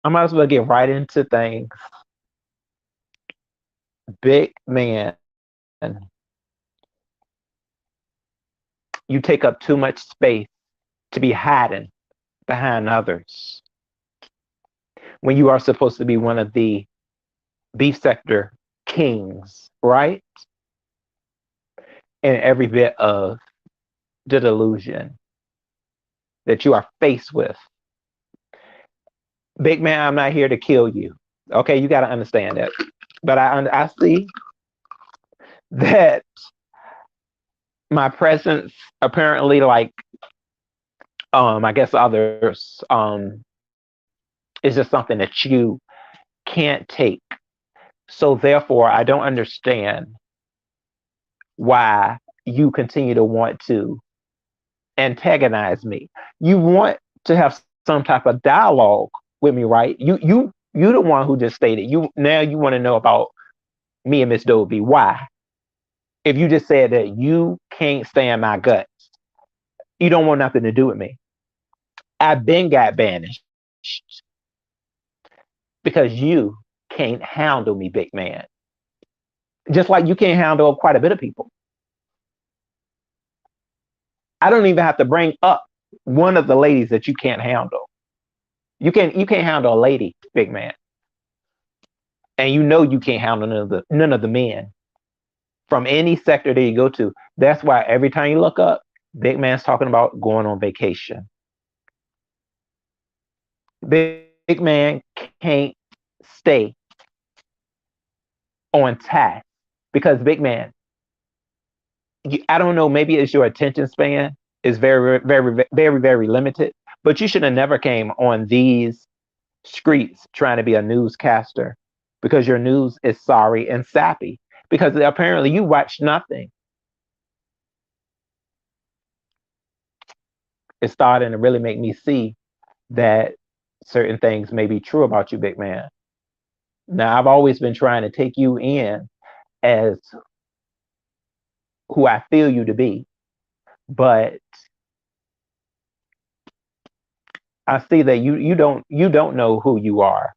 I might as well get right into things. Big man, you take up too much space to be hiding behind others when you are supposed to be one of the beef sector kings, right? And every bit of the delusion that you are faced with. Big man, I'm not here to kill you. Okay, you got to understand that. But I see that my presence apparently, like, I guess others, is just something that you can't take. So therefore, I don't understand why you continue to want to antagonize me. You want to have some type of dialogue with me, right? You the one who just stated you want to know about me and Miss Dobie. Why? If you just said that you can't stand my guts, you don't want nothing to do with me. I've been got banished because you can't handle me, big man. Just like you can't handle quite a bit of people. I don't even have to bring up one of the ladies that you can't handle. You can't handle a lady, big man. And you know you can't handle none of the men from any sector that you go to. That's why every time you look up, big man's talking about going on vacation. Big man can't stay on task because big man, I don't know, maybe it's your attention span is very, very, very, very limited, but you should have never came on these streets trying to be a newscaster because your news is sorry and sappy because apparently you watch nothing. It's starting to really make me see that certain things may be true about you, big man. Now, I've always been trying to take you in as who I feel you to be, but I see that you don't know who you are,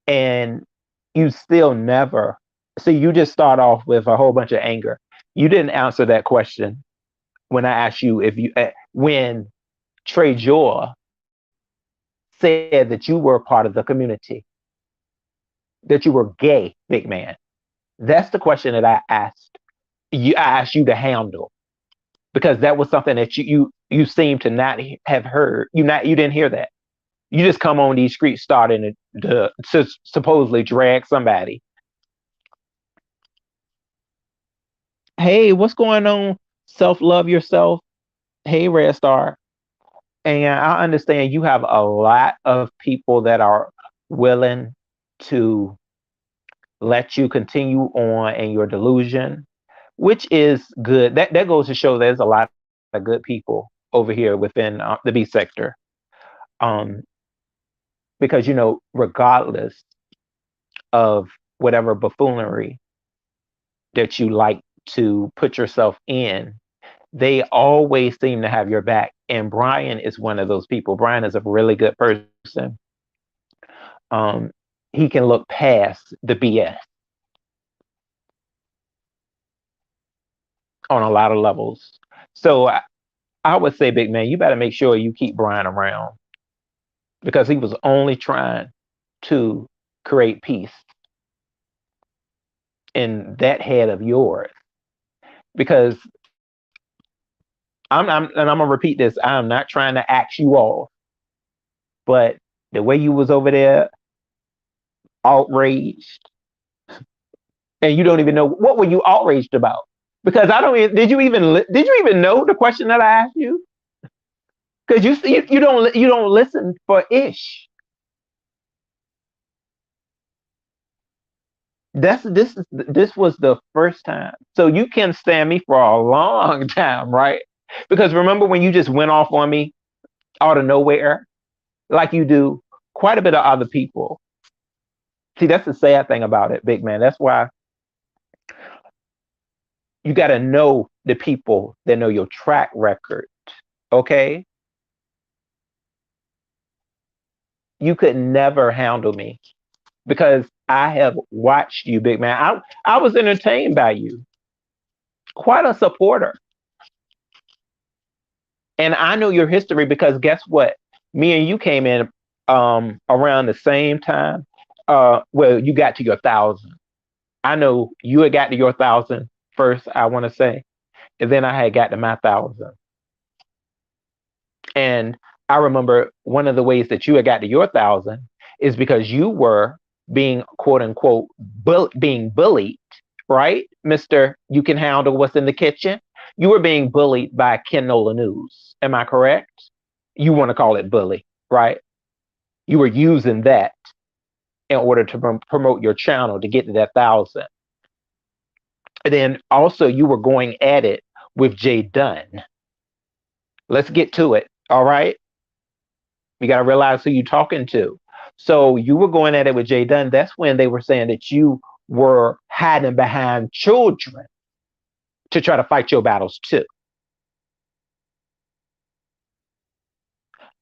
and you still never. So you just start off with a whole bunch of anger. You didn't answer that question when I asked you if you when Trey Joy said that you were part of the community, that you were gay, big man. That's the question that I asked you. I asked you to handle because that was something that you seem to not have heard. You didn't hear that. You just come on these streets starting to supposedly drag somebody. Hey, what's going on? Self-love yourself. Hey, Red Star. And I understand you have a lot of people that are willing to let you continue on in your delusion, which is good. That goes to show there's a lot of good people over here within the B sector. Because, regardless of whatever buffoonery that you like to put yourself in, they always seem to have your back. And Brian is one of those people. Brian is a really good person. He can look past the BS on a lot of levels. So I would say, big man, you better make sure you keep Brian around because he was only trying to create peace. in that head of yours, because and I'm gonna repeat this. I'm not trying to axe you off, but the way you was over there outraged, and you don't even know what were you outraged about. Because I don't did you even did you even know the question that I asked you? Because you don't listen for ish. This was the first time. So you can stand me for a long time, right? Because remember when you just went off on me out of nowhere, like you do quite a bit of other people. See, that's the sad thing about it, big man. That's why you got to know the people that know your track record. Okay, you could never handle me because I have watched you, big man. I was entertained by you, quite a supporter. And I know your history because guess what? Me and you came in around the same time. Well, you got to your thousand. I know you had got to your thousand first, I want to say. And then I had got to my thousand. And I remember one of the ways that you had got to your thousand is because you were being quote unquote being bullied, right? Mr. You can handle what's in the kitchen. You were being bullied by Ken Nola News. Am I correct? You want to call it bully, right? You were using that in order to promote your channel to get to that thousand. And then also you were going at it with Jay Dunn. Let's get to it. All right. You got to realize who you're talking to. So you were going at it with Jay Dunn. That's when they were saying that you were hiding behind children to try to fight your battles too.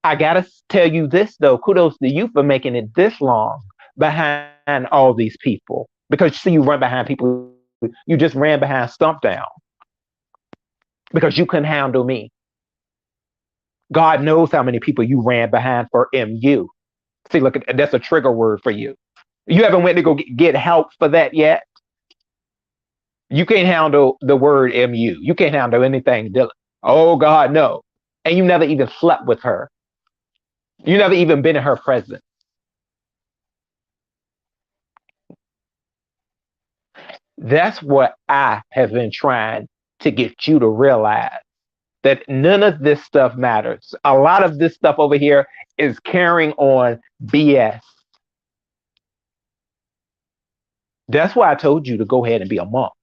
I got to tell you this though. Kudos to you for making it this long behind all these people. Because see, you run behind people. You just ran behind Stump Down because you couldn't handle me. God knows how many people you ran behind for MU. See, look, that's a trigger word for you. You haven't went to go get help for that yet. You can't handle the word MU. You can't handle anything, Dylan. Oh God, no. And you never even slept with her. You never even been in her presence. That's what I have been trying to get you to realize that none of this stuff matters. A lot of this stuff over here is carrying on BS. That's why I told you to go ahead and be a monk.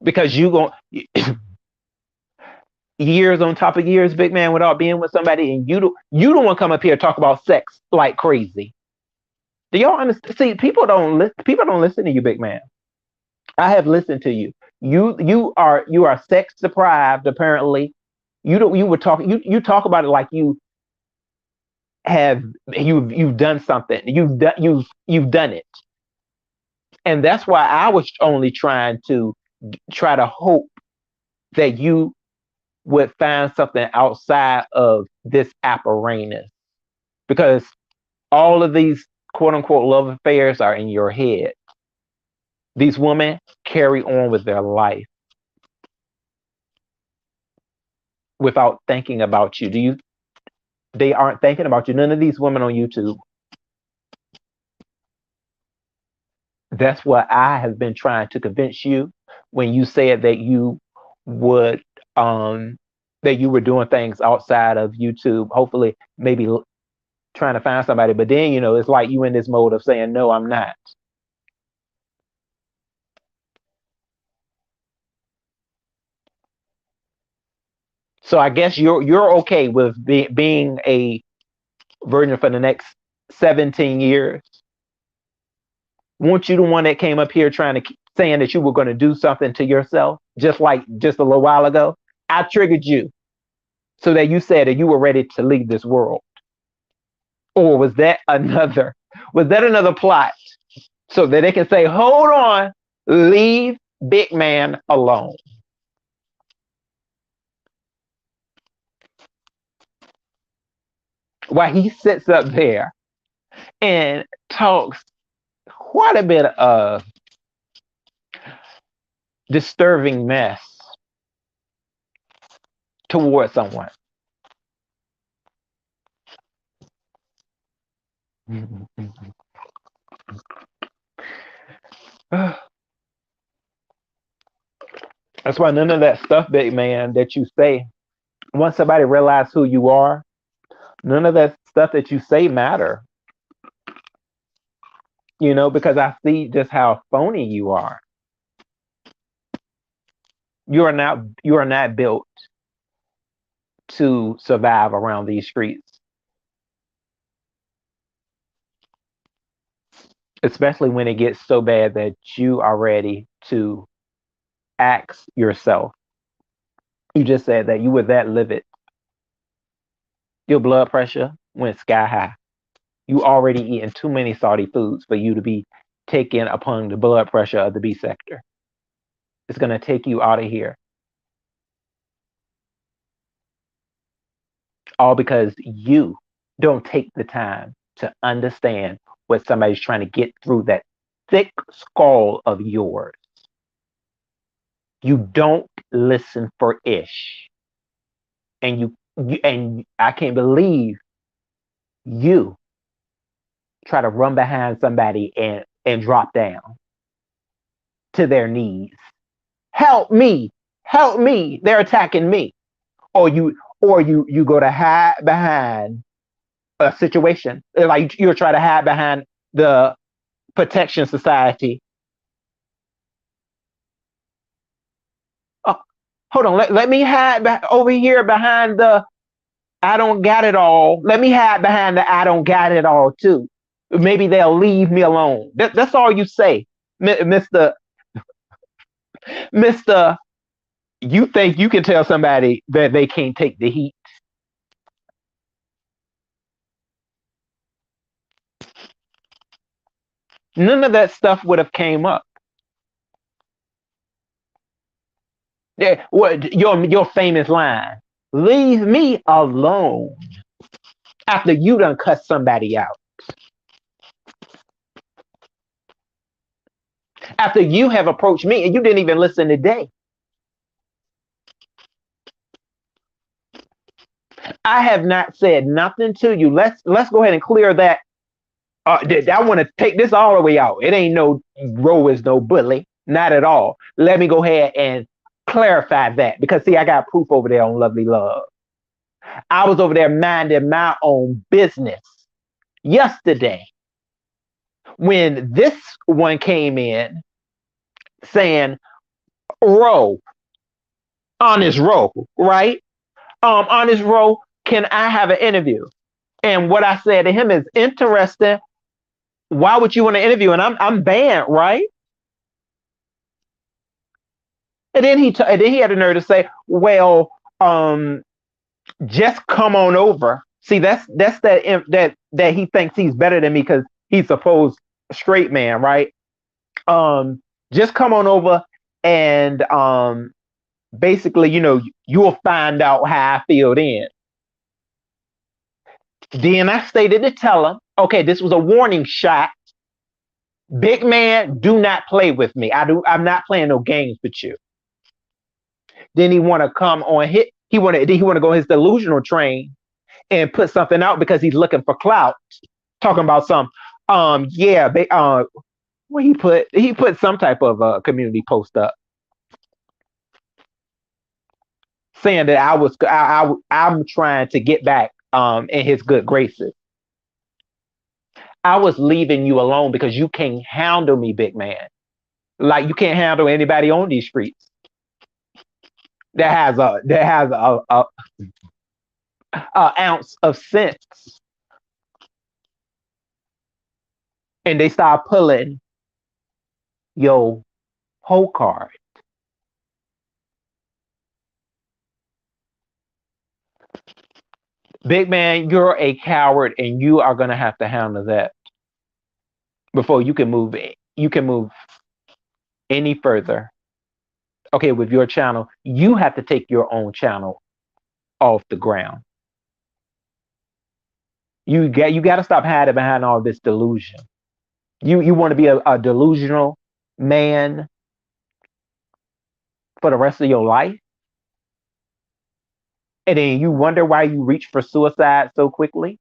Because you going years on top of years, big man, without being with somebody, and you don't want to come up here and talk about sex like crazy. Do y'all understand? See, people don't listen to you, big man. I have listened to you. You are sex deprived. Apparently, you would talk you talk about it like have you've done something. You've done it, and that's why I was only try to hope that you would find something outside of this apparatus because all of these quote unquote love affairs are in your head. These women carry on with their life without thinking about you. They aren't thinking about you. None of these women on YouTube. That's what I have been trying to convince you when you said that you would that you were doing things outside of YouTube, hopefully maybe trying to find somebody, but then it's like you in this mode of saying no, I'm not. So I guess you're okay with being a virgin for the next 17 years. Weren't you the one that came up here trying to saying that you were going to do something to yourself just a little while ago? I triggered you so that you said that you were ready to leave this world. Or was that another plot so that they can say, hold on, leave big man alone? While he sits up there and talks quite a bit of disturbing mess towards someone. That's why none of that stuff, big man, that you say, once somebody realizes who you are, none of that stuff that you say matter. Because I see just how phony you are. You are not built to survive around these streets, especially when it gets so bad that you are ready to axe yourself. You just said that you were that livid. Your blood pressure went sky high. You already eating too many salty foods for you to be taken upon the blood pressure of the B sector. It's going to take you out of here. All because you don't take the time to understand what somebody's trying to get through that thick skull of yours. You don't listen for ish. And I can't believe you try to run behind somebody and drop down to their knees. Help me. Help me. They're attacking me. Or you go to hide behind a situation. Like you're trying to hide behind the protection society. Oh, hold on. Let me hide over here behind the I don't got it all. Let me hide behind the I don't got it all too. Maybe they'll leave me alone. That's all you say, Mister. You think you can tell somebody that they can't take the heat? None of that stuff would have came up. Yeah, what your famous line? Leave me alone. After you done cut somebody out. After you have approached me and you didn't even listen today. I have not said nothing to you. Let's go ahead and clear that. I want to take this all the way out. It ain't no Roe is no bully, not at all. Let me go ahead and clarify that because see, I got proof over there on Lovely Love. I was over there minding my own business yesterday when this one came in saying Roe, honest Roe, right? Honest Roe, can I have an interview? And what I said to him is interesting. Why would you want to interview? And I'm banned, right? And then he had the nerve to say, "Well, just come on over." See, that's that he thinks he's better than me because he's supposed straight man, right? Just come on over and basically, you'll find out how I feel then. Then I stated to tell him, okay, this was a warning shot. Big man, do not play with me. I'm not playing no games with you. Then he want to come on hit. He want to go his delusional train and put something out because he's looking for clout. Talking about some yeah, what he put some type of community post up saying that I'm trying to get back in his good graces. I was leaving you alone because you can't handle me, big man. Like you can't handle anybody on these streets that has a ounce of sense. And they start pulling your whole card. Big man, you're a coward and you are gonna have to handle that before you can move any further. Okay, with your channel, you have to take your own channel off the ground. You got to stop hiding behind all this delusion. You want to be a delusional man for the rest of your life, and then you wonder why you reach for suicide so quickly,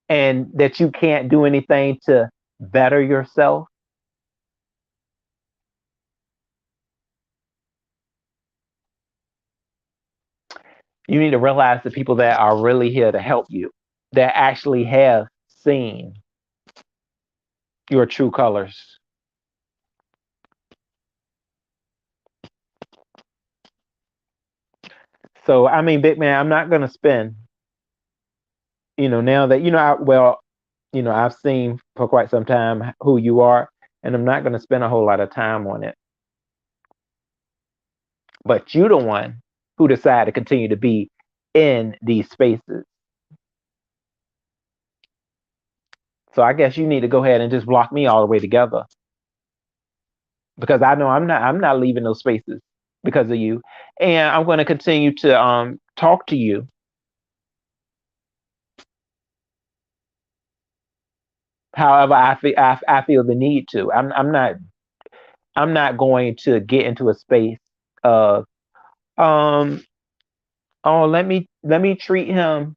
and that you can't do anything to better yourself. You need to realize the people that are really here to help you, that actually have seen your true colors. So, I mean, big man, I'm not going to spend, now that, I've seen for quite some time who you are, and I'm not going to spend a whole lot of time on it. But you the one who decided to continue to be in these spaces. So I guess you need to go ahead and just block me all the way together, because I know I'm not leaving those spaces because of you, and I'm going to continue to talk to you. However, I feel the need to. I'm not going to get into a space of um oh, let me treat him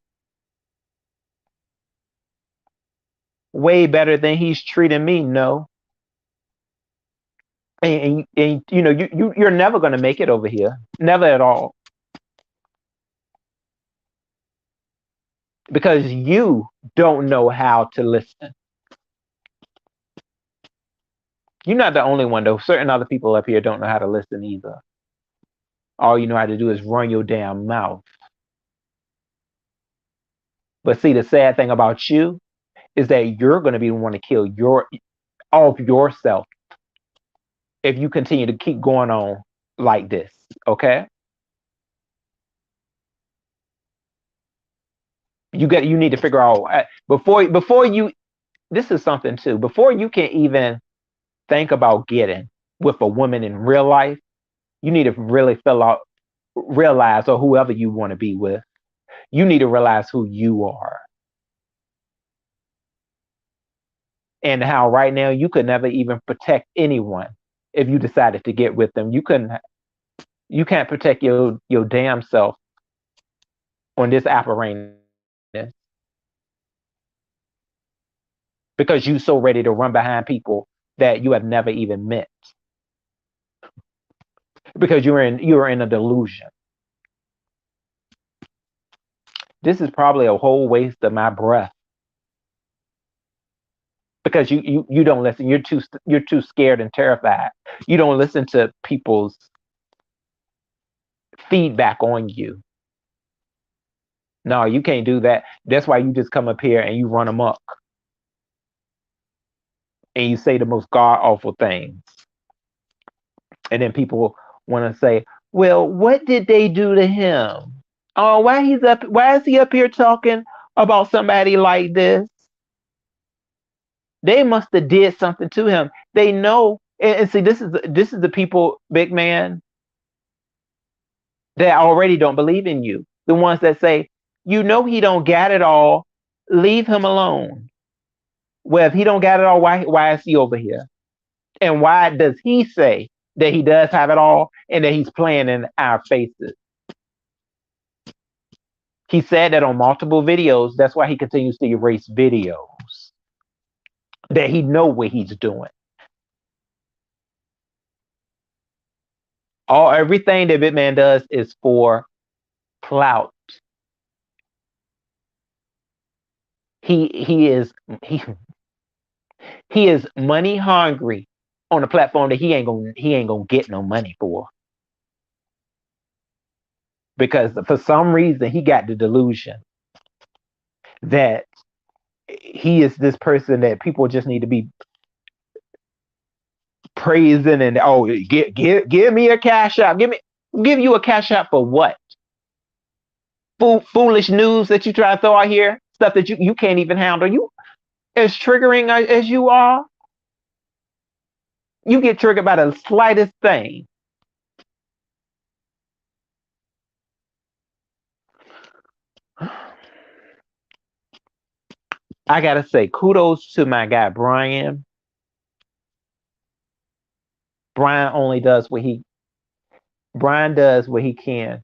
way better than he's treating me. No. And you're never going to make it over here, never at all, because you don't know how to listen. You're not the only one, though. Certain other people up here don't know how to listen either. All you know how to do is run your damn mouth. But see, the sad thing about you is that you're going to be the one to kill off yourself if you continue to keep going on like this. Okay? You need to figure out before you. This is something too. Before you can even think about getting with a woman in real life, you need to really realize, or whoever you want to be with, you need to realize who you are, and how right now you could never even protect anyone if you decided to get with them. You can't protect your damn self on this apparatus, because you so ready to run behind people that you have never even met, because you're in a delusion. This is probably a whole waste of my breath, because you don't listen. You're too scared and terrified. You don't listen to people's feedback on you. No, you can't do that. That's why you just come up here and you run amok and you say the most god awful things, and then people want to say, "Well, what did they do to him? Oh, why he's up? Why is he up here talking about somebody like this? They must have did something to him. They know." And see, this is the people, big man, that already don't believe in you. The ones that say, he don't got it all. Leave him alone. Well, if he don't got it all, why is he over here? And why does he say that he does have it all and that he's playing in our faces? He said that on multiple videos. That's why he continues to erase videos, that he know what he's doing. Everything that Bitman does is for clout. He is he he is money hungry on a platform that he ain't gonna get no money for, because for some reason he got the delusion that he is this person that people just need to be praising, and give me a cash app. Give you a cash app for what? Foolish news that you try to throw out here, stuff that you can't even handle. You, as triggering as you are, you get triggered by the slightest thing. I gotta say, kudos to my guy Brian. Brian only does what he Brian does what he can,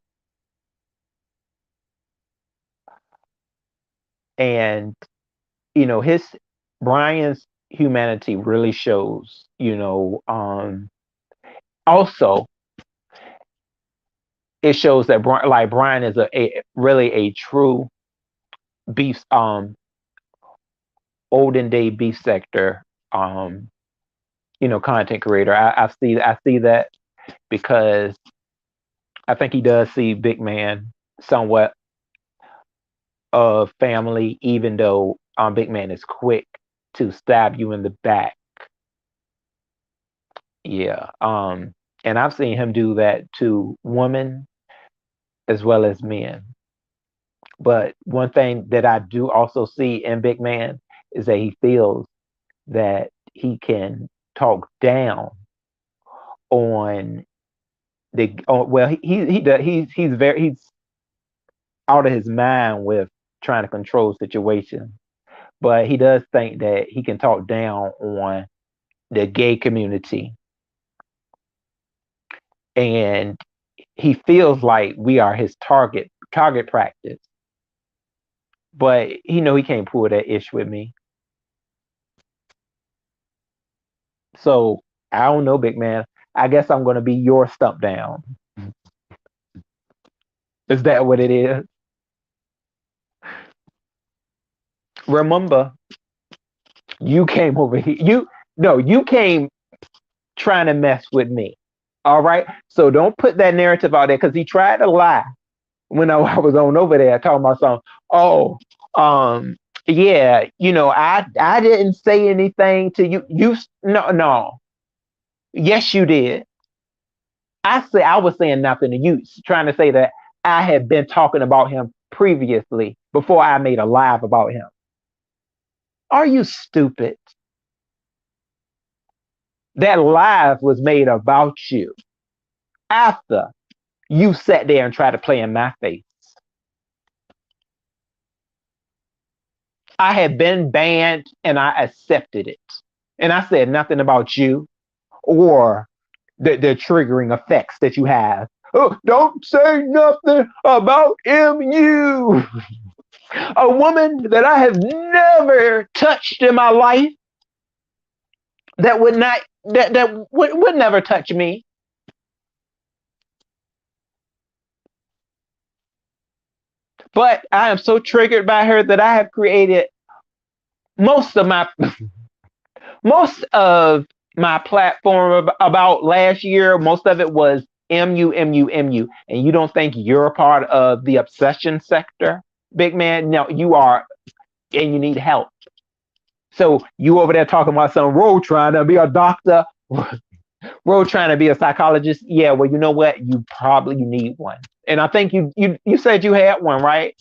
and his Brian's humanity really shows. Also, it shows that Brian is a really a true beef olden day beef sector um content creator. I see that because I think he does see Big Man somewhat of family, even though Big Man is quick to stab you in the back. Yeah. And I've seen him do that to women as well as men. But one thing that I do also see in Big Man is that he feels that he can talk down on well, he's out of his mind with trying to control situations, but he does think that he can talk down on the gay community, and he feels like we are his target practice. But he can't pull that ish with me. So I don't know, Big Man. I guess I'm gonna be your stump down. Is that what it is? Remember, you came over here. You came trying to mess with me. All right. So don't put that narrative out there because he tried to lie when I was on over there talking about something. Oh, yeah, I didn't say anything to you. No. Yes, you did. I was saying nothing to you, trying to say that I had been talking about him previously before I made a live about him. Are you stupid? That live was made about you after you sat there and tried to play in my face. I had been banned and I accepted it. And I said nothing about you or the triggering effects that you have. Oh, don't say nothing about MU. A woman that I have never touched in my life that would not that would never touch me. But I am so triggered by her that I have created most of my most of my platform about last year. Most of it was MU. And you don't think you're a part of the obsession sector, Big Man? No, you are, and you need help. So you over there talking about some road trying to be a doctor, road trying to be a psychologist. Yeah, well, you know what? You probably need one. And I think you said you had one, right?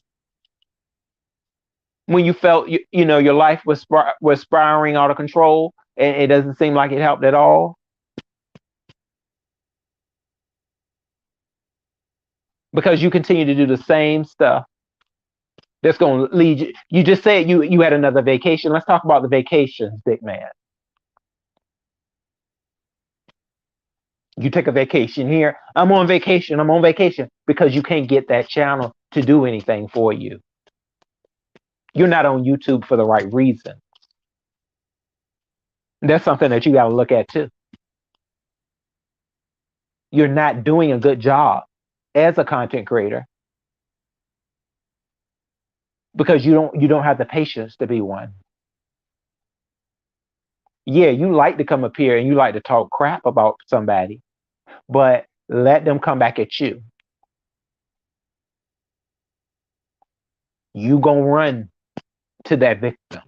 When you felt your life was spiraling out of control, and it doesn't seem like it helped at all because you continue to do the same stuff that's going to lead you. You just said you had another vacation. Let's talk about the vacations, Big Man. You take a vacation here. I'm on vacation. I'm on vacation because you can't get that channel to do anything for you. You're not on YouTube for the right reason. That's something that you got to look at too. You're not doing a good job as a content creator because you don't have the patience to be one. Yeah, you like to come up here and you like to talk crap about somebody, but let them come back at you. You gonna run to that victim,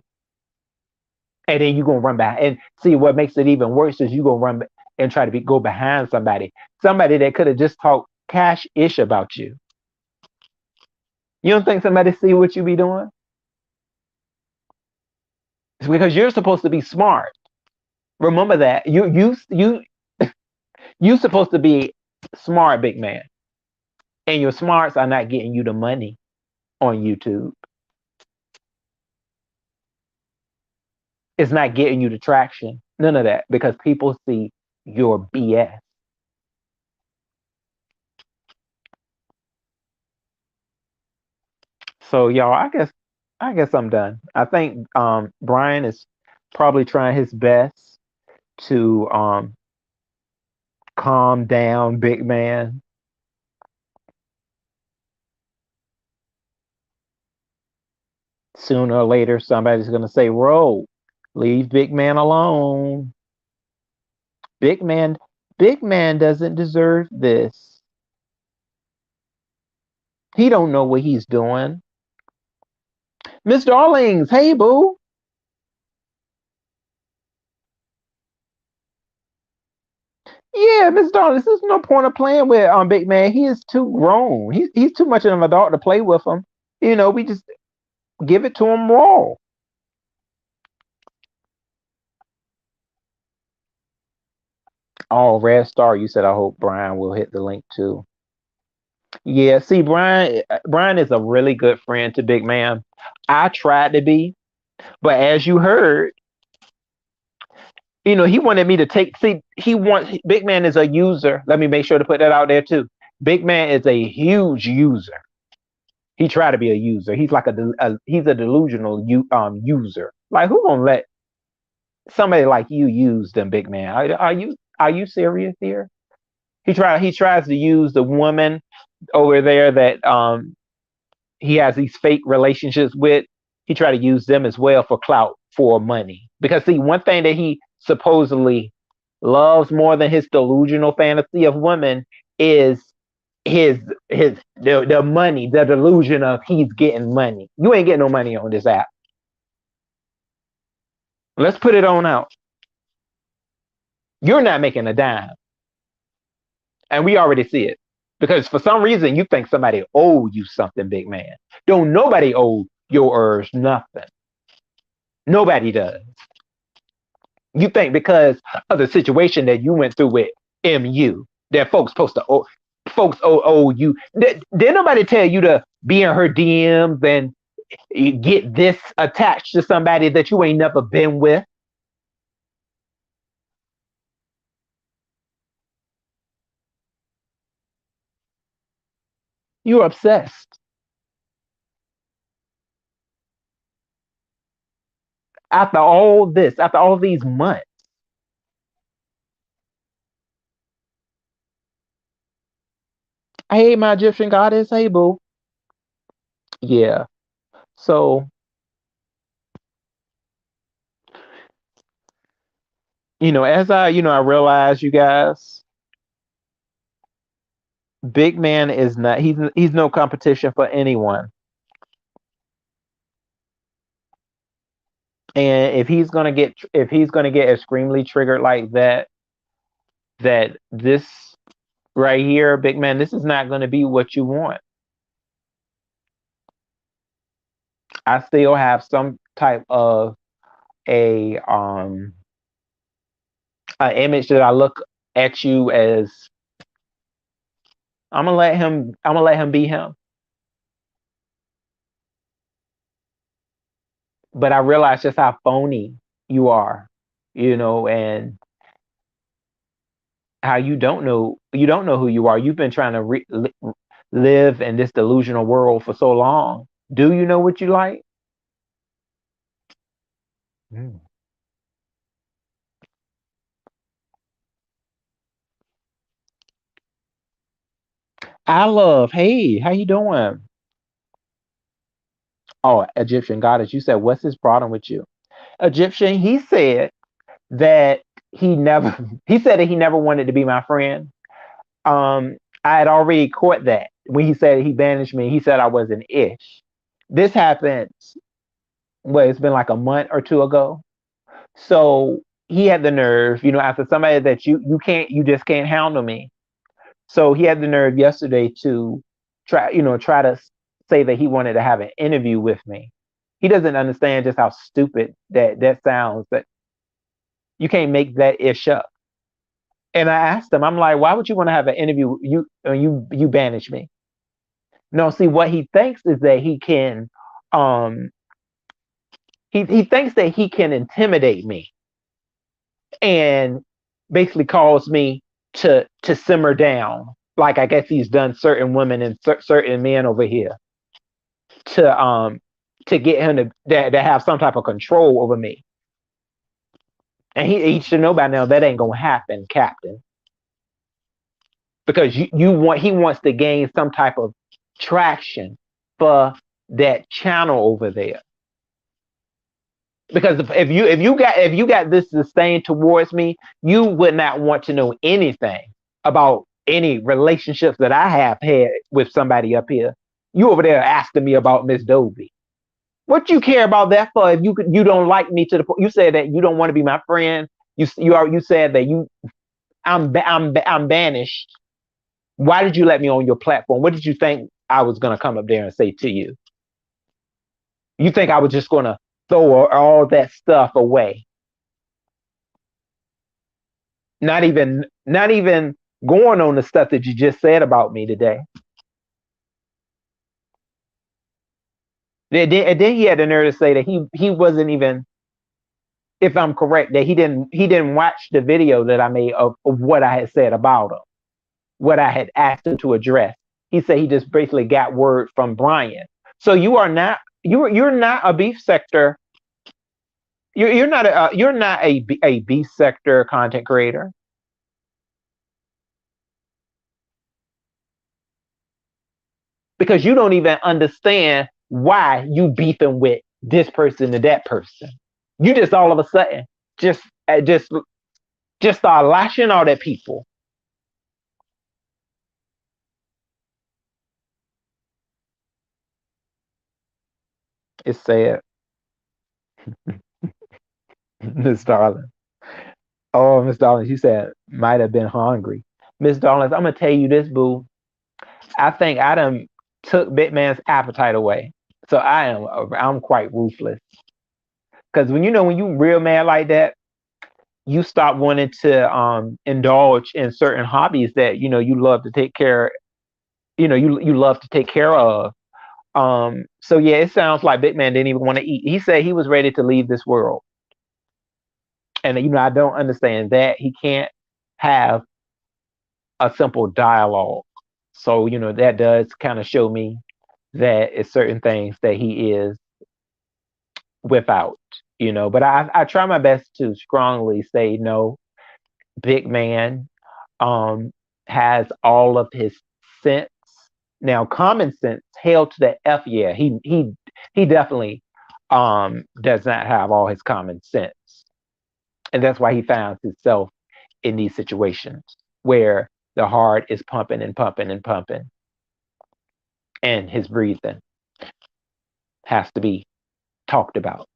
and then you gonna run back. And see, what makes it even worse is you gonna run and try to go behind somebody that could have just talked cash ish about you. You don't think somebody see what you be doing? It's because you're supposed to be smart. Remember that you supposed to be smart, Big Man, and your smarts are not getting you the money on YouTube. It's not getting you the traction. None of that because people see your BS. So y'all, I guess I'm done. I think Brian is probably trying his best to calm down, big man. Sooner or later, somebody's gonna say, "Ro, leave big man alone. Big man, big man doesn't deserve this. He don't know what he's doing." Miss Darlings, hey boo. Yeah, Miss Darlings, there's no point of playing with big man. He is too grown. He's too much of an adult to play with him. We just give it to him raw. Oh, Red Star, you said I hope Brian will hit the link too. Yeah, see, Brian is a really good friend to Big Man. I tried to be, but as you heard, he wanted me to take. See, he wants Big Man is a user. Let me make sure to put that out there too. Big Man is a huge user. He tried to be a user. He's like he's a delusional user. Like who gonna let somebody like you use them, Big Man? Are you serious here? He tries to use the woman over there that he has these fake relationships with. He tried to use them as well for clout, for money. Because see, one thing that he supposedly loves more than his delusional fantasy of women is his the money, the delusion of he's getting money. You ain't getting no money on this app. Let's put it on out. You're not making a dime. And we already see it. Because for some reason you think somebody owe you something, big man. Don't nobody owe yours nothing. Nobody does. You think because of the situation that you went through with MU that folks owe you. Did nobody tell you to be in her DMs and get this attached to somebody that you ain't never been with? You're obsessed. After all this, after all these months. Hey, my Egyptian goddess. Hey, boo. Yeah. So, as I realize, you guys, big man is not, he's no competition for anyone. And if he's gonna get extremely triggered like that this right here, big man, this is not gonna be what you want. I still have some type of a an image that I look at you as. I'm gonna let him be him. But I realize just how phony you are, and how you don't know who you are. You've been trying to live in this delusional world for so long. Do you know what you like? Mm. I love. Hey, how you doing? Oh, Egyptian goddess, you said what's his problem with you? Egyptian, he said that he never wanted to be my friend. I had already caught that when he said he banished me. He said I was an ish. This happened. Well, it's been like a month or two ago. So he had the nerve, after somebody that you just can't handle me. So he had the nerve yesterday to try to say that he wanted to have an interview with me. He doesn't understand just how stupid that sounds. That you can't make that ish up. And I asked him, I'm like, why would you want to have an interview? You banish me. No, see what he thinks is that he can um He thinks that he can intimidate me and basically calls me to simmer down. Like I guess he's done certain women and certain men over here to to get him to have some type of control over me. And he should know by now that ain't gonna happen, Captain. Because he wants to gain some type of traction for that channel over there. Because if you got this disdain towards me, you would not want to know anything about any relationships that I have had with somebody up here. You over there asking me about Miss Dovey. What you care about that for? If you don't like me to the point, you said that you don't want to be my friend. You said that I'm banished. Why did you let me on your platform? What did you think I was gonna come up there and say to you? You think I was just gonna throw all that stuff away? Not even going on the stuff that you just said about me today. And then he had the nerve to say that he wasn't even, if I'm correct, that he didn't watch the video that I made of what I had said about him, what I had asked him to address. He said he just basically got word from Brian. So you're not a beef sector. You're not a beef sector content creator. Because you don't even understand why you beefing with this person and that person. You just all of a sudden just start lashing out at people. It's sad. Miss Darling. Oh, Miss Darling, she said might have been hungry. Miss Darling, I'm gonna tell you this, boo. I think I done took Big Man's appetite away. So I'm quite ruthless. Because when you real mad like that, you stop wanting to indulge in certain hobbies that you love to take care. You love to take care of. So yeah, it sounds like Big Man didn't even want to eat. He said he was ready to leave this world, and I don't understand that he can't have a simple dialogue. So that does kind of show me that it's certain things that he is without. But I try my best to strongly say no. Big Man has all of his sense. Now, common sense, hell to the F, yeah, he definitely does not have all his common sense. And that's why he finds himself in these situations where the heart is pumping and pumping and pumping, and his breathing has to be talked about.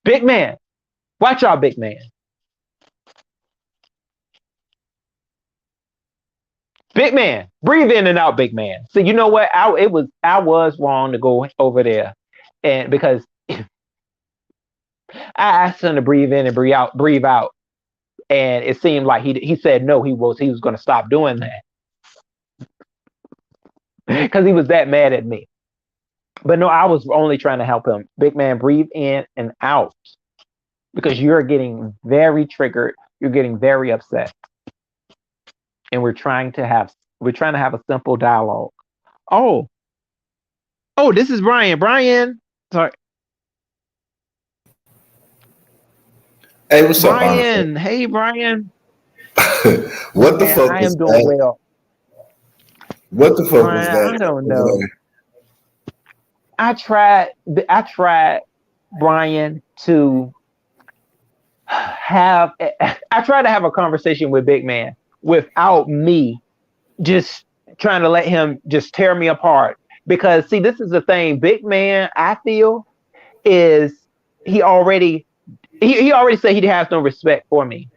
Big Man, watch out, Big Man. Big Man, breathe in and out, Big Man. So you know what? I was wrong to go over there, and because I asked him to breathe in and breathe out, and it seemed like he said no, he was going to stop doing that because he was that mad at me. But no, I was only trying to help him. Big Man, breathe in and out because you're getting very triggered. You're getting very upset, and we're trying to have a simple dialogue. Oh, this is Brian. Brian, sorry. Hey, what's up, Honorable? Brian, hey Brian. What the Man, fuck I was am doing that? well. What the fuck was Brian, I that don't over know. I tried, Brian, to I tried to have a conversation with Big Man without me just trying to let him just tear me apart. Because see, this is the thing, Big Man, I feel, is he already already said he has no respect for me.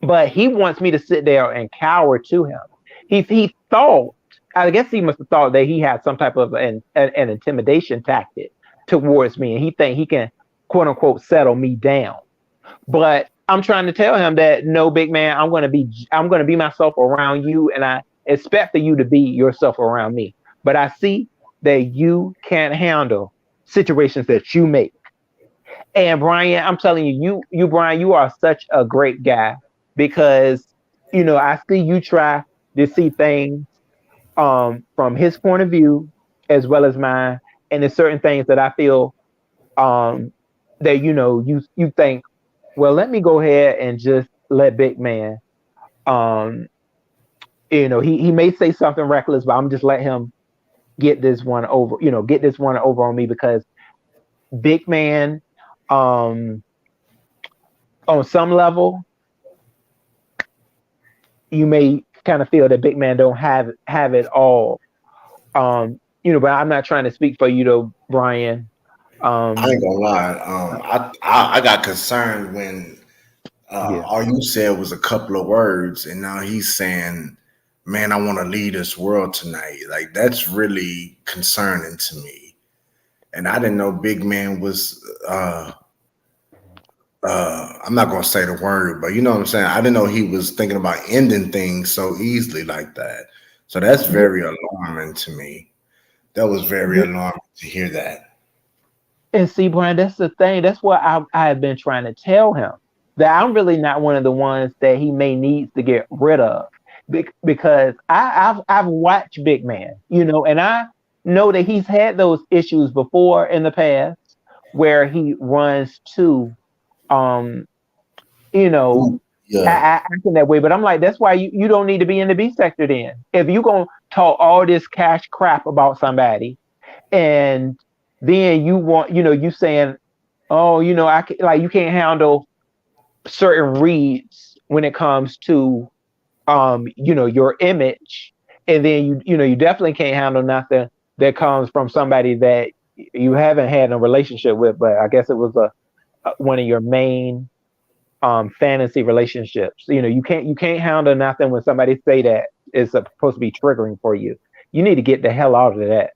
But he wants me to sit there and cower to him. He thought, I guess he must have thought that he had some type of an intimidation tactic towards me, and he think he can quote unquote settle me down. But I'm trying to tell him that no, Big Man, I'm gonna be myself around you, and I expect for you to be yourself around me. But I see that you can't handle situations that you make. And Brian, I'm telling you, Brian, you are such a great guy because I see you try to see things from his point of view as well as mine, and there's certain things that I feel um that you think, well, let me go ahead and just let big man um he may say something reckless, but I'm just let him get this one over, get this one over on me because big man um on some level you may kind of feel that big man don't have it all. But I'm not trying to speak for you though, Brian. I ain't Um, gonna lie. I got concerned when yeah. all you said was a couple of words, and now he's saying, "Man, I want to lead this world tonight." Like that's really concerning to me. And I didn't know Big Man was. I'm not gonna say the word, but you know what I'm saying. I didn't know he was thinking about ending things so easily like that. So that's Yeah, very alarming to me. That was very yeah. alarming to hear that. And see, Brian, that's the thing. That's what I have been trying to tell him, that I'm really not one of the ones that he may needs to get rid of, because I've watched Big Man, and I know that he's had those issues before in the past where he runs to um you know Ooh, yeah. acting that way. But I'm like, that's why you don't need to be in the B sector then. If you gonna talk all this cash crap about somebody, and then you want, you saying, oh, like you can't handle certain reads when it comes to your image, and then you definitely can't handle nothing that comes from somebody that you haven't had a relationship with, but I guess it was one of your main fantasy relationships. You can't handle nothing when somebody say that is supposed to be triggering for you. You need to get the hell out of that,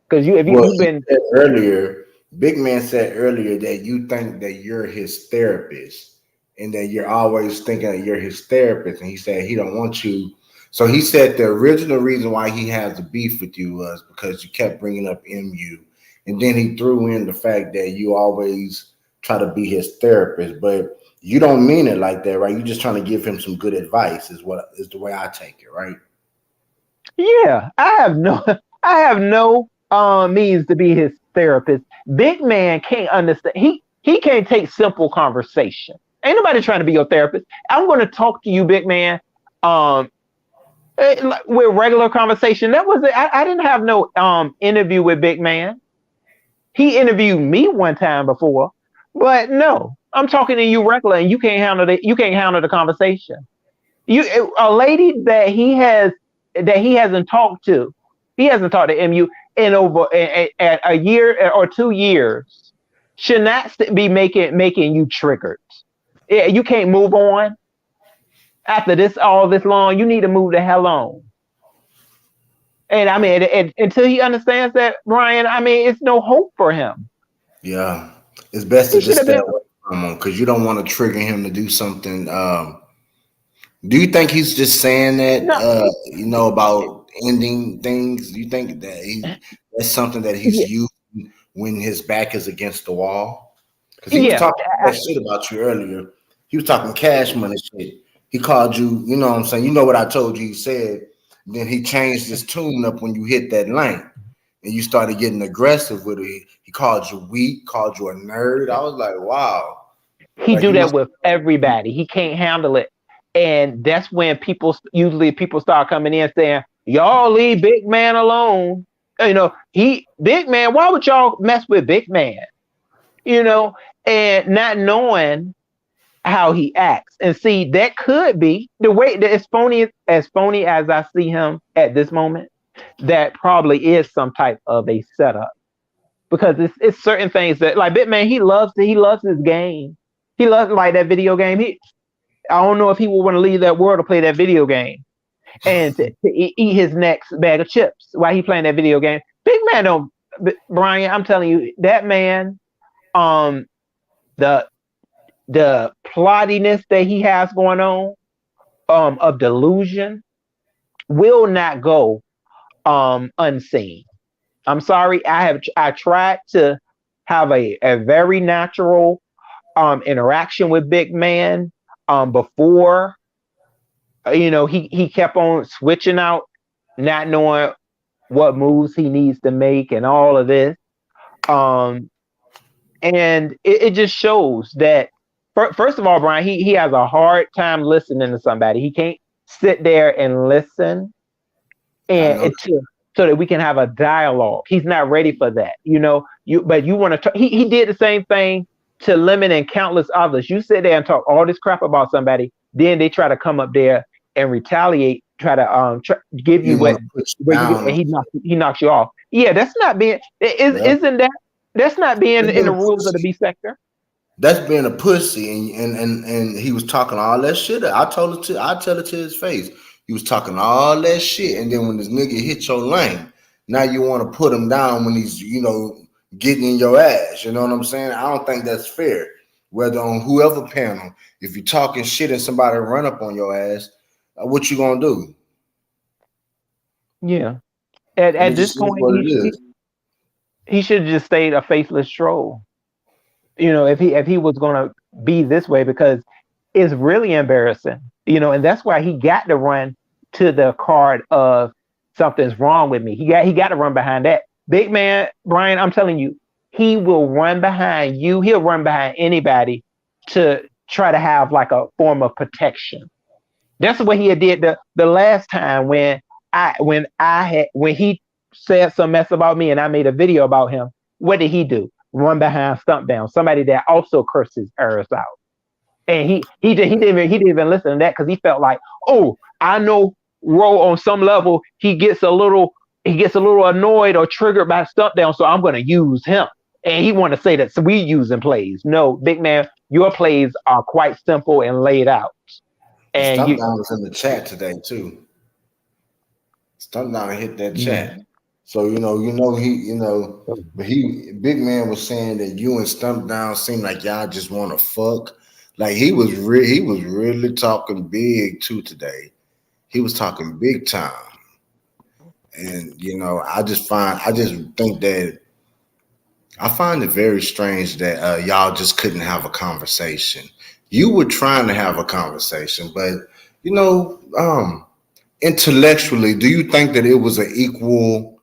because Well, you've he been. said earlier, Big Man said earlier that you think that you're his therapist and that you're always thinking that you're his therapist. And he said he don't want you. So he said the original reason why he has the beef with you was because you kept bringing up MU. And then he threw in the fact that you always try to be his therapist, but you don't mean it like that, right? You're just trying to give him some good advice, is the way I take it, right? Yeah, I have no means to be his therapist. Big man can't understand. He can't take simple conversation. Ain't nobody trying to be your therapist. I'm going to talk to you, big man. Um, with regular conversation. That was it. I didn't have no interview with big man. He interviewed me one time before, but no, I'm talking to you regular, and you can't handle the conversation. A lady that he hasn't talked to. He hasn't talked to MU in over a year or 2 years. Should not be making you triggered. Yeah, you can't move on after this all this long. You need to move the hell on. And I mean, until he understands that, Brian, I mean, it's no hope for him. Yeah. It's best to He should just have stay been. away from him because you don't want to trigger him to do something. Do you think he's just saying that, No. about ending things? Do you think that that's something that he's Yeah, using when his back is against the wall? Because he was yeah, talking that shit about you earlier. He was talking cash money shit. He called you, you know what I'm saying? You know what I told you he said. Then he changed his tune up when you hit that lane. And you started getting aggressive with it. He called you weak, called you a nerd. I was like, wow. he Like do you that must. with everybody. He can't handle it, and that's when people start coming in saying, "Y'all leave big man alone." He big man. Why would y'all mess with big man? You know, and not knowing how he acts. And see, that could be the way that as phony as I see him at this moment. That probably is some type of a setup, because it's certain things that, like Bitman, he loves his game. He loves, like, that video game. I don't know if he would want to leave that world to play that video game and to eat his next bag of chips while he playing that video game. Big man don't. Brian, I'm telling you, that man, um, the plottiness that he has going on, of delusion, will not go unseen. I'm sorry. I tried to have a very natural interaction with Big Man before, he kept on switching out, not knowing what moves he needs to make and all of this. Um, and it just shows that first of all, Brian, he has a hard time listening to somebody. He can't sit there and listen I and know. so that we can have a dialogue. He's not ready for that, but you want to. He did the same thing to Lemon and countless others. You sit there and talk all this crap about somebody, then they try to come up there and retaliate, try to give you You what want to put you where you get, and down. he knocks you off. Yeah, that's not being Yeah. isn't that that's not being That's in being the a rules of the pussy. B sector. That's being a pussy, and he was talking all that shit. I tell it to his face. He was talking all that shit, and then when this nigga hit your lane, now you want to put him down when he's getting in your ass. You know what I'm saying? I don't think that's fair. Whether on whoever panel, if you're talking shit and somebody run up on your ass, what you gonna do? Yeah, at It this just is point, what it is. he should have just stayed a faithless troll. If he was gonna be this way, because it's really embarrassing. And that's why he got to run to the card of something's wrong with me. He got to run behind that. Big man, Brian, I'm telling you, he will run behind you. He'll run behind anybody to try to have like a form of protection. That's what he did the last time when he said some mess about me and I made a video about him. What did he do? Run behind Stump Down, somebody that also curses Eris out. And he didn't even listen to that because he felt like, oh, I know Ro on some level he gets a little annoyed or triggered by Stump Down, so I'm gonna use him. And he want to say that, so we using plays. No, big man, your plays are quite simple and laid out. And And Stump Down was in the chat today too. Stump Down hit that yeah, chat. So but Big Man was saying that you and Stump Down seem like y'all just want to fuck. Like he was really talking big too today. He was talking big time. And I just think that I find it very strange that y'all just couldn't have a conversation. You were trying to have a conversation, but you know, um, intellectually, do you think that it was an equal?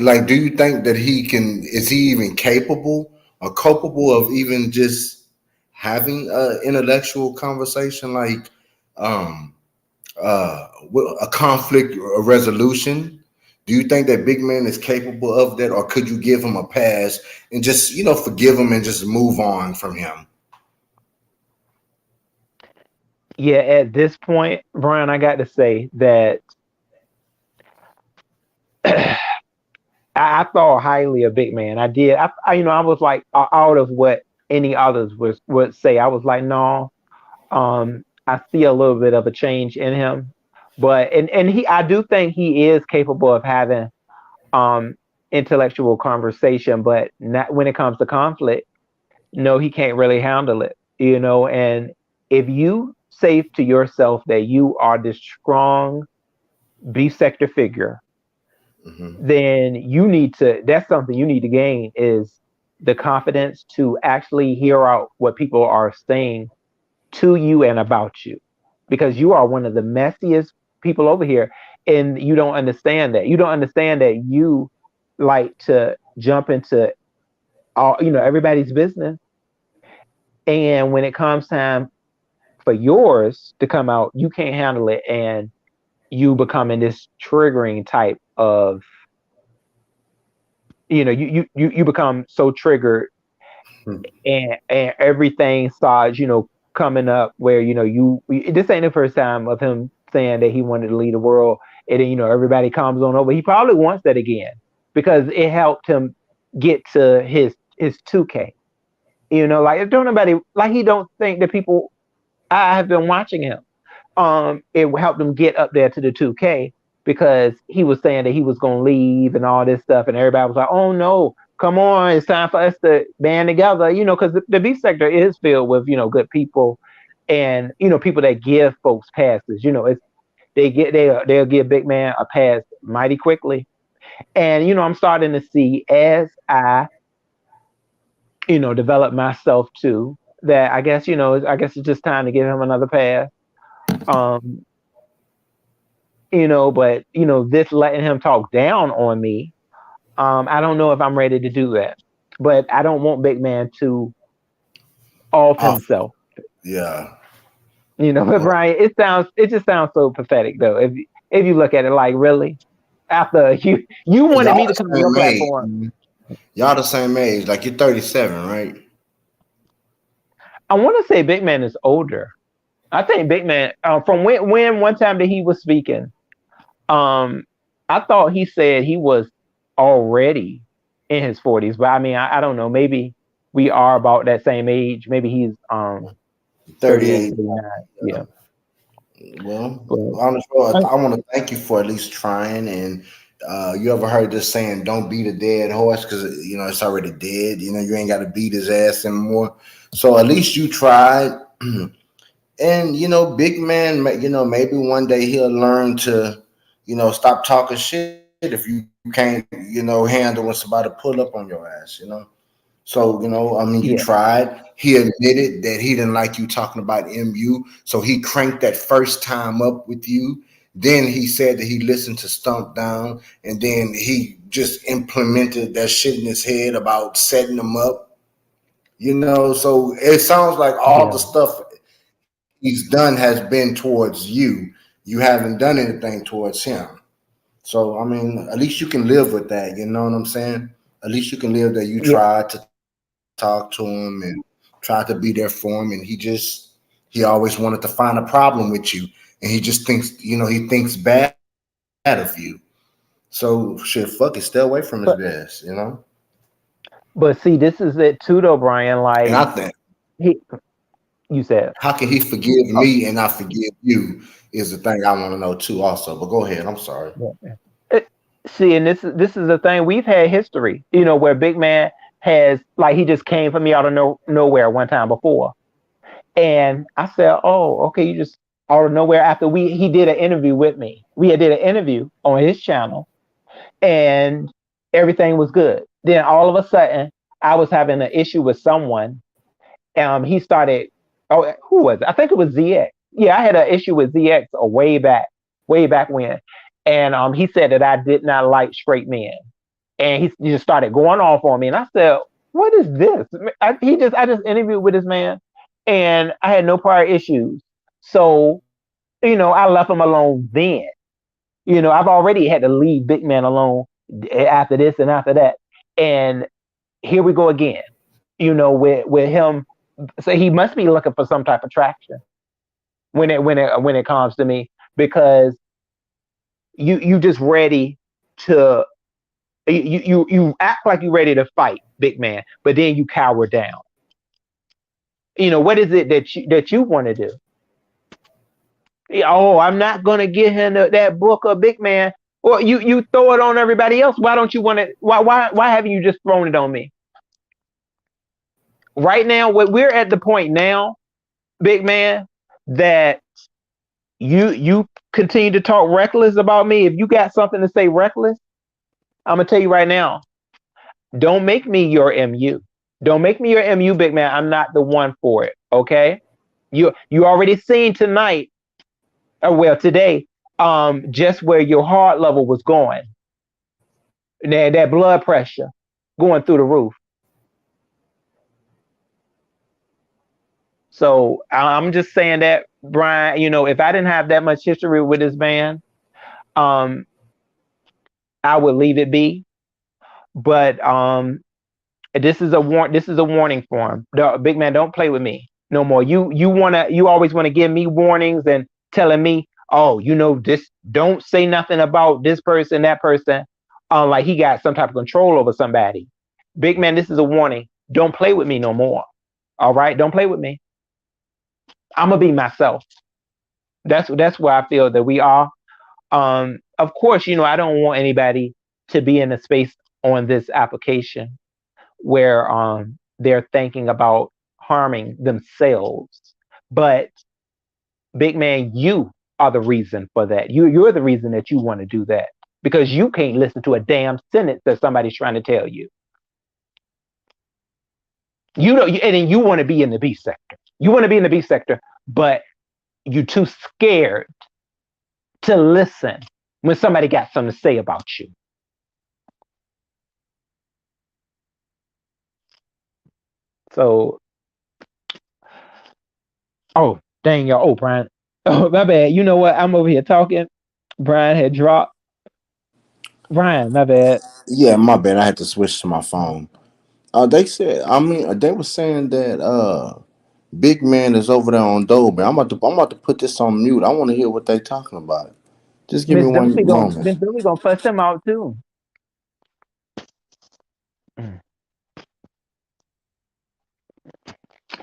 Like, do you think that is he even capable or culpable of even just having an intellectual conversation, like um, a conflict or a resolution? Do you think that Big Man is capable of that, or could you give him a pass and just forgive him and just move on from him? yeah. At this point, Brian, I got to say that I thought highly of Big Man. I did. I was like out of what any others would say. I was like, no, I see a little bit of a change in him, but I do think he is capable of having um intellectual conversation, but not when it comes to conflict. No, he can't really handle it. And if you say to yourself that you are this strong B sector figure, Hmm. then that's something you need to gain, is the confidence to actually hear out what people are saying to you and about you, because you are one of the messiest people over here, and you don't understand that you like to jump into all everybody's business, and when it comes time for yours to come out, you can't handle it, and you becoming this triggering type of, you become so triggered, and everything starts, coming up where, this ain't the first time of him saying that he wanted to lead the world, and then, everybody comes on over. He probably wants that again because it helped him get to his 2K. Like, don't nobody, like, he don't think that people. I have been watching him. It helped him get up there to the 2K because he was saying that he was going to leave and all this stuff, and everybody was like, "Oh no, come on, it's time for us to band together." Because the B sector is filled with good people, and people that give folks passes. It's they'll give Big Man a pass mighty quickly, and I'm starting to see, as I develop myself too, that I guess, I guess it's just time to give him another pass. Um, but this letting him talk down on me, I don't know if I'm ready to do that. But I don't want Big Man to off Off. himself. Yeah. But Well, Brian, it just sounds so pathetic though. If you look at it, like, really, after you wanted y'all me to the come to your same age. platform. Y'all the same age. Like you're 37, right? I want to say Big Man is older. I think Big Man, from when one time that he was speaking, um, I thought he said he was already in his 40s, but I mean, I don't know. Maybe we are about that same age. Maybe he's 38, 38. 39. Yeah, Well, but honestly, I want to thank you for at least trying. And you ever heard this saying, "Don't beat a dead horse," because it's already dead. You ain't got to beat his ass anymore. So at least you tried. And big man, maybe one day he'll learn to, stop talking shit if you can't, handle when somebody pull up on your ass. So, I mean, you yeah, tried. He admitted that he didn't like you talking about MU. So he cranked that first time up with you. Then he said that he listened to Stump Down, and then he just implemented that shit in his head about setting them up. So it sounds like all yeah, the stuff he's done has been towards you. You haven't done anything towards him. So I mean, at least you can live with that. You know what I'm saying? At least you can live that you yeah. tried to talk to him and tried to be there for him, and he always wanted to find a problem with you, and he just thinks he thinks bad of you. So shit, fuck it, stay away from his ass. But see, this is it too, though, Brian. And I Like, think he, you said. how can he forgive Oh, me and not forgive you is the thing I want to know too. Also, but go ahead. I'm sorry. yeah. It- See, and this is the thing. We've had history, where Big Man has, like, he just came for me out of nowhere one time before, and I said, "Oh, okay, you just out of nowhere." After he did an interview with me, we had did an interview on his channel, and everything was good. Then all of a sudden, I was having an issue with someone. He started. Oh, who was it? I think it was ZX. Yeah, I had an issue with ZX way back when, and he said that I did not like straight men, and he just started going off on me, and I said, "What is this?" I just interviewed with this man, and I had no prior issues, so I left him alone then. I've already had to leave Big Man alone after this and after that, and here we go again. With him, so he must be looking for some type of traction when it comes to me, because you just ready to you act like you're ready to fight, Big Man, but then you cower down. What is it that you want to do? Oh, I'm not gonna get him that book of Big Man. Well, you throw it on everybody else. Why don't you want it? Why haven't you just thrown it on me? Right now, we're at the point now, Big Man, that you continue to talk reckless about me. If you got something to say reckless, I'm gonna tell you right now. Don't make me your MU. Don't make me your MU, Big Man. I'm not the one for it. Okay. You already seen tonight, or well today, just where your heart level was going, that blood pressure going through the roof. So I'm just saying that, Brian. If I didn't have that much history with this man, um, I would leave it be. But this is a warning for him. Big Man, don't play with me no more. You always want to give me warnings and telling me, oh, this, don't say nothing about this person, that person, like he got some type of control over somebody. Big Man, this is a warning. Don't play with me no more. All right, don't play with me. I'm gonna be myself. That's where I feel that we are. Of course, I don't want anybody to be in a space on this application where they're thinking about harming themselves. But Big Man, you are the reason for that. You're the reason that you want to do that, because you can't listen to a damn sentence that somebody's trying to tell you. And then you want to be in the B sector. You want to be in the B sector, but you too scared to listen when somebody got something to say about you. So, oh, dang, y'all. Oh, Brian. Oh, my bad. You know what? I'm over here talking. Brian had dropped. Brian, my bad. Yeah, my bad. I had to switch to my phone. They said, I mean, they were saying that Big Man is over there on Dolby. I'm about to put this on mute. I want to hear what they talking about. Just give me one moment. Miss Dopey gonna fuss him out too. Mm.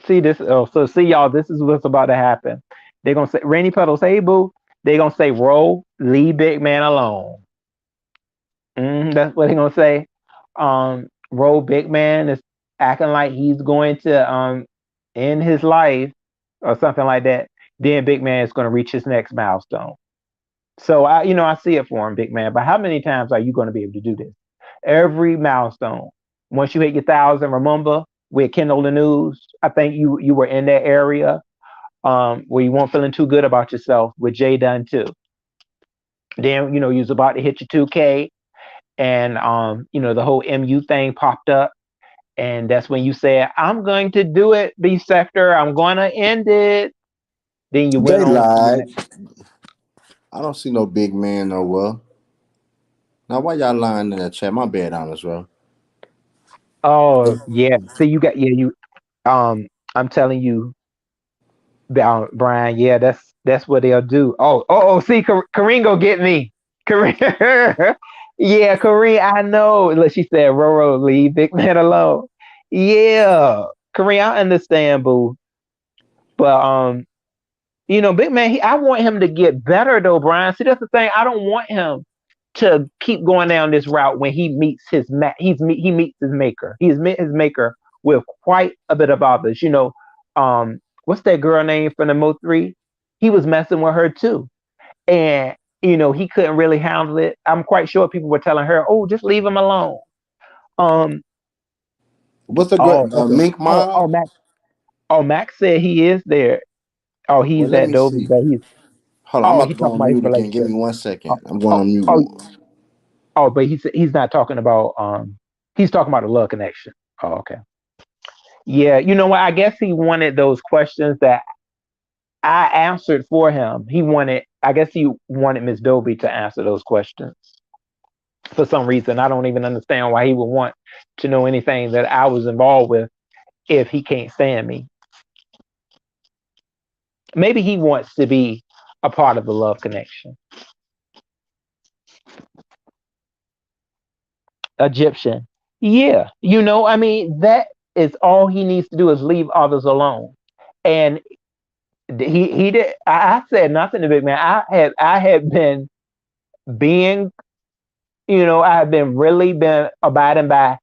See this? Oh, so see y'all. This is what's about to happen. They're gonna say Rainy Puddles, hey boo. They're gonna say roll, leave Big Man alone. That's what they're gonna say. Roll Big Man is acting like he's going to end his life or something like that. Then Big Man is gonna reach his next milestone. So I see it for him, Big Man. But how many times are you going to be able to do this? Every milestone. Once you hit your 1,000, remember with Kendall the News. I think you were in that area where you weren't feeling too good about yourself with Jay Dunn too. Then you was about to hit your 2K, and the whole MU thing popped up, and that's when you said, "I'm going to do it, B Sector. I'm going to end it." Then you went They on. lied. I don't see no Big Man nowhere. Now, why y'all lying in the chat? My bad, honest, bro. Oh yeah. See, you got you. Um, I'm telling you, Brian. Yeah, that's what they'll do. See, Kareen go get me. Kareen, yeah, Kareen. I know. Look, she said, "Roro, leave Big Man alone." Yeah, Kareen, I understand, boo. But Big Man, I want him to get better though, Brian. See, that's the thing. I don't want him to keep going down this route when he meets he meets his maker. He's met his maker with quite a bit of others. What's that girl name from the Mo3? He was messing with her too, and he couldn't really handle it. I'm quite sure people were telling her, "Oh, just leave him alone." Um. What's the Oh, great okay. Mink Mob? Max. Oh, Max said he is there. Oh, Well, he's let at me Dover, see. but he's. Hold on, I'm Oh, about to he's go talking on about his mute again. Give relationship. me one Oh, second. I'm going oh, on mute. oh, but he's not talking about he's talking about a love connection. Oh, okay. Yeah, you know what? I guess he wanted those questions that I answered for him. I guess he wanted Miss Dobie to answer those questions for some reason. I don't even understand why he would want to know anything that I was involved with if he can't stand me. Maybe he wants to be a part of the love connection. Egyptian. Yeah, I mean, that is all he needs to do is leave others alone. And he did. I said nothing to Big Man. I had been being, I had been really been abiding by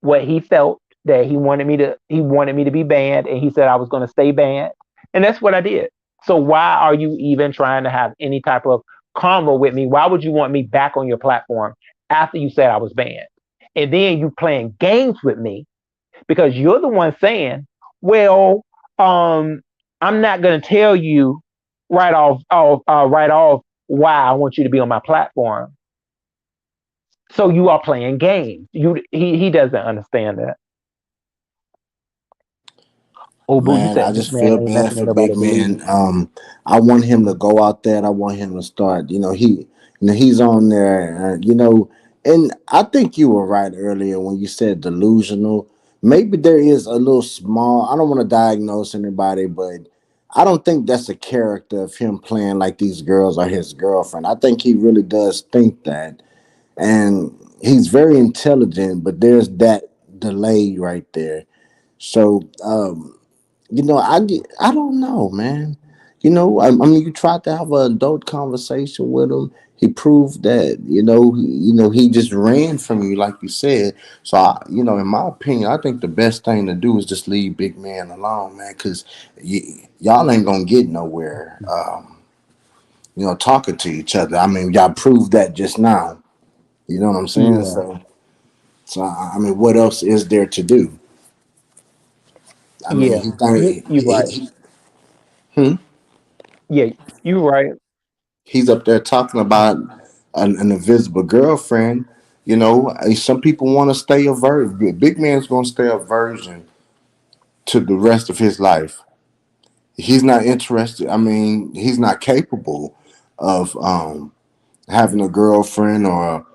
what he felt that he wanted me to be banned, and he said I was going to stay banned, and that's what I did. So why are you even trying to have any type of convo with me? Why would you want me back on your platform after you said I was banned? And then you playing games with me because you're the one saying, well, um, I'm not going to tell you right off why I want you to be on my platform. So you are playing games. He doesn't understand that. Oh, boo, you Man, I said Big just Man feel ain't bad messing for with Big nobody Man. believe. I want him to go out there. I want him to start. He's on there. And I think you were right earlier when you said delusional. Maybe there is a little small. I don't want to diagnose anybody, but I don't think that's a character of him playing like these girls are his girlfriend. I think he really does think that, and he's very intelligent. But there's that delay right there. So. I don't know, man. I mean, you tried to have an adult conversation with him. He proved that, he just ran from you, like you said. So, in my opinion, I think the best thing to do is just leave Big Man alone, man, because y'all ain't gonna get nowhere. Talking to each other. I mean, y'all proved that just now. You know what I'm saying? Yeah. So I mean, what else is there to do? I mean, Yeah, he think you right. hmm? Yeah, you right. He's up there talking about an invisible girlfriend. You know, some people want to stay a virgin. Big man's gonna stay a virgin to the rest of his life. He's not interested. I mean, he's not capable of having a girlfriend or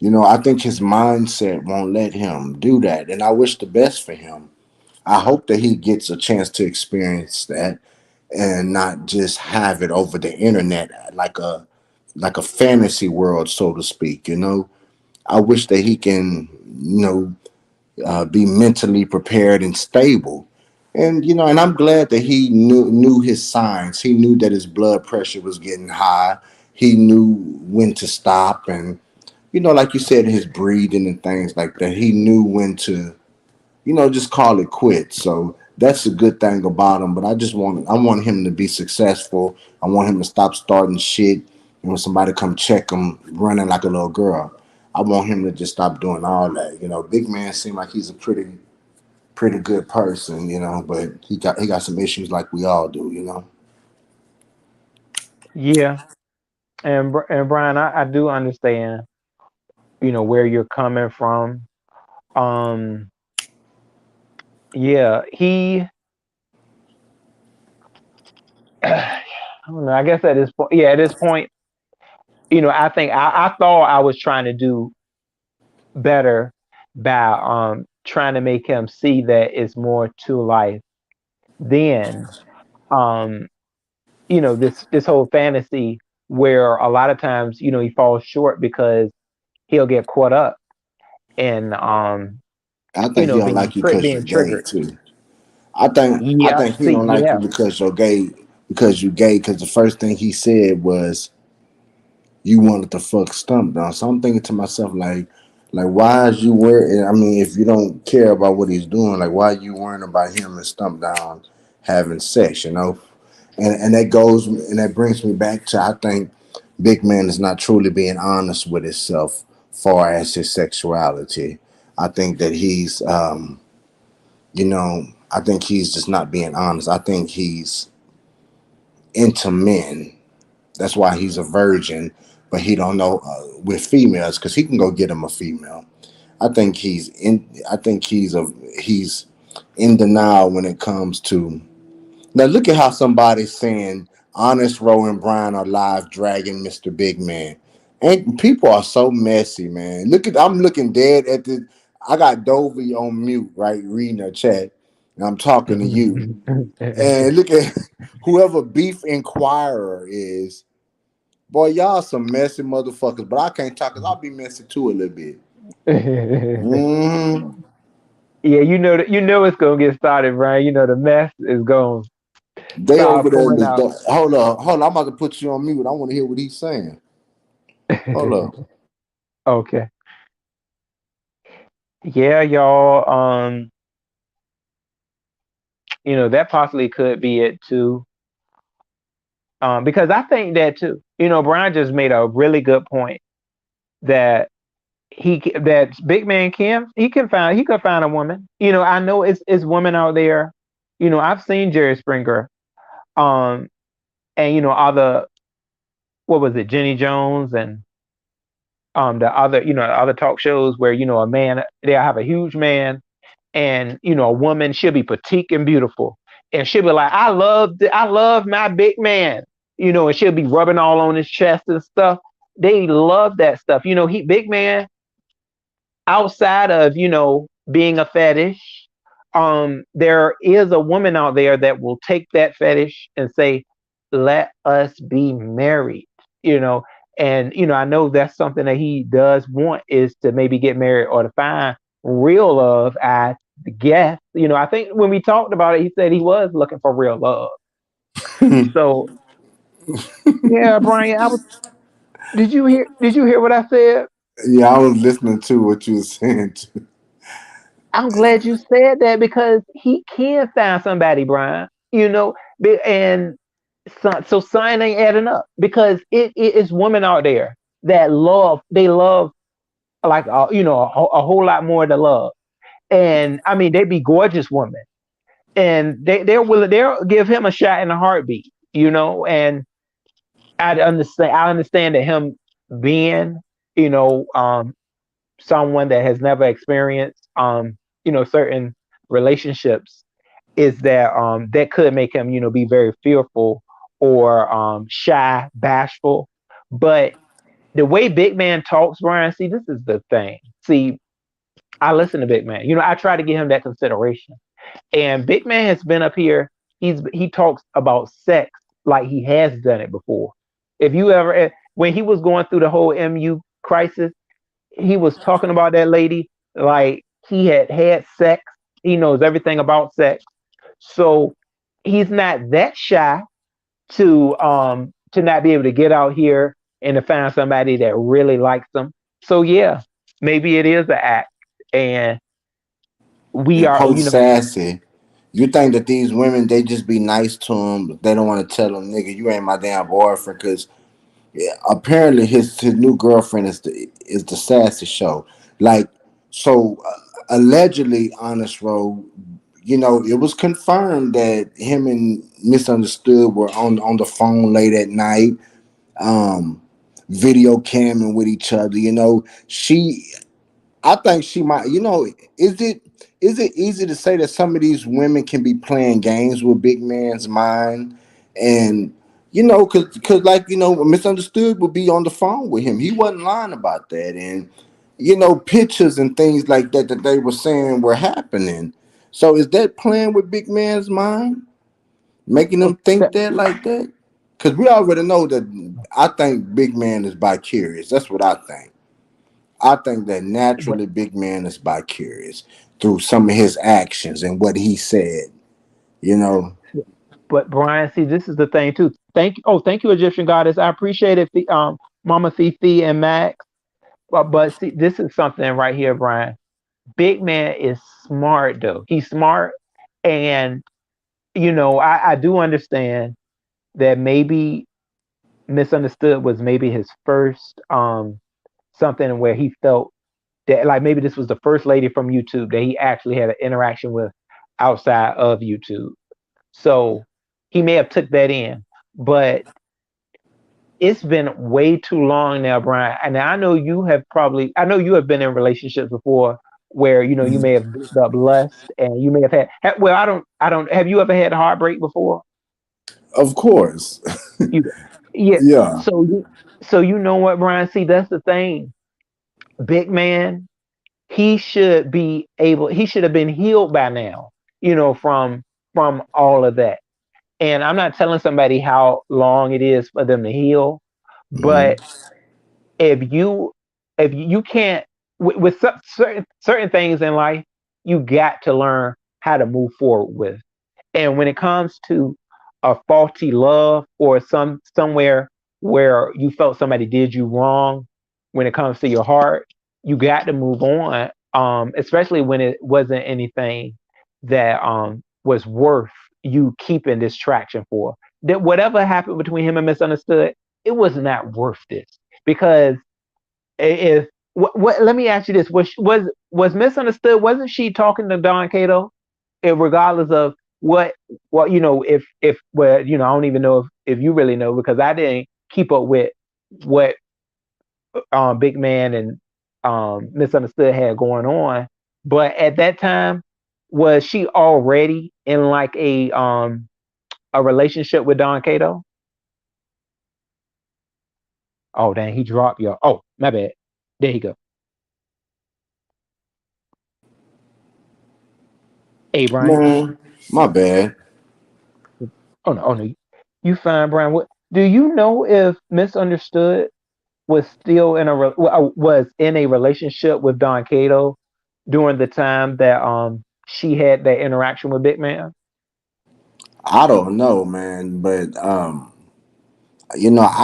I think his mindset won't let him do that. And I wish the best for him. I hope that he gets a chance to experience that and not just have it over the internet like a fantasy world, so to speak. I wish that he can, be mentally prepared and stable. And I'm glad that he knew his signs. He knew that his blood pressure was getting high. He knew when to stop, and like you said, his breathing and things like that. He knew when to, just call it quits. So that's a good thing about him. But I want him to be successful. I want him to stop starting shit. And when somebody come check him running like a little girl, I want him to just stop doing all that. Big man seemed like he's a pretty good person, but he got some issues like we all do. Yeah, and Brian, I do understand, where you're coming from. Um, yeah, I don't know. I guess at this point, yeah, at this point, I think I thought I was trying to do better by trying to make him see that it's more to life than um this whole fantasy where a lot of times he falls short because he'll get caught up in I think he don't being like you because you're being gay triggered. too. I Yeah, think he see, don't like you yeah. because you're gay. Because you're gay. Because the first thing he said was you wanted to fuck Stump down. So I'm thinking to myself like why is you worried? I mean, if you don't care about what he's doing, like why are you worrying about him and Stump down having sex? And that brings me back to I think Big Man is not truly being honest with himself, far as his sexuality. I think that I think he's just not being honest. I think he's into men. That's why he's a virgin, but he don't know with females because he can go get him a female. I think he's in. I think he's in denial when it comes to now. Look at how somebody's saying Honest Row and Brian are live dragging Mr. Big Man. And people are so messy, man. I'm looking dead at the. I got Dovey on mute, right, reading a chat, and I'm talking to you. And look at whoever Beef Inquirer is. Boy, y'all some messy motherfuckers, but I can't talk because I'll be messy too a little bit. hmm Yeah, it's gonna get started, Brian. The mess is gonna They over start there. pouring out. Hold on. I'm about to put you on mute. I want to hear what he's saying. Hold up. Okay. Yeah, y'all. That possibly could be it too. Because I think that too. Brian just made a really good point that that big man he could find a woman. I know it's women out there. I've seen Jerry Springer, um, and other what was it, Jenny Jones and the other talk shows where a man they'll have a huge man and a woman she'll be petite and beautiful and she'll be like I love my big man and she'll be rubbing all on his chest and stuff. They love that stuff. He big man outside of being a fetish. There is a woman out there that will take that fetish and say let us be married. you know and I know that's something that he does want, is to maybe get married or to find real love. I guess I think when we talked about it he said he was looking for real love. So yeah, Brian, I was did you hear what I said? Yeah, I was listening to what you were saying too. I'm glad you said that because he can find somebody, Brian. And so sign ain't adding up because it is women out there that love like a whole lot more than love. And I mean, they be gorgeous women. and they'll give him a shot in a heartbeat, and I understand that him being, you know, someone that has never experienced, certain relationships, is that that could make him, be very fearful or shy, bashful. But the way Big Man talks, Brian, see, this is the thing. See, I listen to Big Man. I try to give him that consideration. And Big Man has been up here. He talks about sex like he has done it before. If you ever, when he was going through the whole MU crisis, he was talking about that lady like he had had sex. He knows everything about sex. So he's not that shy to not be able to get out here and to find somebody that really likes him. So yeah, maybe it is an act, and we And are, Coach Sassy, you think that these women they just be nice to him, but they don't want to tell him, nigga, you ain't my damn boyfriend, because apparently his new girlfriend is the Sassy Show. Like, so allegedly, Honest Road, it was confirmed that him and Misunderstood were on the phone late at night, um, video camming with each other. I think she might. Is it easy to say that some of these women can be playing games with Big Man's mind, and cause like Misunderstood would be on the phone with him. He wasn't lying about that, and pictures and things like that they were saying were happening. So is that playing with Big Man's mind, making them think that like that? Because we already know that. I think Big Man is vicarious. That's what I think. I think that but naturally Big Man is vicarious through some of his actions and what he said. You know, but Brian, see, this is the thing too. Thank you, Egyptian goddess. I appreciate it, Mama Fifi and Max. But see, this is something right here, Brian. Big Man is smart though. He's smart, and I do understand that maybe Misunderstood was maybe his first something where he felt that, like, maybe this was the first lady from YouTube that he actually had an interaction with outside of YouTube. So he may have took that in, but it's been way too long now, Brian. And I know you have been in relationships before where you may have built up lust, and you may have well, I don't have you ever had a heartbreak before? of course. You Yeah. Yeah. So you know what, Brian? See, that's the thing. Big Man, he should have been healed by now, from all of that. And I'm not telling somebody how long it is for them to heal, Hmm. but if you if you can't, with certain things in life, you got to learn how to move forward with. And when it comes to a faulty love, or somewhere where you felt somebody did you wrong, when it comes to your heart, you got to move on. Especially when it wasn't anything that was worth you keeping this traction for. That whatever happened between him and Misunderstood, it was not worth this. Because if what let me ask you this: was Misunderstood? Wasn't she talking to Don Cato? Regardless of what if well, I don't even know if you really know, because I didn't keep up with what Big Man and Misunderstood had going on. But at that time, was she already in like a relationship with Don Cato? Oh dang, he dropped y'all. Oh, my bad. There you go. Hey Brian. Man, my bad. Oh no, you fine, Brian. What do you know if Misunderstood was still was in a relationship with Don Cato during the time that she had that interaction with Big Man? I don't know, man, but I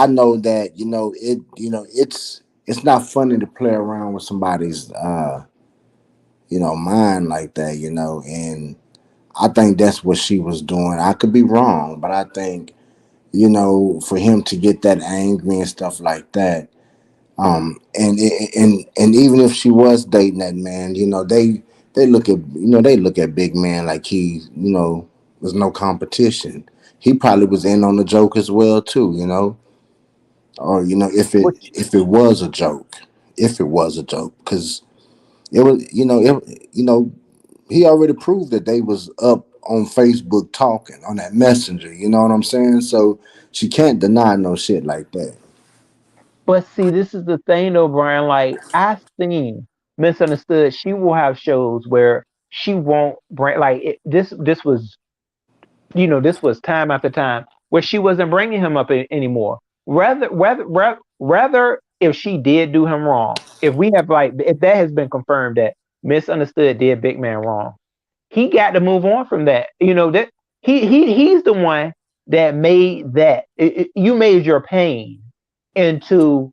know that it's not funny to play around with somebody's mind like that, and I think that's what she was doing. I could be wrong, but I think for him to get that angry and stuff like that. And even if she was dating that man, they look at they look at Big Man like he was no competition. He probably was in on the joke as well too, or Which, if it was a joke, because it was he already proved that they was up on Facebook talking on that messenger. You know what I'm saying? So she can't deny no shit like that. but see, this is the thing though, Brian. Like I've seen misunderstood. She will have shows where she won't bring this was this was time after time where she wasn't bringing him up anymore. Rather, if she did do him wrong, if we have if that has been confirmed that misunderstood did Big Man wrong, he got to move on from that. That he's the one that made that. You made your pain into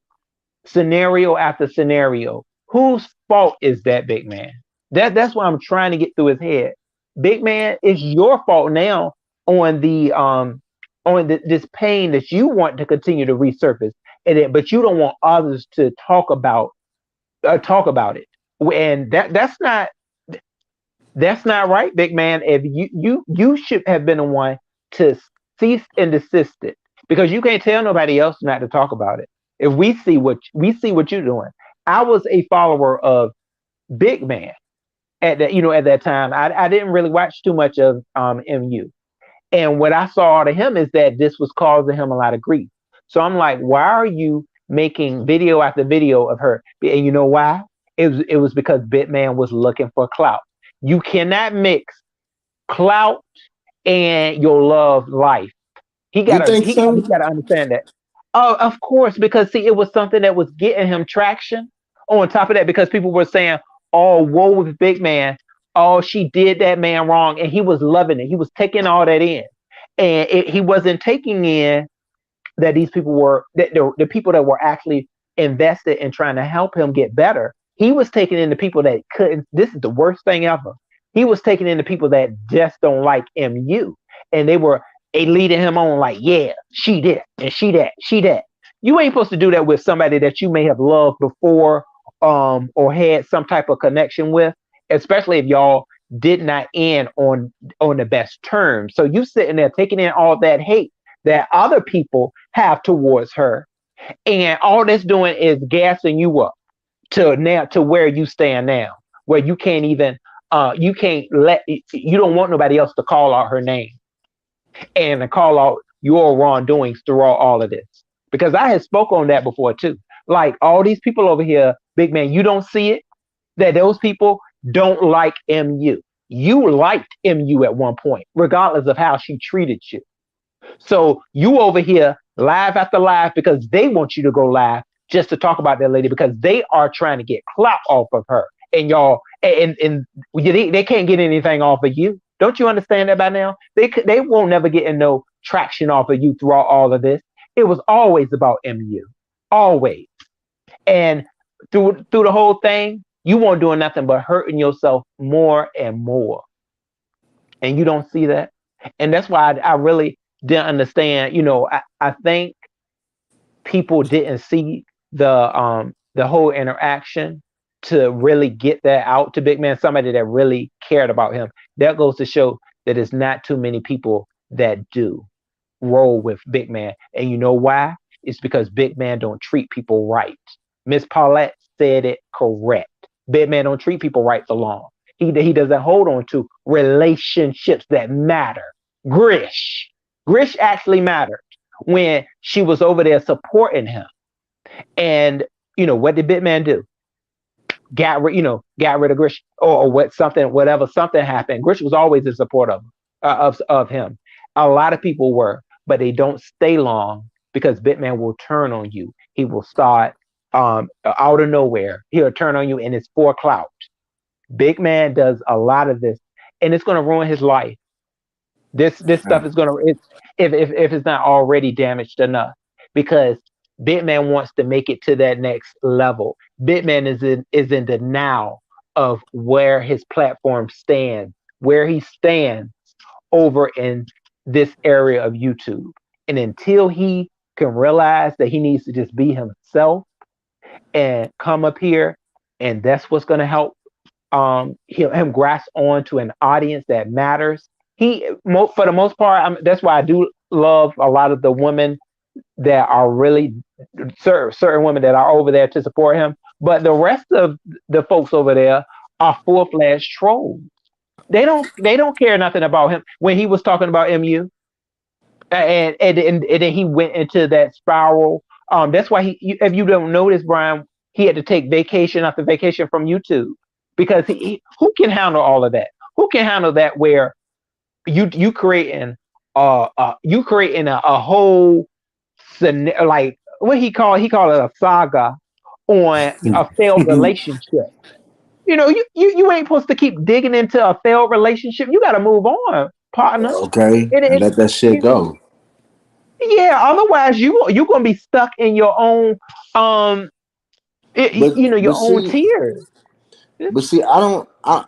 scenario after scenario. Whose fault is that, Big Man? That's what I'm trying to get through his head. Big Man, it's your fault now on this pain that you want to continue to resurface, but you don't want others to talk about it. And that's not right, Big Man. If you should have been the one to cease and desist it, because you can't tell nobody else not to talk about it. If we see what you're doing. I was a follower of Big Man at that time. I didn't really watch too much of MU, and what I saw out of him is that this was causing him a lot of grief. So I'm like, why are you making video after video of her? And you know why? It was because Bitman was looking for clout. You cannot mix clout and your love life. He You gotta think he got he so? gotta understand that. Oh, of course, because see, it was something that was getting him traction. On top of that, because people were saying, "Oh, woe with Big Man. Oh, she did that man wrong," and he was loving it. He was taking all that in, and he wasn't taking in that these people were that the people that were actually invested in trying to help him get better. He was taking in the people that couldn't. This is the worst thing ever. He was taking in the people that just don't like MU, and they were leading him on like, yeah, she this and she that, she that. You ain't supposed to do that with somebody that you may have loved before, or had some type of connection with, especially if y'all did not end on the best terms. So you sitting there taking in all that hate that other people have towards her, and all that's doing is gassing you up to where you stand now, where you can't you don't want nobody else to call out her name and to call out your wrongdoings throughout all of this. Because I had spoke on that before too. Like all these people over here, Big Man, you don't see it, that those people don't like MU. You liked MU at one point, regardless of how she treated you. So you over here live after live because they want you to go live just to talk about that lady, because they are trying to get clout off of her. And y'all and they can't get anything off of you. Don't you understand that by now? They won't never get no traction off of you throughout all of this. It was always about MU, always. And through the whole thing, you weren't doing nothing but hurting yourself more and more, and you don't see that. And that's why I really didn't understand. I think people didn't see the whole interaction to really get that out to Big Man, somebody that really cared about him. That goes to show that it's not too many people that do roll with Big Man. And you know why? It's because Big Man don't treat people right. Miss Paulette said it correct. Big Man don't treat people right for long. He doesn't hold on to relationships that matter. Grish actually mattered when she was over there supporting him. And what did Big Man do? Got rid of Grish, or whatever something happened. Grish was always in support of him. A lot of people were, but they don't stay long because Bitman will turn on you. He will start out of nowhere. He'll turn on you, and it's for clout. Big Man does a lot of this, and it's going to ruin his life. This stuff is going to, if it's not already damaged enough, because Bitman wants to make it to that next level. Bitman is in the now of where his platform stands, where he stands over in this area of YouTube. And until he can realize that he needs to just be himself and come up here, and that's what's going to help him grasp on to an audience that matters. For the most part, that's why I do love a lot of the women that are really certain women that are over there to support him. But the rest of the folks over there are full fledged trolls. They don't care nothing about him when he was talking about MU, and then he went into that spiral. That's why if you don't notice, Brian, he had to take vacation after vacation from YouTube because who can handle all of that? Who can handle that? Where you creating a whole like what he called it a saga on a failed relationship. You ain't supposed to keep digging into a failed relationship. You got to move on, partner. Okay, It, and it, let that shit it, go. yeah, otherwise you gonna be stuck in your own um But but your own see, tears.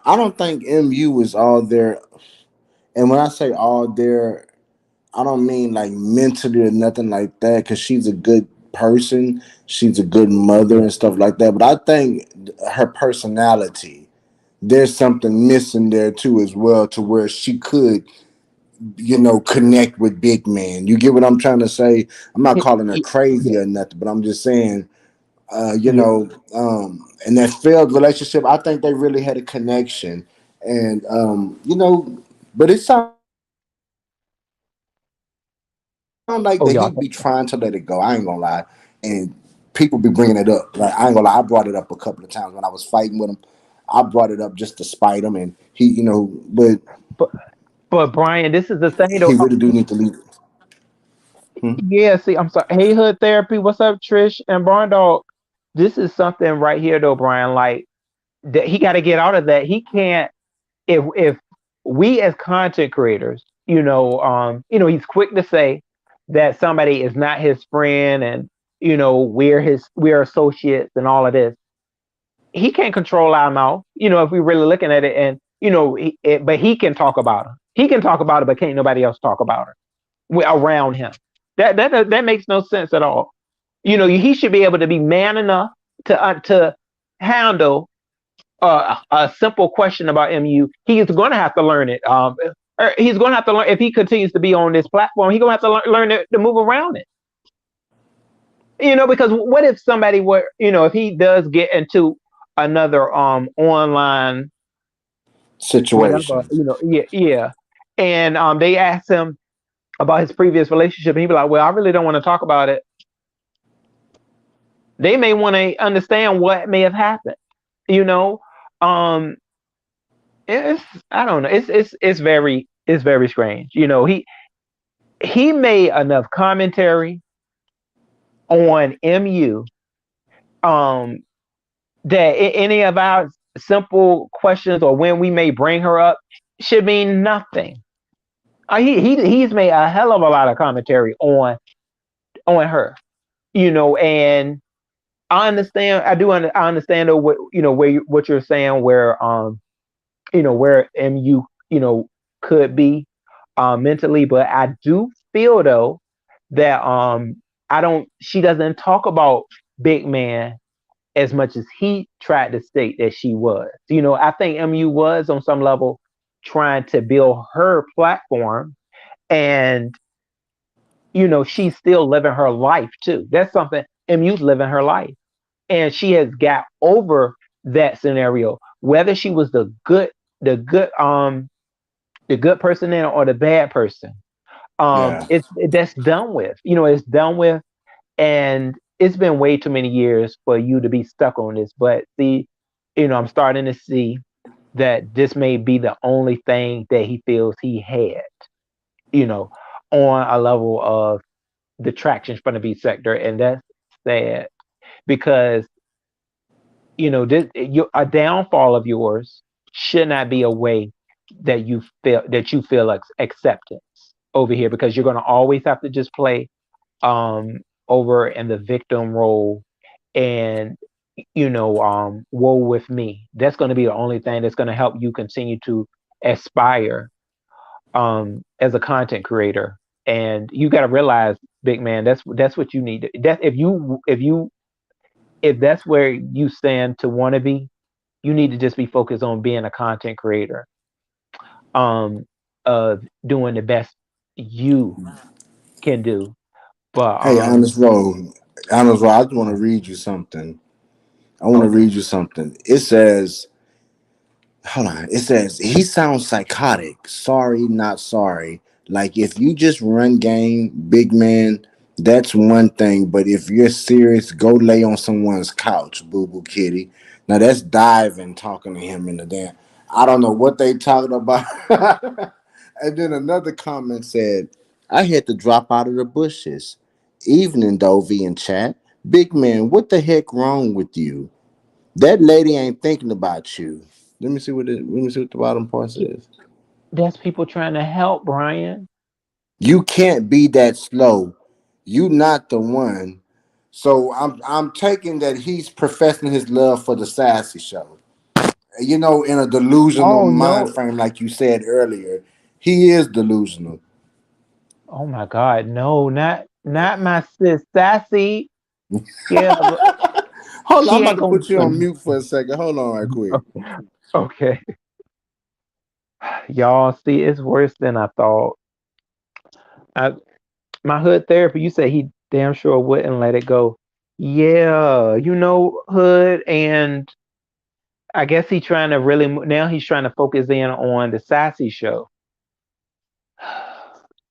I don't think MU is all there. And when I say all there, I don't mean like mentally or nothing like that, because she's a good person. She's a good mother and stuff like that. But I think her personality, there's something missing there too as well, to where she could, connect with big man. You get what I'm trying to say? I'm not calling her crazy Yeah, or nothing, but I'm just saying, yeah. in that failed relationship, I think they really had a connection. And, but it sounds like that he be trying to let it go. I ain't gonna lie. And Oh, y'all. people be bringing it up. Like, I ain't gonna lie. I brought it up a couple of times when I was fighting with him. I brought it up just to spite him, and but But but Brian, this is the thing he though. really do need to leave. Hmm? Yeah, see, I'm sorry. Hey, Hood Therapy, what's up, Trish and Barn Dog? This is something right here though, Brian. Like that, he got to get out of that. He can't. If we as content creators, he's quick to say that somebody is not his friend, and we're associates and all of this. He can't control our mouth. If we really looking at it, and but he can talk about her. He can talk about it, but can't nobody else talk about her around him. That makes no sense at all. He should be able to be man enough to handle a simple question about MU. He is going to have to learn it. He's going to have to learn if he continues to be on this platform. He's going to have to learn to move around it. Because what if somebody were, if he does get into another online whatever, Situation. yeah, yeah, and they ask him about his previous relationship, and he'd be like, "Well, I really don't want to talk about it." They may want to understand what may have happened. You know, um, it's I don't know. It's very strange. He made enough commentary on MU um that any of our simple questions or when we may bring her up should mean nothing. He's made a hell of a lot of commentary on her, and I understand. I understand though what what you're saying, where MU could be mentally, but I do feel though that I don't. She doesn't talk about big man as much as he tried to state that she was. I think MU was on some level trying to build her platform, and she's still living her life too. That's something. MU's living her life, and she has got over that scenario. Whether she was the good the good person in or the bad person, Yeah. that's done with. It's done with, and it's been way too many years for you to be stuck on this. But see, I'm starting to see that this may be the only thing that he feels he had, you know, on a level of the traction from the beat sector, and that's sad because a downfall of yours should not be a way that you feel acceptance over here because you're going to always have to just play um over in the victim role and woe with me. That's going to be the only thing that's going to help you continue to aspire as a content creator. And you got to realize, big man, that's what you need that if that's where you stand to want to be, You need to just be focused on being a content creator, um, of doing the best you can do. But Hey, honest roll. I just want to read you something. I want to okay. read you something. It says, hold on. It says he sounds psychotic. Sorry, not sorry. Like if you just run game, big man, that's one thing. But if you're serious, go lay on someone's couch, boo boo kitty. Now that's diving, talking to him in the damn. I don't know what they talking about. And then another comment said, I had to drop out of the bushes. Evening, Dovey and chat. Big man, what the heck wrong with you? That lady ain't thinking about you. Let me see what the bottom part Yeah, says. that's people trying to help, Brian. You can't be that slow. You not the one. So I'm taking that he's professing his love for the sassy show. In a delusional Oh mind no. frame, like you said earlier. He is delusional. Oh my God. No, not my sis Sassy. Yeah, but Hold on, she I'm about ain't to gonna put you on mute for a second. Hold on right quick. okay. Y'all see it's worse than I thought. I, my hood therapy, you said he damn sure wouldn't let it go. Yeah, hood, and I guess he trying to really now he's trying to focus in on the Sassy show.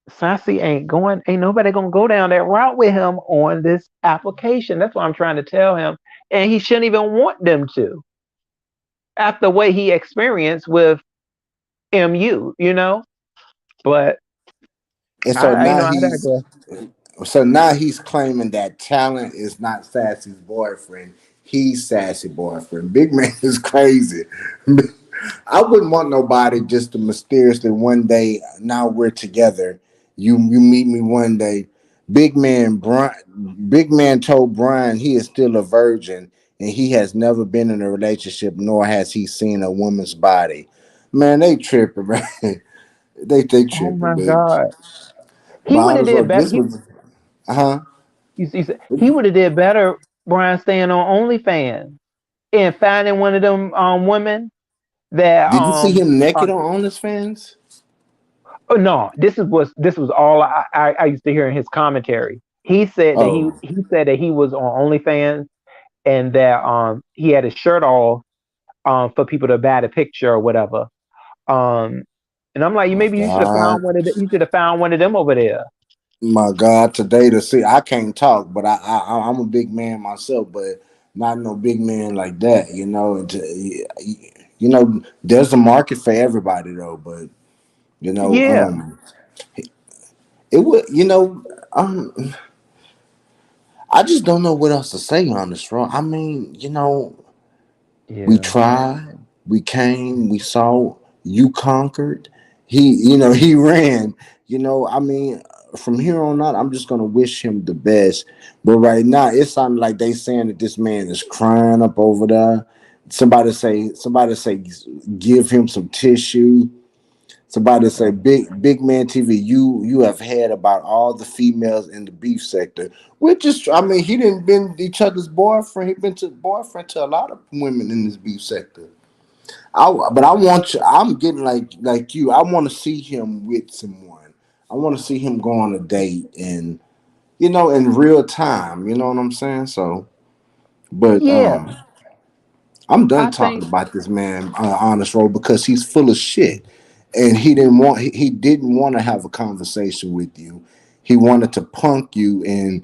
Sassy ain't nobody gonna go down that route with him on this application. That's what I'm trying to tell him. And he shouldn't even want them to after what he experienced with MU. But And I digress. so now he's claiming that talent is not Sassy's boyfriend. He's Sassy boyfriend. Big man is crazy. I wouldn't want nobody just to mysteriously one day. Now we're together. You meet me one day. Big man told Brian he is still a virgin and he has never been in a relationship, nor has he seen a woman's body. Man, they tripping, man. They Oh tripping, my man. God. But He would have honestly, did better. this was huh. He would have did better, Brian, staying on OnlyFans and finding one of them women that Did you see him naked on OnlyFans? oh no, this was all I used to hear in his commentary. He said that he Oh, he said that he was on OnlyFans and that he had his shirt off for people to buy the picture or whatever. Um and I'm like, my maybe God. you should have found one of them over there. My God, today to see, I can't talk, but I'm a big man myself, but not no big man like that, there's a market for everybody though, but you know, Yeah, um, it would, I just don't know what else to say on this, bro. I mean, we yeah, tried, we came, we saw, you conquered. He ran. I mean, from here on out, I'm just gonna wish him the best. But right now, it sounded like they saying that this man is crying up over there. Somebody say, give him some tissue. Somebody say, big man TV, you have had about all the females in the beef sector, which is, I mean, he didn't been each other's boyfriend. He been to boyfriend to a lot of women in this beef sector. But I want you. I'm getting like you. I want to see him with someone. I want to see him go on a date and in real time. You know what I'm saying? So, but yeah. I'm done I talking think about this man, honest road, because he's full of shit, and he didn't want to have a conversation with you. He wanted to punk you and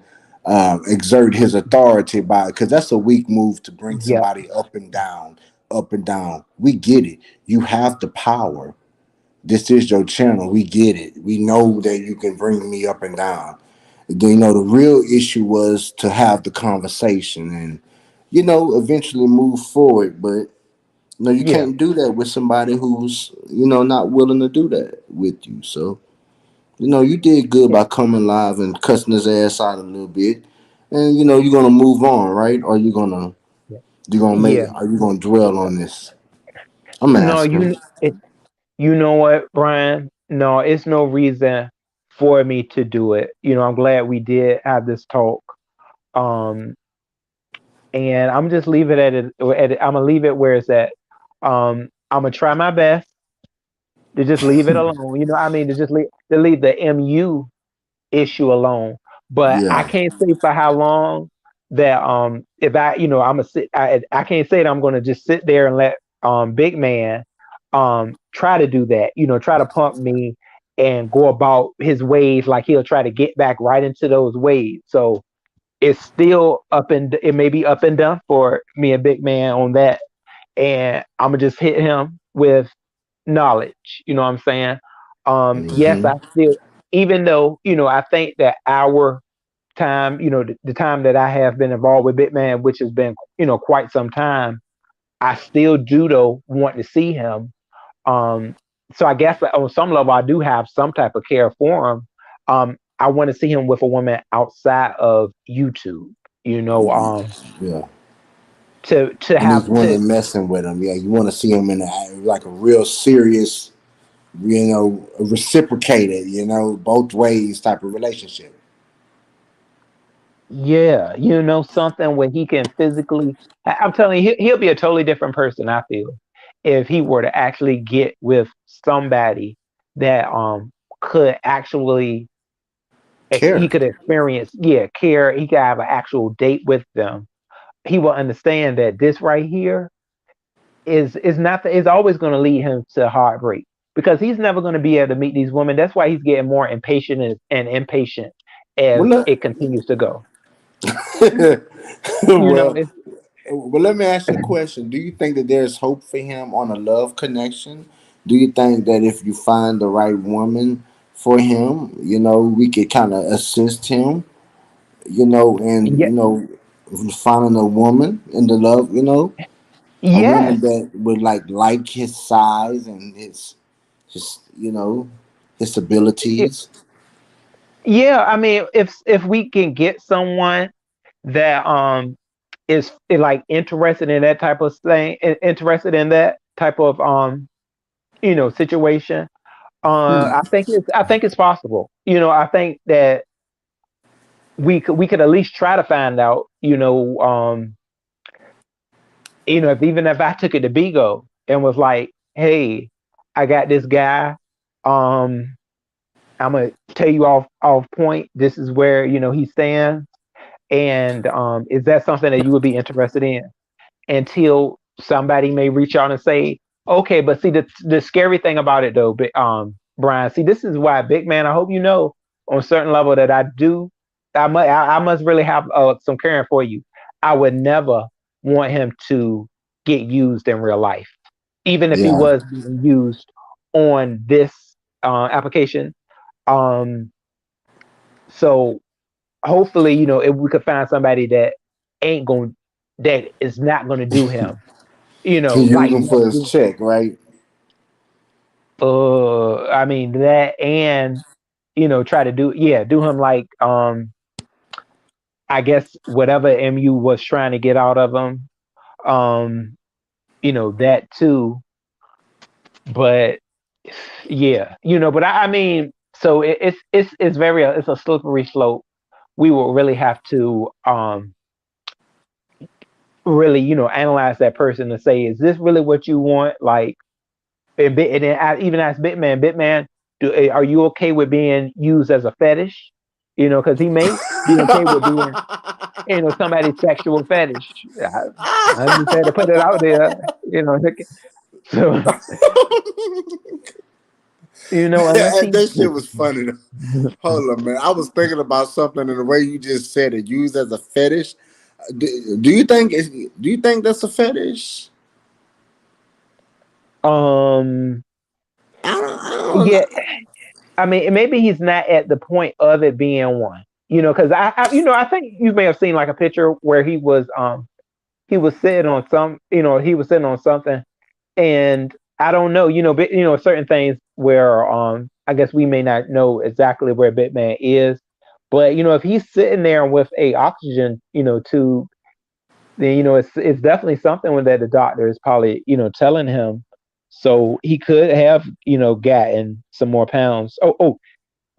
exert his authority by, because that's a weak move to bring yeah, somebody up and down, up and down. We get it. You have the power. This is your channel. We get it. We know that you can bring me up and down. The real issue was to have the conversation and eventually move forward. But no, you yeah, can't do that with somebody who's not willing to do that with you. So you did good yeah, by coming live and cussing his ass out a little bit, and you're gonna move on, right? Or yeah, you gonna make yeah. it? Are you gonna dwell on this? I'm No, asking. you know what, Brian? No, it's no reason for me to do it. I'm glad we did have this talk. Um, and I'm just leave it I'm gonna leave it where it's at. I'm gonna try my best to just leave it alone. You know, I mean, to leave the MU issue alone. But I Yeah. can't say for how long that if I I'm gonna sit. I can't say that I'm gonna just sit there and let big man try to do that. You know, try to pump me and go about his ways like he'll try to get back right into those ways. So it's still it may be up and done for me and big man on that, and I'm gonna just hit him with knowledge. You know what I'm saying? Yes, I Hmm. still, even though I think that our time, the time that I have been involved with Bitman, which has been quite some time, I still do though want to see him. Um, so I guess that on some level, I do have some type of care for him. I want to see him with a woman outside of YouTube. You know, Yeah. to And these have to women messing with him. Yeah, you want to see him in like a real serious, reciprocated, both ways type of relationship. Yeah, something where he can physically. I'm telling you, he'll be a totally different person. I feel if he were to actually get with somebody that could actually he Care. could experience, yeah, care. He could have an actual date with them. He will understand that this right here is not is always going to lead him to heartbreak because he's never going to be able to meet these women. That's why he's getting more impatient and impatient Well, as look, it continues to go. You know, well, well, let me ask you a question. Do you think that there's hope for him on a love connection? Do you think that if you find the right woman for him, we could kind of assist him, and yeah, finding a woman in the love, a woman yes. that would like his size and his his It, abilities. yeah, I mean, if we can get someone that is like interested in that type of thing, interested in that type of situation, I think it's possible. I think that we could at least try to find out. If even if I took it to Bigo and was like, hey, I got this guy. Um, I'm gonna tell you off point. This is where he stands, and is that something that you would be interested in? Until somebody may reach out and say, okay, but see the scary thing about it though, Brian. See, this is why, big man. I hope you know on a certain level that I do. I must really have some caring for you. I would never want him to get used in real life, even if he Yeah, was being used on this application. Um, so hopefully, if we could find somebody ain't going that is not going to do him, he use like him for his check, right? I mean that, and try to do him like I guess whatever MU was trying to get out of him, um, that too. But yeah, but I mean, so it's very it's a slippery slope. We will really have to really analyze that person to say, is this really what you want? Like, and then I even asked Bitman, are you okay with being used as a fetish? Because he may be okay with being, somebody's sexual fetish. I just had to put it out there, you know. So, unless he, That shit was funny. Hold on, man. I was thinking about something in the way you just said it, used as a fetish. Do you think that's a fetish? um, I don't yeah, know. I mean, maybe he's not at the point of it being one, because I think you may have seen like a picture where he was sitting on he was sitting on something, and I don't know, but certain things where I guess we may not know exactly where Bitman is, but if he's sitting there with a oxygen tube, then it's definitely something that the doctor is probably telling him, so he could have gotten some more pounds. Oh,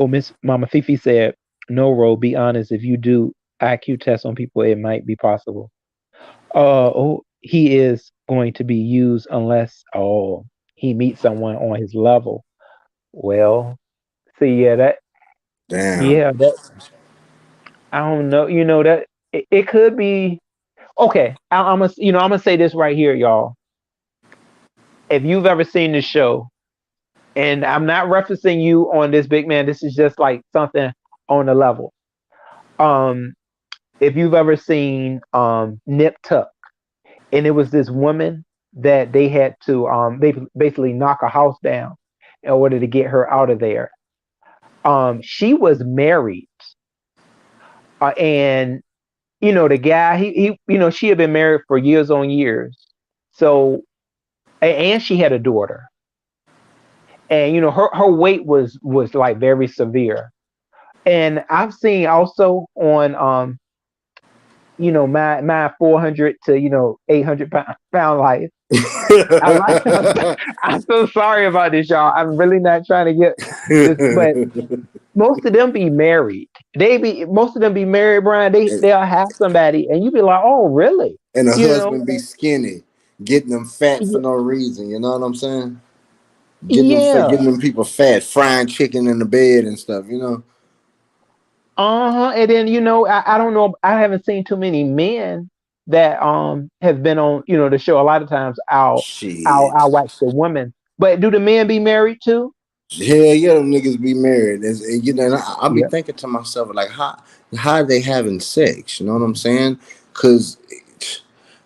Miss Mama Fifi said, no, Ro, be honest. If you do IQ tests on people, it might be possible. Oh, he is going to be used unless he meets someone on his level. Well, see, Damn. yeah, that I don't know. That it could be okay. I'm gonna say this right here, y'all. If you've ever seen this show, and I'm not referencing you on this, big man, this is just like something on the level. Um, if you've ever seen Nip Tuck, and it was this woman that they had to they basically knock a house down in order to get her out of there. She was married, and the guy, he she had been married for years on years. So, and she had a daughter, and her weight was like very severe. And I've seen also on my 400 to 800 pound life. I'm I'm so sorry about this, y'all. I'm really not trying to get this, but most of them be married. Most of them be married, Brian. and, They'll have somebody, and you be like, oh, really? and the You know? husband be skinny, getting them fat for no reason. You know what I'm saying? Yeah. Getting them people fat, frying chicken in the bed and stuff. You know, Uh-huh. And then I don't know. I haven't seen too many men that have been on the show. A lot of times I'll shit. watch the women, but do the men be married too? Hell yeah, them niggas be married. And, and I be Yeah. thinking to myself like, how are they having sex? You know what I'm saying? Cause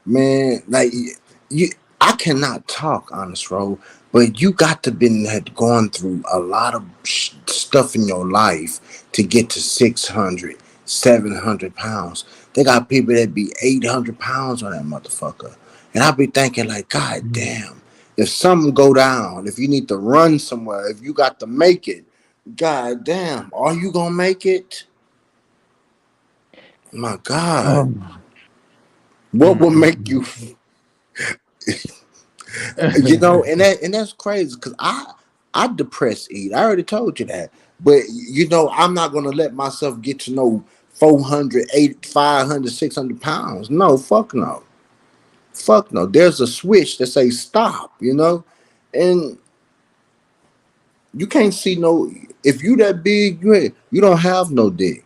man, like you, I cannot talk, honest, bro. But you got to been had gone through a lot of stuff in your life to get to 600, 700 pounds. They got people that be 800 pounds on that motherfucker, and I be thinking like, God Mm. damn, if something go down, if you need to run somewhere, if you got to make it, God damn, are you gonna make it? My God, Um, what will make mm, you? mm, And that's crazy because I depress eat. I already told you that, but I'm not gonna let myself get to no 400, 8, 500, 600 pounds. No, fuck no, fuck no. There's a switch that says stop. And you can't see no. If you that big, you don't have no dick.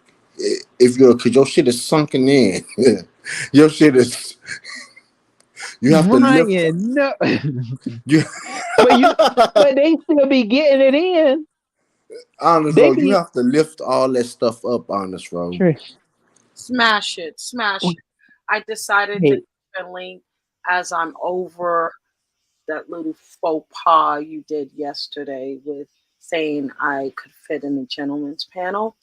If you're, cause your shit is sunken in. Your shit is. You have to lift. Brian, no. You, but but they still be getting it in. honest, They bro, you be have to lift all that stuff up, honest, bro. Trish. Smash it, smash it. I decided to Hey, keep a link as I'm over that little faux pas you did yesterday with saying I could fit in the gentleman's panel.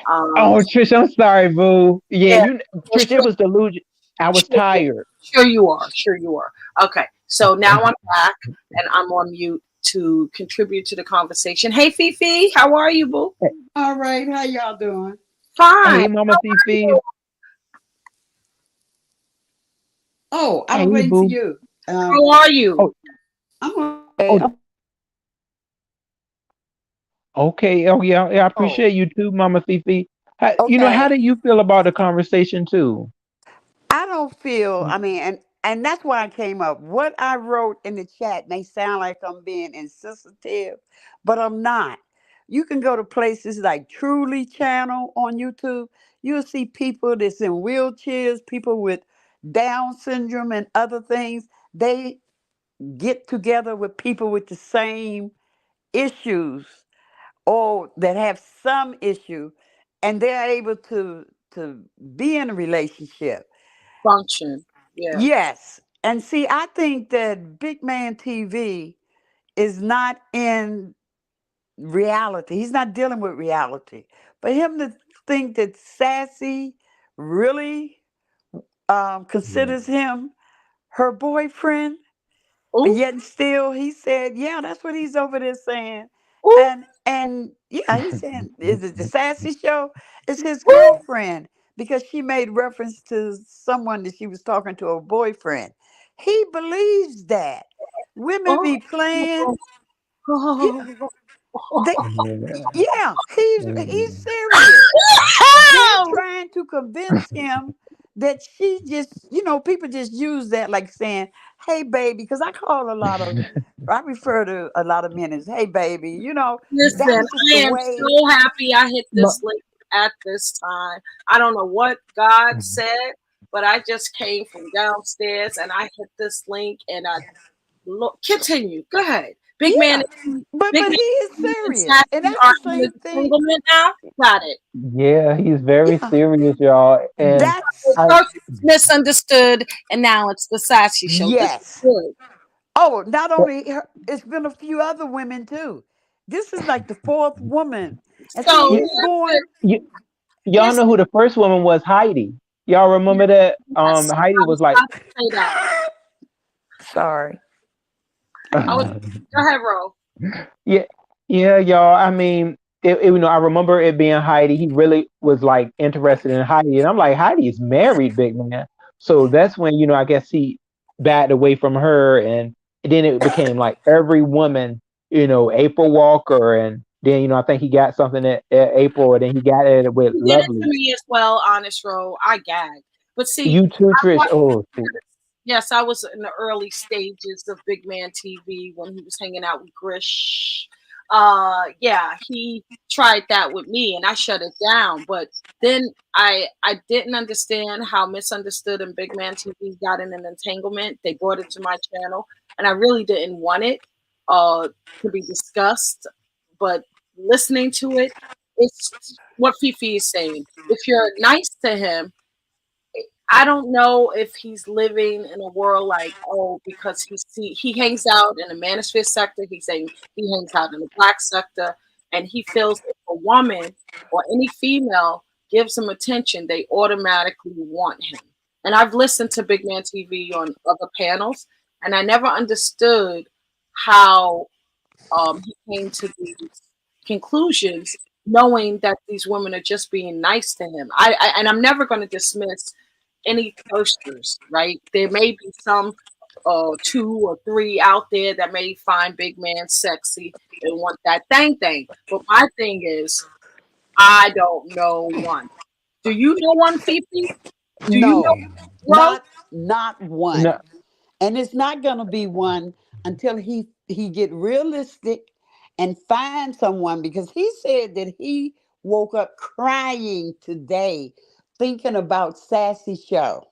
Um, oh, Trish, I'm sorry, boo. Yeah, yeah, Trish, it was delusion. I was sure, tired. sure you are, sure you are. Okay, so now I'm back and I'm on mute to contribute to the conversation. Hey, Fifi, how are you, boo? All right, how y'all doing? Fine. Hey, Mama Fifi. Oh, I was Hey, waiting for boo. you. How are you? Oh, I'm oh, okay. okay. Oh, yeah. Yeah, I Oh, appreciate you too, Mama Fifi. How okay. do you feel about the conversation too? I don't feel. I mean, and that's why I came up. What I wrote in the chat may sound like I'm being insensitive, but I'm not. You can go to places like Truly Channel on YouTube. You'll see people that's in wheelchairs, people with Down syndrome and other things. They get together with people with the same issues or that have some issue, and they're able to be in a relationship. Function. Yeah. Yes. And see, I think that Big Man TV is not in reality. He's not dealing with reality. But him to think that Sassy really Yeah. considers him her boyfriend, but Ooh, yet and still he said, yeah, that's what he's over there saying. ooh, And yeah, he's saying, is it the Sassy Show? It's his ooh. girlfriend because she made reference to someone that she was talking to, a boyfriend. He believes that. Women Oh, be playing. Yeah, oh, they Yeah. yeah, he's Mm. serious. They're trying to convince him that she just, people just use that like saying, "Hey, baby," because I refer to a lot of men as, "Hey, baby," that Listen, was just I the am way. so happy I hit My, this link at this time. I don't know what God said, but I just came from downstairs and I hit this link and I look. Continue. Go ahead, big man. Yeah, but Big he is man and serious, and Sassy that's are the in an same thing. entanglement now. Got it. yeah, he's very Yeah, serious, y'all. And So that's I, first it's misunderstood, and now it's the Sassy show. This is yes. good. Oh, not only her, it's been a few other women too. This is like the fourth woman, and see, So you, he's going. you, y'all here's know who the first woman was? Heidi. Y'all remember that? yes. Heidi I was was like, about to say that. Sorry. I was. Go ahead, Ro. yeah, yeah, y'all. I mean, I remember it being Heidi. He really was like interested in Heidi, and I'm like, Heidi is married, big man. So that's when I guess he backed away from her, and then it became like every woman, April Walker, and then I think he got something at April, and then he got it with You did it to Lovely. me as well, honest Ro. I gagged. But see, You too, I Trish. watched, Oh, see. yes, I was in the early stages of Big Man TV when he was hanging out with Grish. Yeah, he tried that with me and I shut it down. But then I didn't understand how Misunderstood and Big Man TV got in an entanglement. They brought it to my channel and I really didn't want it uh to be discussed. But listening to it, it's what Fifi is saying. If you're nice to him, I don't know if he's living in a world like, oh, because he hangs out in the manosphere sector, he's saying he hangs out in the black sector, and he feels if a woman or any female gives him attention, they automatically want him. And I've listened to Big Man TV on other panels, and I never understood how he came to these conclusions, knowing that these women are just being nice to him. And I'm never going to dismiss any thirsters, right? There may be some two or three out there that may find big man sexy and want that thing. But my thing is, I don't know one. Do you know one, Fifi? Do you know No, Ro? not No, one, and it's not gonna be one until he get realistic and find someone because he said that he woke up crying today thinking about Sassy Show.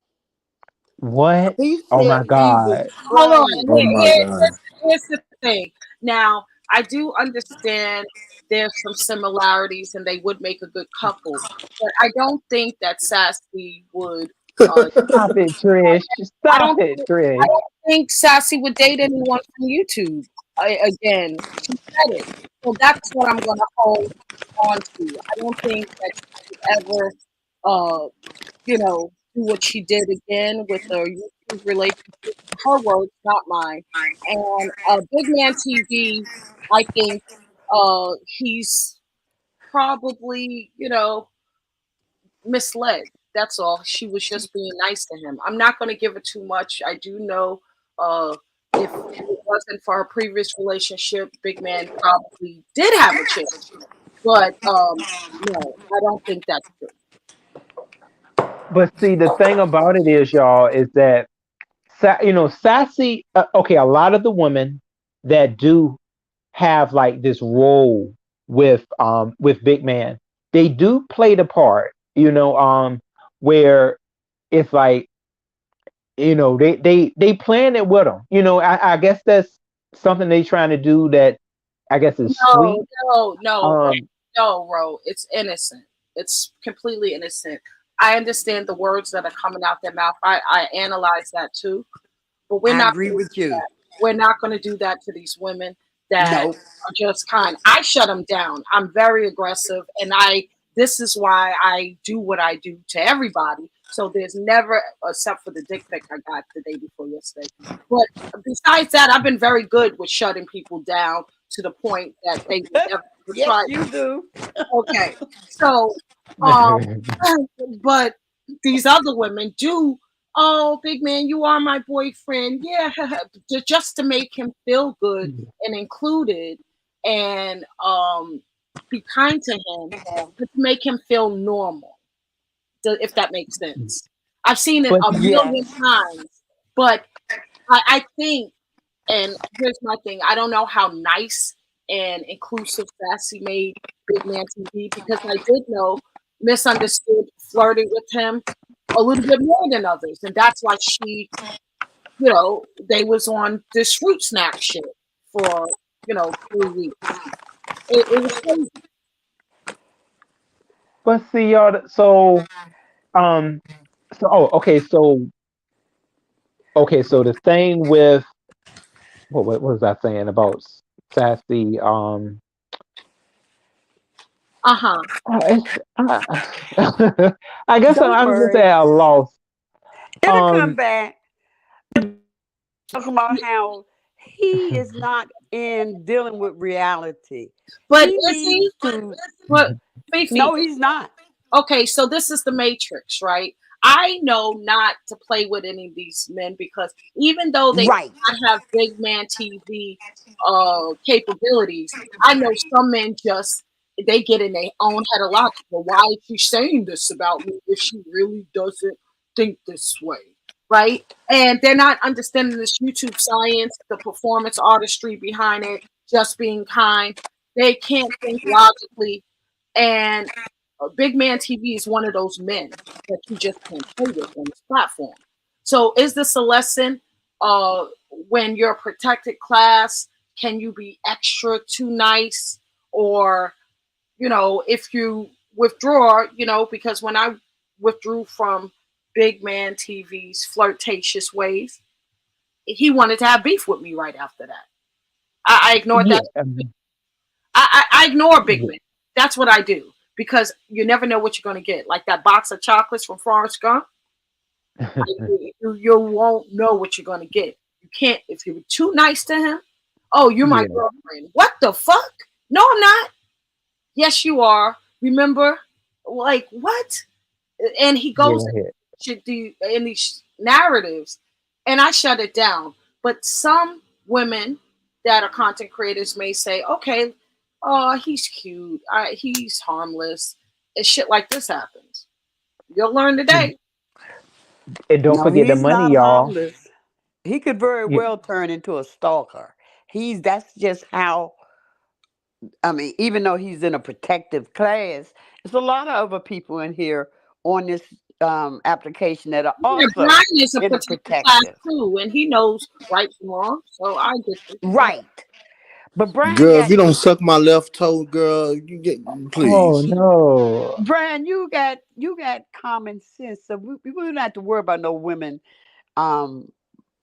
what? He Oh my said he was God. Hold on. crying. Oh my God. Here's the thing. Now, I do understand there's some similarities and they would make a good couple, but I don't think that Sassy would. Stop it, Trish. I Stop don't. it, I Trish. don't think Sassy would date anyone from YouTube. Again, she said it, so that's what I'm going to hold on to. I don't think that she would ever, uh, do what she did again with her YouTube relationship. Her words, not mine. And Big Man TV, I think he's probably, misled. That's all. She was just being nice to him. I'm not going to give her too much. I do know if it wasn't for her previous relationship, Big Man probably did have a chance. But no, I don't think that's true. But see, the thing about it is, y'all, is that sassy. Okay, a lot of the women that do have like this role with big man, they do play the part. Where it's like they plan it with them. I guess that's something they trying to do that I guess is No, sweet. Ro. Um, No, Ro. It's innocent. It's completely innocent. I understand the words that are coming out their mouth. I analyze that too. But we're I not agree going to with do you. that. We're not going to do that to these women that No, are just kind. I shut them down. I'm very aggressive, and I. This is why I do what I do to everybody. So there's never, except for the dick pic I got the day before yesterday. But besides that, I've been very good with shutting people down to the point that they would never try. yes, you do. Okay, so um, but these other women do. Oh, big man, you are my boyfriend. Yeah, just to make him feel good and included, and be kind to him, but to make him feel normal. If that makes sense. I've seen it But a million Yes. times. But I think, and here's my thing, I don't know how nice and inclusive Sassy made Big Man TV, because I did know Misunderstood flirted with him a little bit more than others. And that's why they was on this fruit snack shit for, 3 weeks. It was crazy. see, y'all. Um, okay, so the thing with what was I saying about Sassy? Uh-huh. I guess Don't I'm just worry. at a loss. It'll come Um, back. Talking about how he is not in dealing with reality. But He is he? needs to. But Fifi, No, he's not. okay, so this is the Matrix, right? I know not to play with any of these men, because even though they Right. do not have big man TV capabilities, I know some men just, they get in their own head a lot. Well, why is she saying this about me if she really doesn't think this way? Right? And they're not understanding this YouTube science, the performance artistry behind it, just being kind. They can't think logically. And Big Man TV is one of those men that you just can't play with on this platform. So, is this a lesson? When you're a protected class, can you be extra too nice? Or, if you withdraw, because when I withdrew from Big Man TV's flirtatious ways, he wanted to have beef with me right after that. I ignored yeah, that. I ignore big yeah, men. That's what I do, because you never know what you're going to get. Like that box of chocolates from Forrest Gump, you won't know what you're going to get. You can't, if you're too nice to him. Oh, you're my yeah, girlfriend. What the fuck? No, I'm not. Yes, you are. Remember? Like, what? And he goes yeah. in these narratives, and I shut it down. But some women that are content creators may say, okay, oh, he's cute, he's harmless, and shit like this happens. You'll learn today. And don't No, forget the he's money, not y'all. harmless. He could very Yeah, well turn into a stalker. That's just how. I mean, even though he's in a protective class, there's a lot of other people in here on this application that are Yeah, also Brian is a in a protected class protective. too, and he knows right from wrong. So I get this. Go ahead. Right. But Brian Girl, if got you don't suck my left toe, girl, you get oh please. no. Brian, you got common sense, so we don't have to worry about no women, um,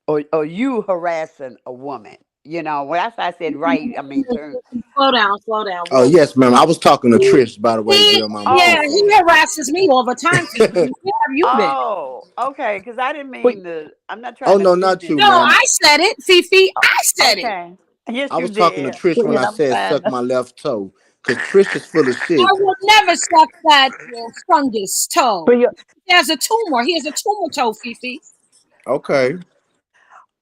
or you harassing a woman. Well, that's why I said right. I mean, turn. Slow down, slow down. Oh Whoa. yes, ma'am. I was talking to Trish, by the way, He, girl, mama. yeah, So Oh, he sorry. harasses me all the time. Fifi. Where have you been? oh, okay. Because I didn't But mean to. I'm not Oh trying to no, offend not you, No, ma'am. I anybody. said it, Fifi. Oh, I said it. okay. Yes, I you was talking to did. Trish when And I I'm said trying suck to. my left toe, cause Trish is full of I shit. will never suck that fungus toe. but you He has a tumor. He has a tumor toe, Fifi. Okay.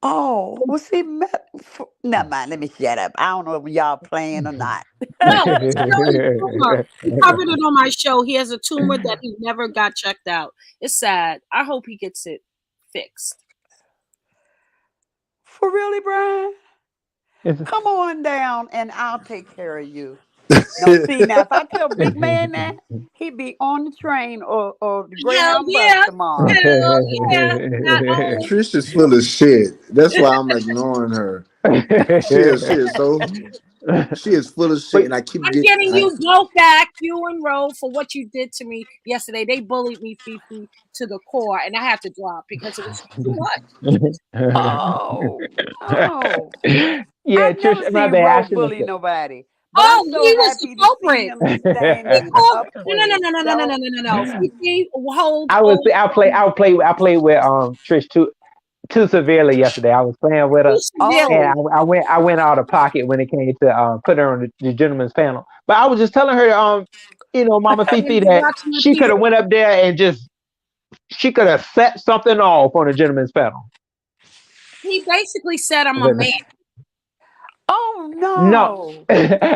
Oh, well, see, never mind. Let me shut up. I don't know if y'all playing or not. No, it's a really tumor. He covered it on my show. He has a tumor that he never got checked out. It's sad. I hope he gets it fixed. For really, Brian? it's, Come on down and I'll take care of you. No, see, now, if I tell Big Man that, he'd be on the train or the Hell Greyhound bus yeah. tomorrow. Hell yeah. Not only. Trish is full of shit. That's why I'm ignoring her. She is full of shit, but and I keep I'm getting. getting you both back, you and Ro, for what you did to me yesterday. They bullied me, Fifi, to the core, and I had to drop because it was too much. Oh, oh. yeah, I've never Trish, my seen bad. I Ro shouldn't bully nobody, but I'm Oh, so he was the happy to see culprit. him He standing called. up for No, no, no, no, no, no, no, himself. no, no, no. Fifi, hold, I was hold. I played with Trish too severely yesterday. I was playing with her, Too and severely. Oh, I went out of pocket when it came to put her on the gentleman's panel. But I was just telling her, Mama When Fifi, you that watching the she could TV. have went up there and just she could have set something off on the gentleman's panel. He basically said, I'm a man. oh No, no.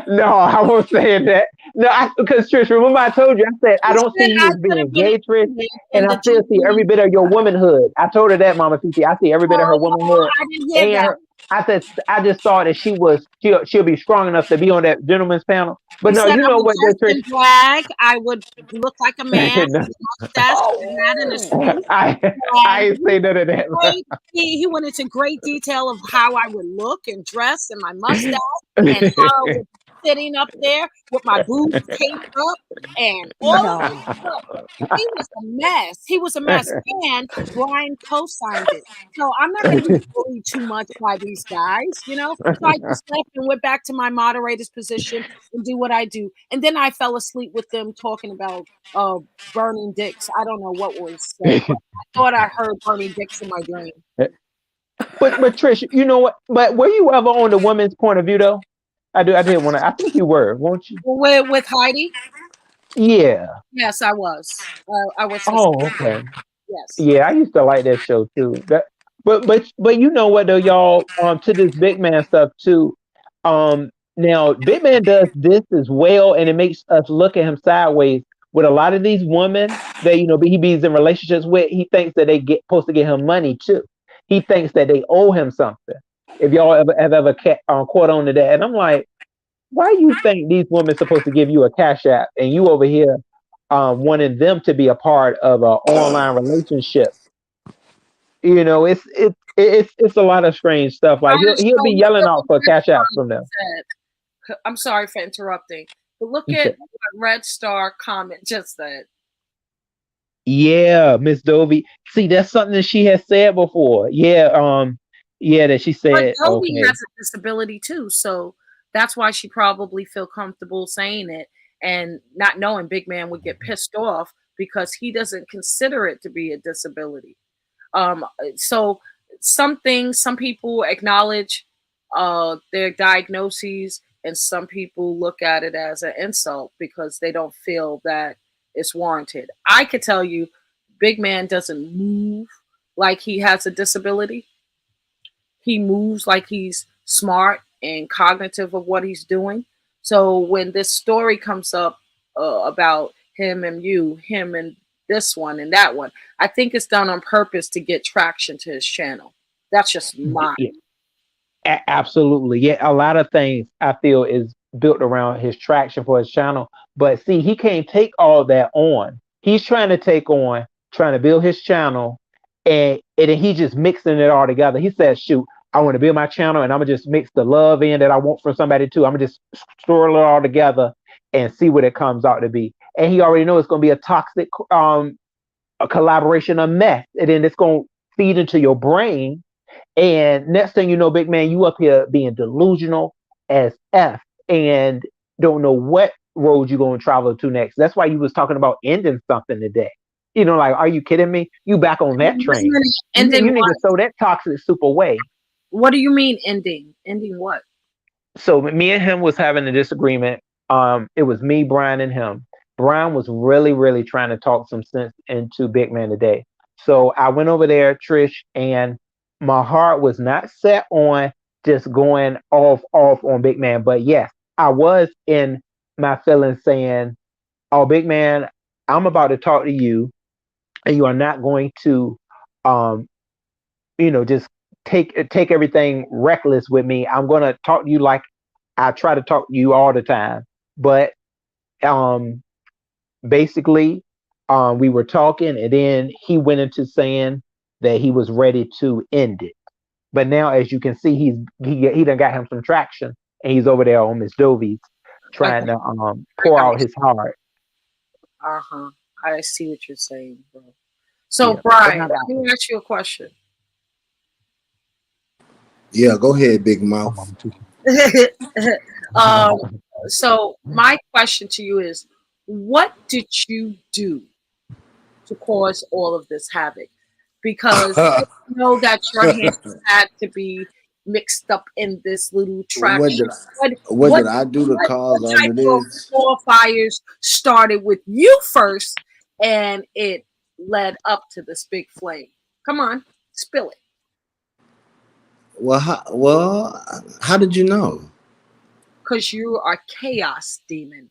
no, I won't say that. No, because Trish, remember I told you, I said I She don't see said you I as could have being been gay, Trish, in and I the still see every TV. bit of your womanhood. I told her that, Mama Fifi. I see every bit of her Oh no, womanhood, I didn't hear and that. I said I just thought that she'll be strong enough to be on that gentleman's panel. But You no, said you I know would what, dress Trish. in drag. I would look like a man No, with a mustache, put a hat in a suit, I and ain't say none of that. great. He went into great detail of how I would look and dress and my mustache and how I would be sitting up there with my boobs taped up and all of this No. stuff. He was a mess. He was a mess. And Brian co-signed it. So I'm not going to be bullied too much by these guys, you know? So I just left and went back to my moderator's position and do what I do. And then I fell asleep with them talking about burning dicks. I don't know what was said, but I thought I heard burning dicks in my dream. But Trish, you know what? But were you ever on the woman's point of view though? I did want to. I think you were, weren't you? With Heidi? Yeah. Yes, I was. I was listening. Oh, okay. Yes. Yeah, I used to like that show too. But you know what though, y'all, to this big man stuff too. Now big man does this as well, and it makes us look at him sideways with a lot of these women that he be's in relationships with. He thinks that they get supposed to get him money too. He thinks that they owe him something. If y'all ever caught on to that, and I'm like, why you think these women supposed to give you a cash app and you over here wanting them to be a part of an online relationship? It's a lot of strange stuff. All Like right, he'll so be look yelling at out what for Red cash Star apps from them. said. I'm sorry for interrupting, but look He at said, what Red Star comment just said. "Yeah, Miss Dovey. See, that's something that she has said before. Yeah, that she But said. Dovey Okay, has a disability too, so that's why she probably feel comfortable saying it and not knowing Big Man would get pissed off because he doesn't consider it to be a disability. So some people acknowledge their diagnoses, and some people look at it as an insult because they don't feel that it's warranted. I could tell you, Big Man doesn't move like he has a disability. He moves like he's smart and cognitive of what he's doing. So when this story comes up about him and this one and that one, I think it's done on purpose to get traction to his channel. That's just mine. yeah, absolutely. Yeah, a lot of things I feel is built around his traction for his channel. But see, he can't take all that on. He's trying to build his channel, and then he just mixing it all together. He says, "Shoot, I want to build my channel, and I'm gonna just mix the love in that I want from somebody too. I'm gonna just store it all together and see what it comes out to be." And he already knows it's gonna be a toxic a collaboration, a mess, and then it's gonna feed into your brain, and next thing you know, big man, you up here being delusional as F and don't know what road you're going to travel to next. That's why you was talking about ending something today. Like, are you kidding me? You back on that train. Ending You need to what? throw that toxic soup away. What do you mean ending? Ending what? So me and him was having a disagreement. It was me, Brian, and him. Brian was really, really trying to talk some sense into Big Man today. So I went over there, Trish, and my heart was not set on just going off on Big Man. But yes, I was in my feelings saying, "Oh, Big Man, I'm about to talk to you, and you are not going to, um, just take everything reckless with me. I'm going to talk to you like I try to talk to you all the time." But um, basically, we were talking, and then he went into saying that he was ready to end it. But now, as you can see, he done got him some traction, and he's over there on Miss Dovey's Okay, trying to I pour got out you. his heart. Uh-huh. I see what you're saying, bro. So, Yeah, but Brian, not let me ask you a question. Yeah, go ahead, Big oh, Mouth. Mama Tuki. um, so my question to you is, what did you do to cause all of this havoc? Because I know that your hands had to be mixed up in this little what traction. did What what what did I do to what cause all type of of this? small fires started with you first and it led up to this big flame? Come on, spill it. Well, how did you know? Because you are chaos demon.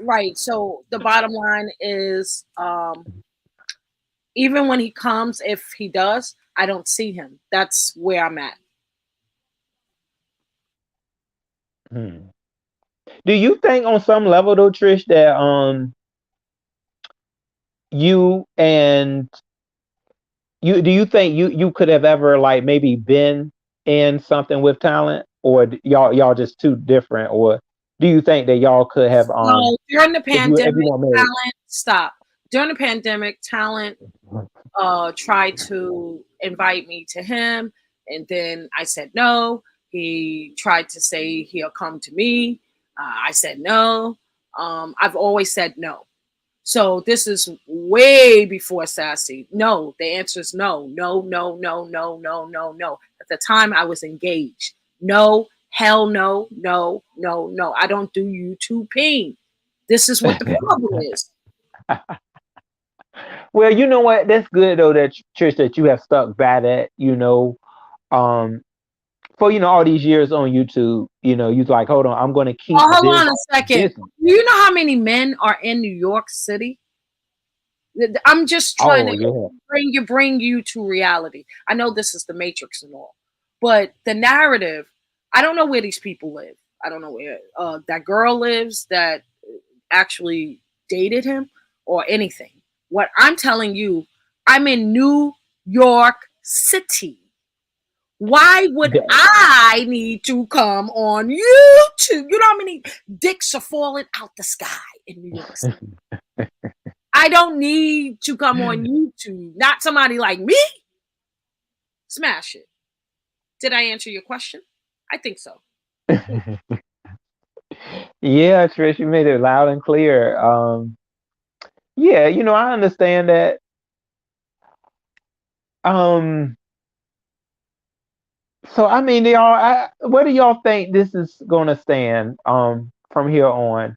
right. So the bottom line is, even when he comes, if he does, I don't see him. That's where I'm at. Hmm. Do you think on some level though, Trish, that you and do you think you could have ever like maybe been in something with talent, or y'all just too different, or do you think that y'all could have So during the if you pandemic, weren't married? talent stop. During the pandemic, talent tried to invite me to him, and then I said no. He tried to say he'll come to me. I said no. I've always said no. So this is way before Sassy. No, the answer is no, no, no, no, no, no, no, no. At the time, I was engaged. No, hell no, no, no, no. I don't do YouTube ping. This is what the problem is. Well, you know what? That's good though, that Trish, that you have stuck by that. Um, for all these years on YouTube, you like, hold on, I'm going to keep Oh, hold this on a second. this. Do you know how many men are in New York City? I'm just trying Oh to yeah. bring you to reality. I know this is the Matrix and all, but the narrative. I don't know where these people live. I don't know where that girl lives that actually dated him or anything. What I'm telling you, I'm in New York City. Why would That- I need to come on YouTube? You know how many dicks are falling out the sky in New York City? I don't need to come on YouTube. Not somebody like me. Smash it. Did I answer your question? I think so. Yeah, Trish, you made it loud and clear. Yeah, I understand that. Um, so I mean, where do y'all think this is going to stand from here on?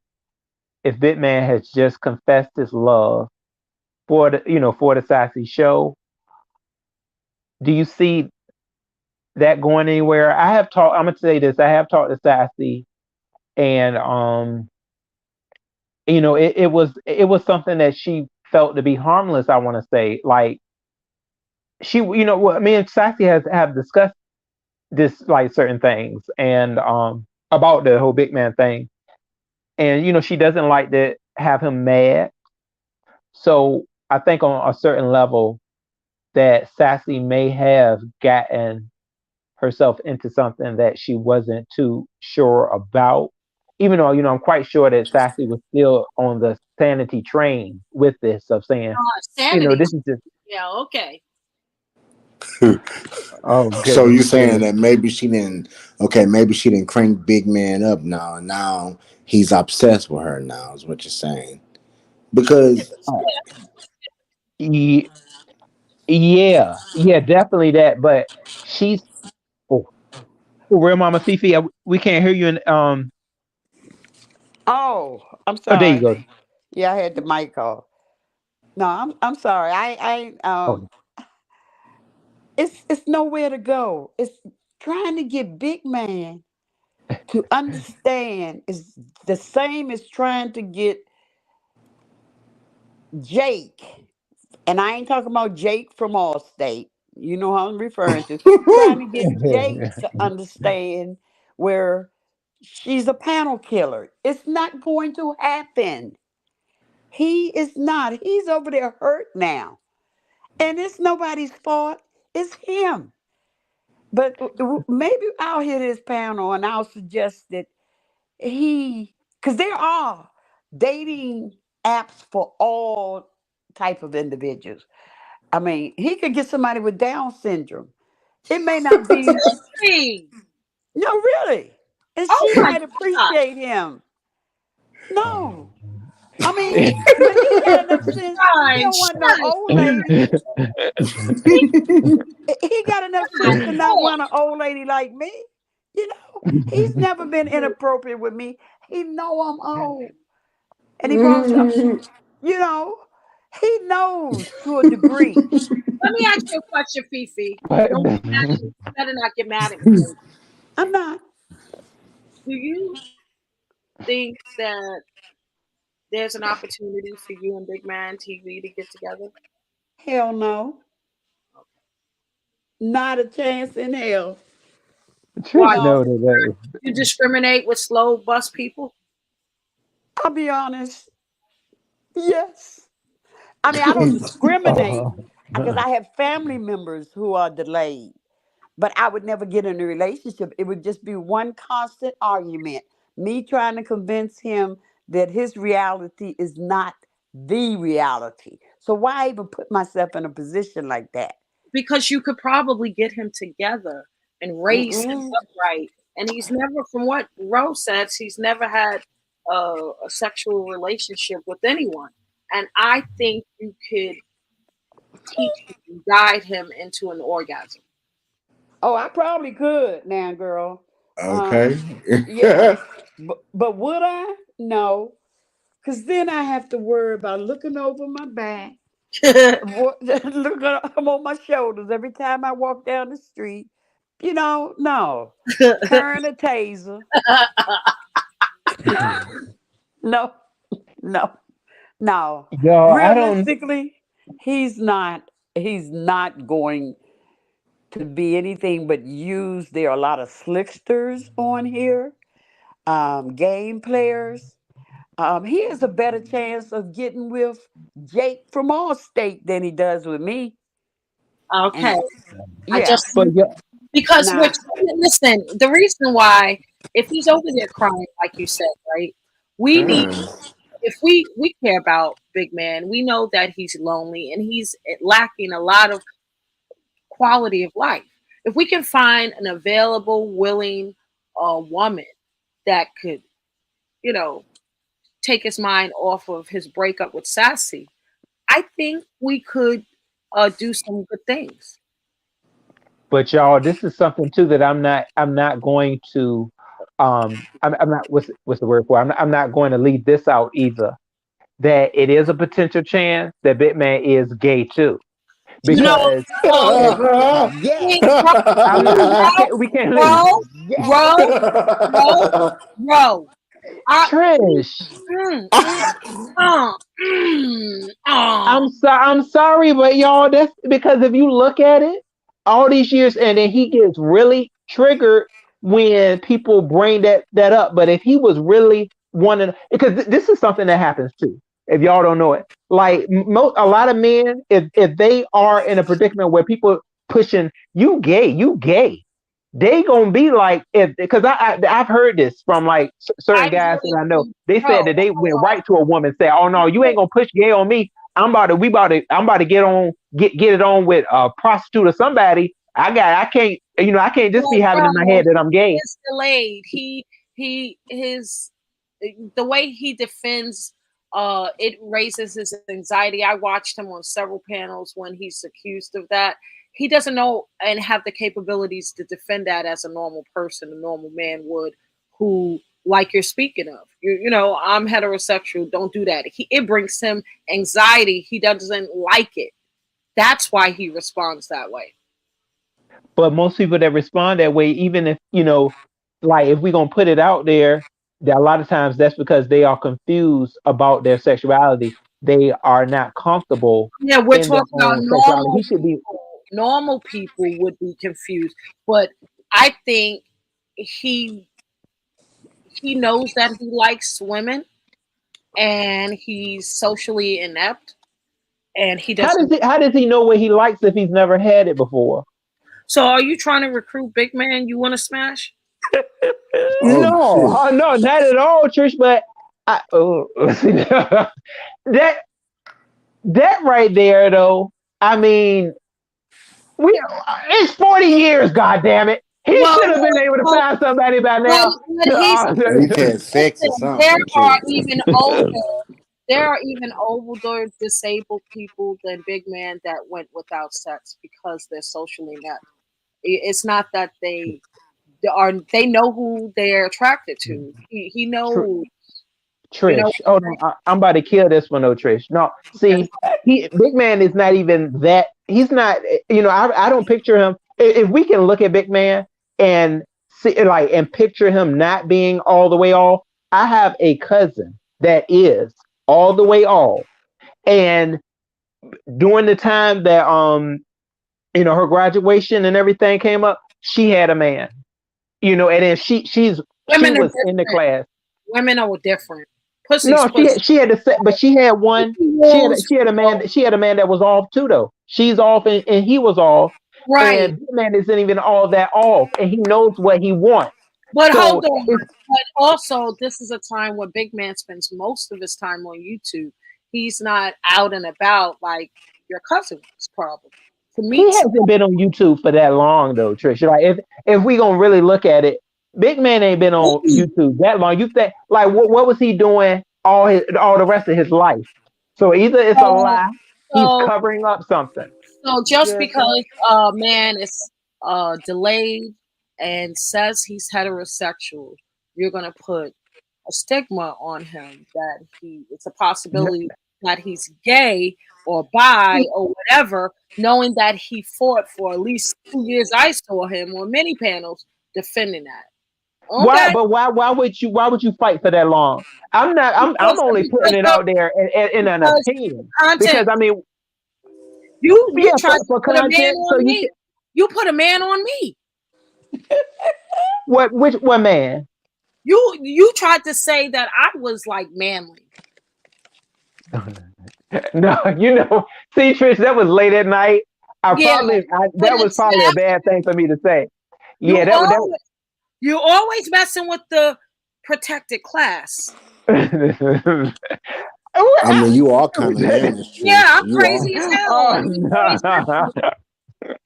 If Bitman has just confessed his love for the Sassy Show, do you see that going anywhere? I have talked. I'm gonna say this. I have talked to Sassy, and it was something that she felt to be harmless. I want to say, like me and Sassy have discussed this, like certain things, and about the whole big man thing, and she doesn't like to have him mad. So I think on a certain level that Sassy may have gotten herself into something that she wasn't too sure about. Even though, I'm quite sure that Sassy was still on the sanity train with this, of saying, Sanity. this is just, Yeah, okay. oh So goodness you saying gracious. that maybe she didn't? Okay, maybe she didn't crank big man up now, and now he's obsessed with her. Now is what you're saying because Uh, ye- yeah, yeah, definitely that. But she's, oh, real mama Fifi, we can't hear you. Oh, I'm Oh, there you sorry. go. Yeah, I had the mic off. No, I'm sorry. Oh, It's nowhere to go. It's trying to get big man to understand is the same as trying to get Jake, and I ain't talking about Jake from Allstate. You know how I'm referring to. Trying to get Jake to understand where she's a panel killer. It's not going to happen. He is not. He's over there hurt now. And it's nobody's fault. It's him. But maybe I'll hit his panel and I'll suggest that because there are dating apps for all type of individuals. I mean, he could get somebody with Down syndrome. It may not be, Hey. no, really. And Oh she my might God. appreciate him. No. I mean, but he got enough sense. He Fine. don't want no Shush. old lady. He he got enough sense to not Oh, want an old lady like me. You know, he's never been inappropriate with me. He know I'm old, and he probably, you know, he knows to a degree. let me ask you a question, Fifi. what? Don't get mad at me. You better not get mad at me, baby. I'm not. Do you think that there's an opportunity for you and Big Man TV to get together? Hell no. Not a chance in hell. Why Trish No. know today. you discriminate with slow bus people? I'll be honest. Yes. I mean, I don't discriminate Oh. because I have family members who are delayed, but I would never get in a relationship. It would just be one constant argument. Me trying to convince him that his reality is not the reality. So why even put myself in a position like that? Because you could probably get him together and raise him Mm-mm. upright. And he's never, from what Rose says, he's never had a sexual relationship with anyone. And I think you could teach him, guide him into an orgasm. Oh, I probably could now, girl. Okay. Yeah. But would I? No. Because then I have to worry about looking over my back. Look, I'm on my shoulders every time I walk down the street. No. Turn a taser. No, no, no. Y'all, I don't. Realistically, he's not going to be anything but used. There are a lot of slicksters on here, game players. He has a better chance of getting with Jake from Allstate than he does with me. Okay. And I yeah, just, But yeah, because nah. listen, the reason why, if he's over there crying, like you said, right? We need, if we care about Big Man, we know that he's lonely and he's lacking a lot of quality of life. If we can find an available, willing woman that could, you know, take his mind off of his breakup with Sassy, I think we could do some good things. but y'all, this is something too that I'm not going to I'm not what's the word for it? I'm not going to leave this out either. That it is a potential chance that Bitman is gay too. No, Yes, Because no, if Bro, yes, I'm not I bro, can't we can't leave. bro, yes. bro, bro, bro. I, Trish. mm, mm, uh, uh. I'm sorry, but y'all, that's because if you look at it, all these years, and then he gets really triggered when people bring that up. But if he was really wanting, because this is something that happens too. If y'all don't know it, like a lot of men, if they are in a predicament where people pushing you gay, they gonna be like if because I've heard this from like I certain guys that really I know. think, They bro. said that they went right to a woman and said, "Oh no, you ain't gonna push gay on me. I'm about to get it on with a prostitute or somebody. I can't I can't just be Well, having in my bro, head that I'm he gay." is delayed. His the way he defends it raises his anxiety. I watched him on several panels when he's accused of that. He doesn't know and have the capabilities to defend that as a normal person, a normal man would, who, like you're speaking of. I'm heterosexual, don't do that. It brings him anxiety. He doesn't like it. That's why he responds that way. But most people that respond that way, even if like if we're gonna put it out there, that a lot of times that's because they are confused about their sexuality. They are not comfortable Yeah, we're in their talking about own sexuality. He normal should be. people. Normal people would be confused, but I think he he knows that he likes women and he's socially inept and he doesn't. How does he know what he likes if he's never had it before? So, are you trying to recruit Big Man? You want to smash? Oh No, shit. no, not at all, Trish. But that that right there, though. I mean, we it's 40 years. God damn it, he Well, should have been able to well, find somebody by but, now. but he's Or he had sex or listen. There something are too. even older. There are even older disabled people than Big Man that went without sex because they're socially inept. It's not that they know who they're attracted to. He Tr- knows, you know. Trish, hold on, I'm about to kill this one, though, Trish. No, Okay. see, Big Man is not even that. He's not. I don't picture him. If we can look at Big Man and see, and picture him not being all the way off. I have a cousin that is all the way off. And during the time that her graduation and everything came up, she had a man. And then she Women are was in the different. class. Women are different. Pussy's No, pussy. she had to say, but she had one. Rules, She had a man that was off too though. She's off and he was off, right. and this man isn't even all that off, and he knows what he wants. But So hold on. it's But also, this is a time where Big Man spends most of his time on YouTube. He's not out and about like your cousin was, probably. To he meet hasn't been on YouTube for that long though, Trish. Like if we gonna really look at it, Big Man ain't been on somebody. YouTube that long. You think like what was he doing all the rest of his life? So either it's a So, lie, he's so, covering up something. so just Yeah. because a man is delayed and says he's heterosexual, you're gonna put a stigma on him that it's a possibility that he's gay or bi or whatever, knowing that he fought for at least 2 years. I saw him on many panels defending that. Why? Okay, But why would you fight for that long? I'm not. I'm because only putting because it of, out there in an because opinion because content. I mean, You yeah, tried to for put a man content. So on you me. can You put a man on me. what man? You tried to say that I was like manly. No, see, Trish, that was late at night. Yeah, but That was it's probably a not. bad thing for me to say. You Yeah, always you always messing with the protected class. that. I mean, you are kind of manly, Yeah, Trish. I'm crazy as hell, Oh and you always messing no! with me.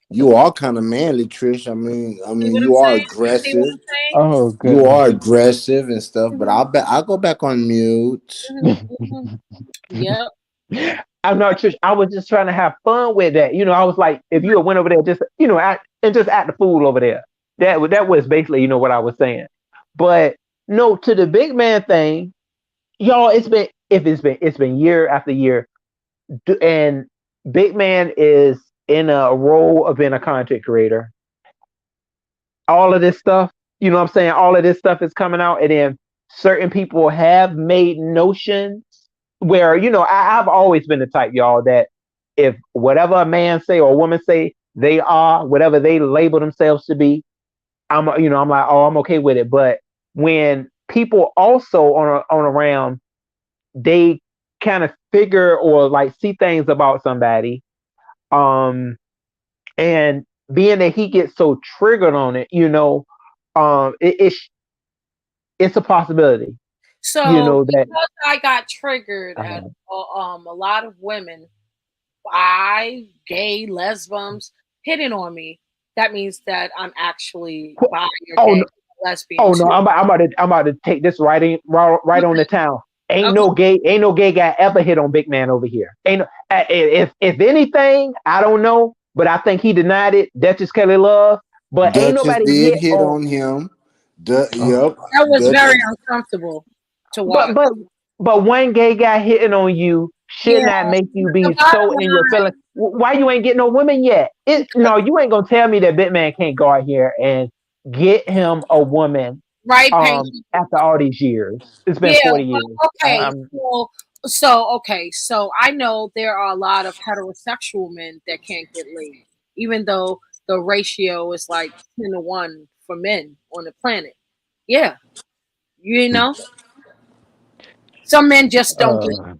You are kind of manly, Trish. I See mean, what I'm you are saying? See what aggressive. I'm saying? Oh You goodness! are aggressive and stuff. But Hmm. I'll go back on mute. Hmm. Yep. I'm not Trish. I was just trying to have fun with that. I was like, if you had went over there, just act and just act the fool over there. That was basically what I was saying. But no, to the big man thing, y'all. It's been year after year, and big man is in a role of being a content creator. All of this stuff, what I'm saying? All of this stuff is coming out, and then certain people have made notions where, I've always been the type, y'all, that if whatever a man say or a woman say they are, whatever they label themselves to be, I'm like, oh, I'm okay with it. But when people also on around, they kind of figure or like see things about somebody, um, and being that he gets so triggered on it, it's a possibility, So that because I got triggered at a lot of women, bi, gay, lesbians hitting on me, that means that I'm actually bi or oh gay, no, lesbian oh no, too. I'm about to take this right on the town. Okay. Ain't no gay guy ever hit on big man over here. Ain't no, if anything, I don't know, but I think he denied it. Duchess Kelly Love, but ain't Duchess nobody did hit hit on. on him. Oh. Yep. That was very Duchess. uncomfortable to But watch. but but one gay guy hitting on you should Yeah, not make you the be bottom so in your line, feelings. Why you ain't getting no women yet? No, you ain't gonna tell me that big man can't go out here and get him a woman. right? Paint. After all these years, it's been Yeah, 40 years. well, okay. Um, So I know there are a lot of heterosexual men that can't get laid, even though the ratio is like 10 to 1 for men on the planet. Yeah, you know, some men just don't uh,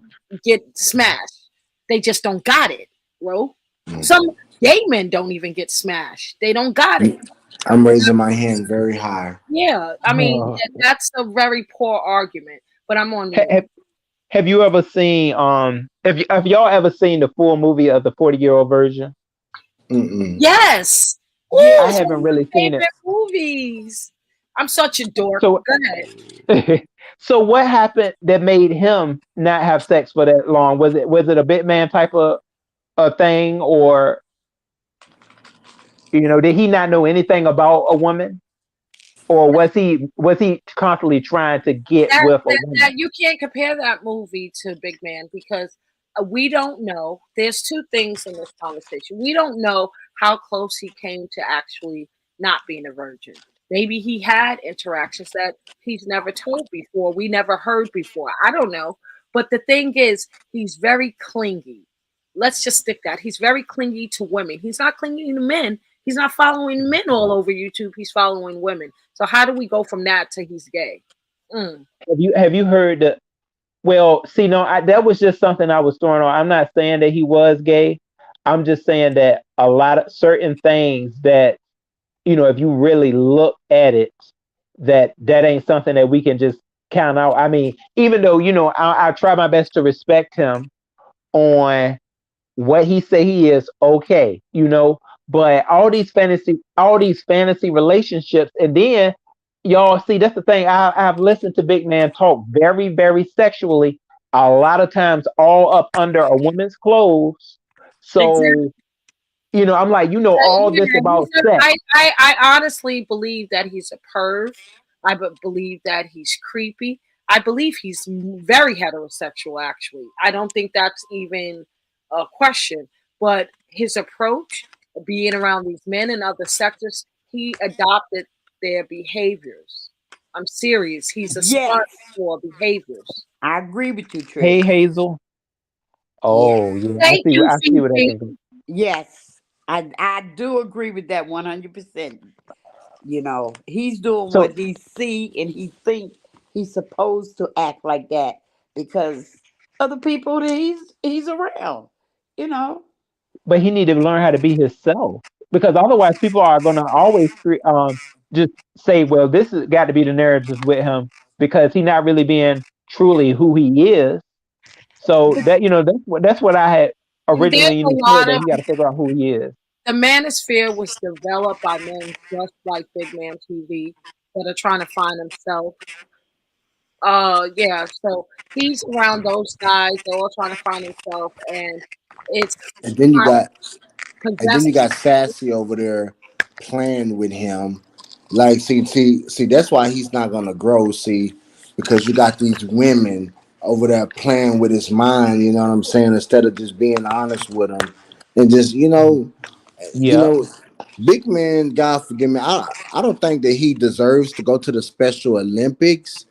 get smashed. They just don't got it, bro. Mm. Some gay men don't even get smashed. They don't got it. I'm raising my hand very high. Yeah, I mean uh, that's a very poor argument. But I'm on mute. have, have you ever seen have y'all ever seen the full movie of the 40-year-old version? Mm-mm. Yes. Ooh, I it's one haven't of my really seen it. favorite movies. I'm such a dork. So Go ahead. so what happened that made him not have sex for that long? Was it a bit man type of a thing, or did he not know anything about a woman, or was he constantly trying to get That, with a that woman? you can't compare that movie to Big Man because we don't know. There's two things in this conversation. We don't know how close he came to actually not being a virgin. Maybe he had interactions that he's never told before, we never heard before. I don't know. But the thing is, he's very clingy. Let's just stick that. He's very clingy to women. He's not clingy to men. He's not following men all over YouTube. He's following women. So how do we go from that to he's gay? Mm. Have you heard the Well, see, no, that was just something I was throwing on. I'm not saying that he was gay. I'm just saying that a lot of certain things that, if you really look at it, that ain't something that we can just count out. I mean, even though, I try my best to respect him on what he say he is, okay, but all these fantasy relationships, and then y'all see that's the thing. I've listened to Big Man talk very, very sexually, a lot of times all up under a woman's clothes. Exactly. So, I'm like, all Yeah, this about he's a, sex. I honestly believe that he's a perv. Believe that he's creepy. I believe he's very heterosexual, actually. I don't think that's even a question. But his approach, being around these men and other sectors, he adopted their behaviors. I'm serious. He's a sponge Yes, for behaviors. I agree with you, Trish. Hey, Hazel. Yeah. Oh, yeah, I Thank see. you, I see where that Fifi. can go. Yes, I do agree with that 100%. He's doing So, what he see and he think he's supposed to act like that because other people that he's around. You know. but he need to learn how to be himself, because otherwise people are gonna always just say, well, this has got to be the narrative with him because he's not really being truly who he is. So that that's what I had There's originally a even said, lot that of he got to figure out who he is. the manosphere was developed by men just like Big Man TV that are trying to find themselves. Yeah, so he's around those guys. They're all trying to find themselves, and it's And then you kind got of and then you possessive. got Sassy over there playing with him. Like, see, that's why he's not gonna grow. See, because you got these women over there playing with his mind. You know what I'm saying? Instead of just being honest with him, and just you Yeah, know, big man. God forgive me. I don't think that he deserves to go to the Special Olympics.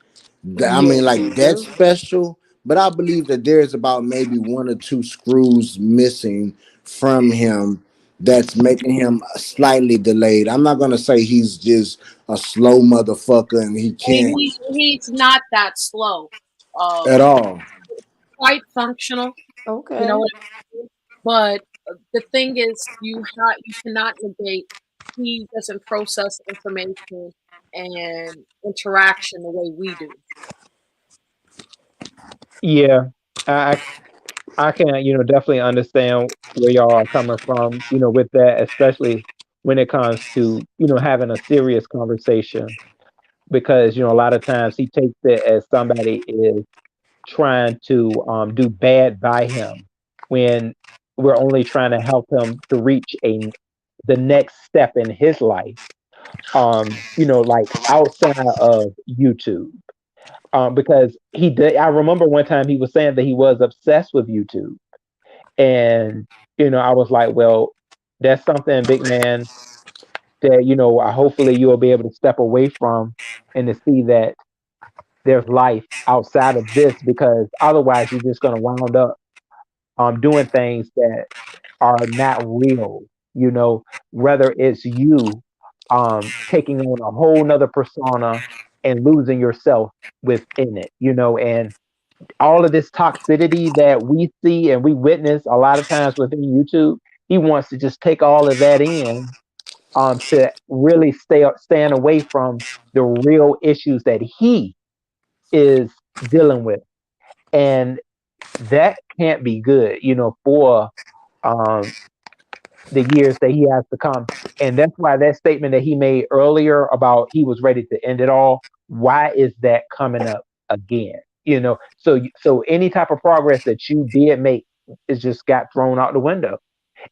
I mean, Yes, like, you that's do. special, but I believe that there's about maybe one or two screws missing from him that's making him slightly delayed. I'm not gonna say he's just a slow motherfucker and he can't He's not that slow. at all. Quite functional. You know Okay. what I mean? But the thing is, you cannot negate he doesn't process information and interaction the way we do. yeah. I can definitely understand where y'all are coming from, with that, especially when it comes to having a serious conversation, because a lot of times he takes it as somebody is trying to do bad by him, when we're only trying to help him to reach the next step in his life, like outside of YouTube. Because he did. I remember one time he was saying that he was obsessed with YouTube, and I was like, well, that's something, big man, that hopefully you'll be able to step away from, and to see that there's life outside of this, because otherwise you're just going to wound up doing things that are not real, whether it's you taking on a whole nother persona and losing yourself within it, and all of this toxicity that we see and we witness a lot of times within YouTube. He wants to just take all of that in, to really stand away from the real issues that he is dealing with. And that can't be good, for um, the years that he has to come. And that's why that statement that he made earlier about he was ready to end it all, why is that coming up again? So any type of progress that you did make is just got thrown out the window.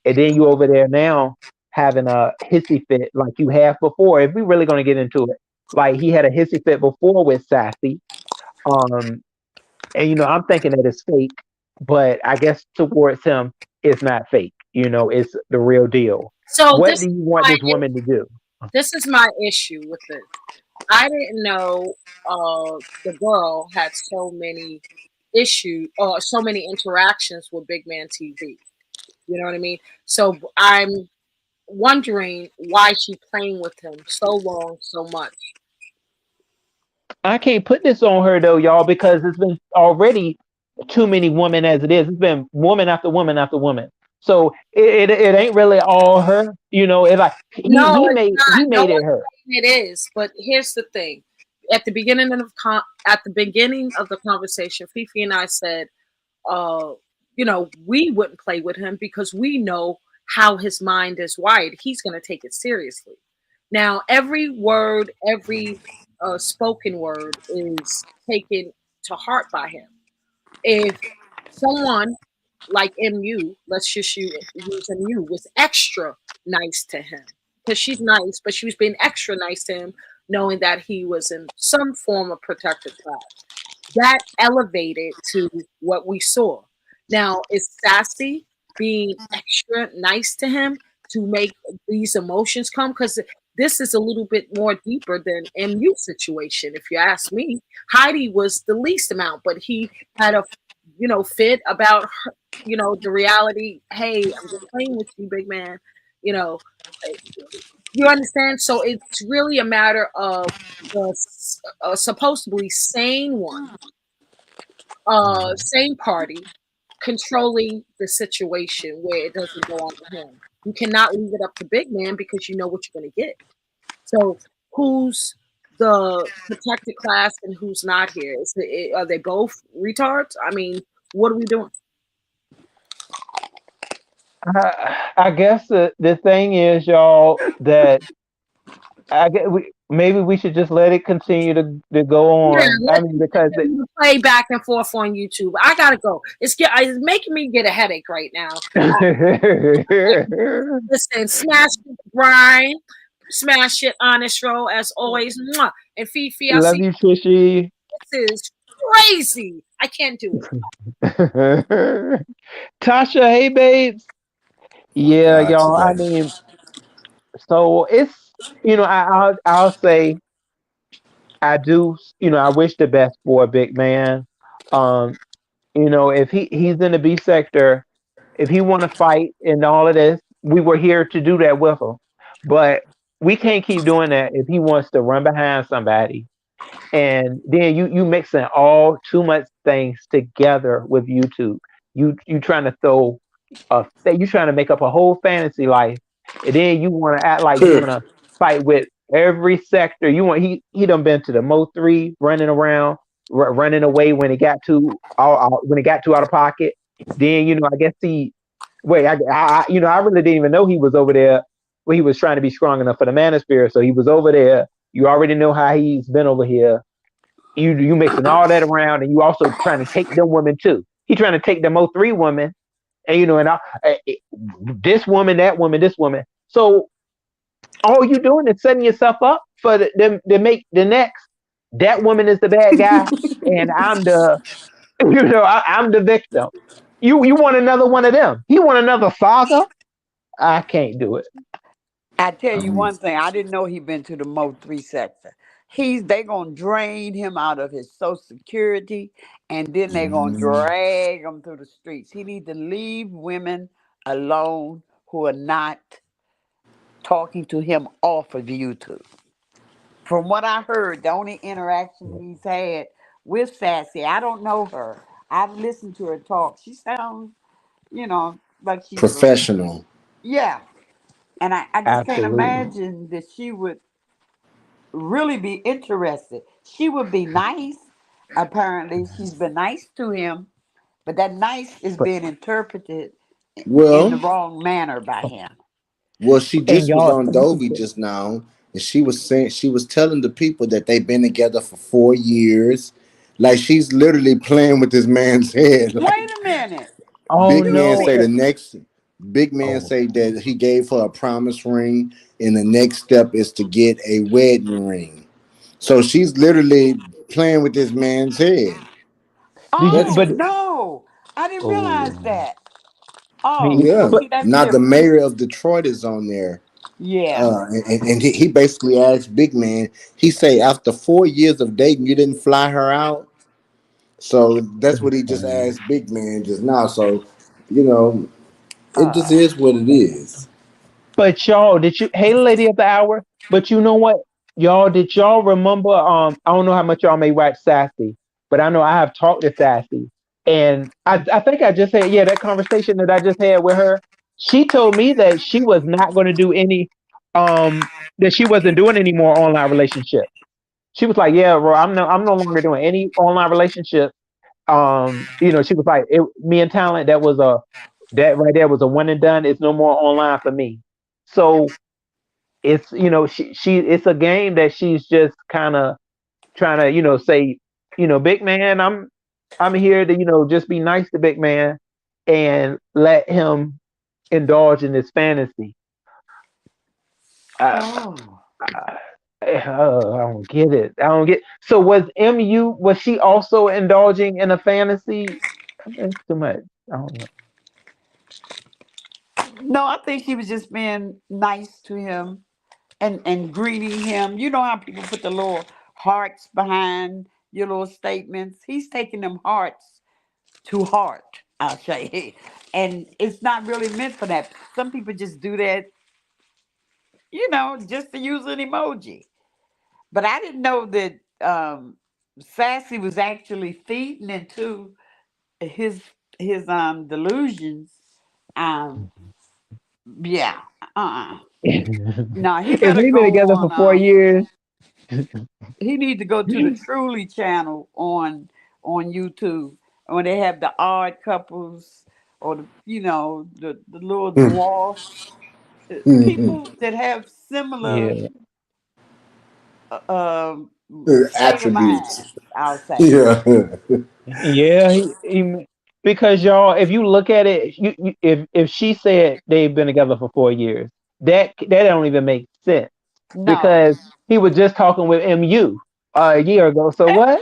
And then you over there now having a hissy fit like you have before. If we really going to get into it, like he had a hissy fit before with Sassy. Um, and I'm thinking that it's fake, but I guess towards him, it's not fake. It's the real deal. So What do you want this woman to do? this is my issue with this. I didn't know the girl had so many. issue or so many interactions with Big Man TV. You know what I mean? So I'm wondering why she playing with him so long, so much. I can't put this on her though, y'all, because it's been already too many women as it is. It's been woman after woman after woman. So it ain't really all her. You know, it like No, he it's made not. he No made it one's her. saying it is. But here's the thing: at the beginning of the conversation, Fifi and I said, uh, we wouldn't play with him because we know how his mind is wired. He's going to take it seriously. Now, every word, every spoken word is taken to heart by him. If someone like MU, let's just use MU, was extra nice to him, because she's nice, but she was being extra nice to him, knowing that he was in some form of protected class, that elevated to what we saw. Now, is Sassy being extra nice to him to make these emotions come? Because this is a little bit more deeper than MU situation. If you ask me, Heidi was the least amount, but he had a fit about her, the reality. Hey, I'm just playing with you, big man. You know, you understand? So it's really a matter of the supposedly sane one, same party controlling the situation where it doesn't go on to him. You cannot leave it up to big man because you know what you're going to get. So who's the protected class and who's not here? Are they both retards? I mean, what are we doing? I guess the thing is, y'all, that maybe we should just let it continue to go Yeah, on. I let's mean, just because continue to play back and forth on YouTube. I gotta go. It's making me get a headache right now. Listen, smash it, Brian. Smash it, Honest Row, as always. Mwah. And Fifi, I love see you, Trishy. this is crazy. I can't do it. Tasha, hey babes. My Yeah, God, y'all. I today. mean, so it's I'll say I do. I wish the best for a big man. Um, if he's in the B sector, if he want to fight and all of this, we were here to do that with him. But we can't keep doing that if he wants to run behind somebody and then you mixing all too much things together with YouTube. You trying to you trying to make up a whole fantasy life, and then you want to act like you want to fight with every sector. He done been to the Mo 3 running around, running away when he got too when he got too out of pocket. Then I guess he wait I really didn't even know he was over there when he was trying to be strong enough for the manosphere. So he was over there. You already know how he's been over here. You mixing all that around, and you also trying to take them women too. He trying to take the Mo 3 woman, and this woman, that woman, this woman. So all you doing is setting yourself up for them to make the next. That woman is the bad guy, and I'm the I'm the victim. You want another one of them? He want another saga? I can't do it. I tell you Um, one thing, I didn't know he'd been to the Mo 3 sector. They gonna drain him out of his Social Security, and then they gonna mm, drag him through the streets. He need to leave women alone who are not talking to him off of YouTube. From what I heard, the only interaction he's had with Sassy, I don't know her. I've listened to her talk. She sounds, like she's professional. yeah. And I just can't Absolutely. imagine that she would really be interested. She would be nice. Apparently, she's been nice to him, but that nice is But being interpreted in the Well, wrong manner by him. she and just was y'all, on Dovey just now, and she was telling the people that they've been together for 4 years. Like she's literally playing with this man's head. Like Wait a minute. oh big You man no, say the see, next big man oh say that he gave her a promise ring, and the next step is to get a wedding ring. So she's literally playing with this man's head. did you? oh That's But no, I didn't realize oh, that. Oh, he, yeah. well, but see, that's Now the different. mayor of Detroit is on there. Yeah. And he basically asked Big Man, he say, after 4 years of dating, you didn't fly her out? So that's what he just asked Big Man just now. So, you know, it just is what it is. But y'all, did you? Hey, lady of the hour. But you know what, y'all? Did y'all remember? I don't know how much y'all may watch Sassy, but I know I have talked to Sassy, and I think I just had, yeah, that conversation that I just had with her. She told me that she was not going to do any, that she wasn't doing any more online relationship. She was like, yeah, bro, I'm no longer doing any online relationship. She was like, me and Talent, that right there was a one and done. It's no more online for me. So it's, she it's a game that she's just kind of trying to, say, big man, I'm here to, just be nice to big man and let him indulge in his fantasy. uh, Oh. I don't get it. I don't get. So was she also indulging in a fantasy? It's too much. I don't know. No, I think she was just being nice to him and greeting him. You know how people put the little hearts behind your little statements? He's taking them hearts to heart, I'll say. And it's not really meant for that. Some people just do that, just to use an emoji. But I didn't know that Sassy was actually feeding into his his delusions. Um, yeah. No, he If better we've been go together on. for 4 years, He need to go to the Truly channel on YouTube when they have the odd couples or the little dwarfs, people that have similar yeah, um state of Attributes. minds. I'll say. Yeah. yeah, because y'all, if you look at it, if she said they've been together for 4 years, that don't even make sense No, because he was just talking with MU a year ago. So what?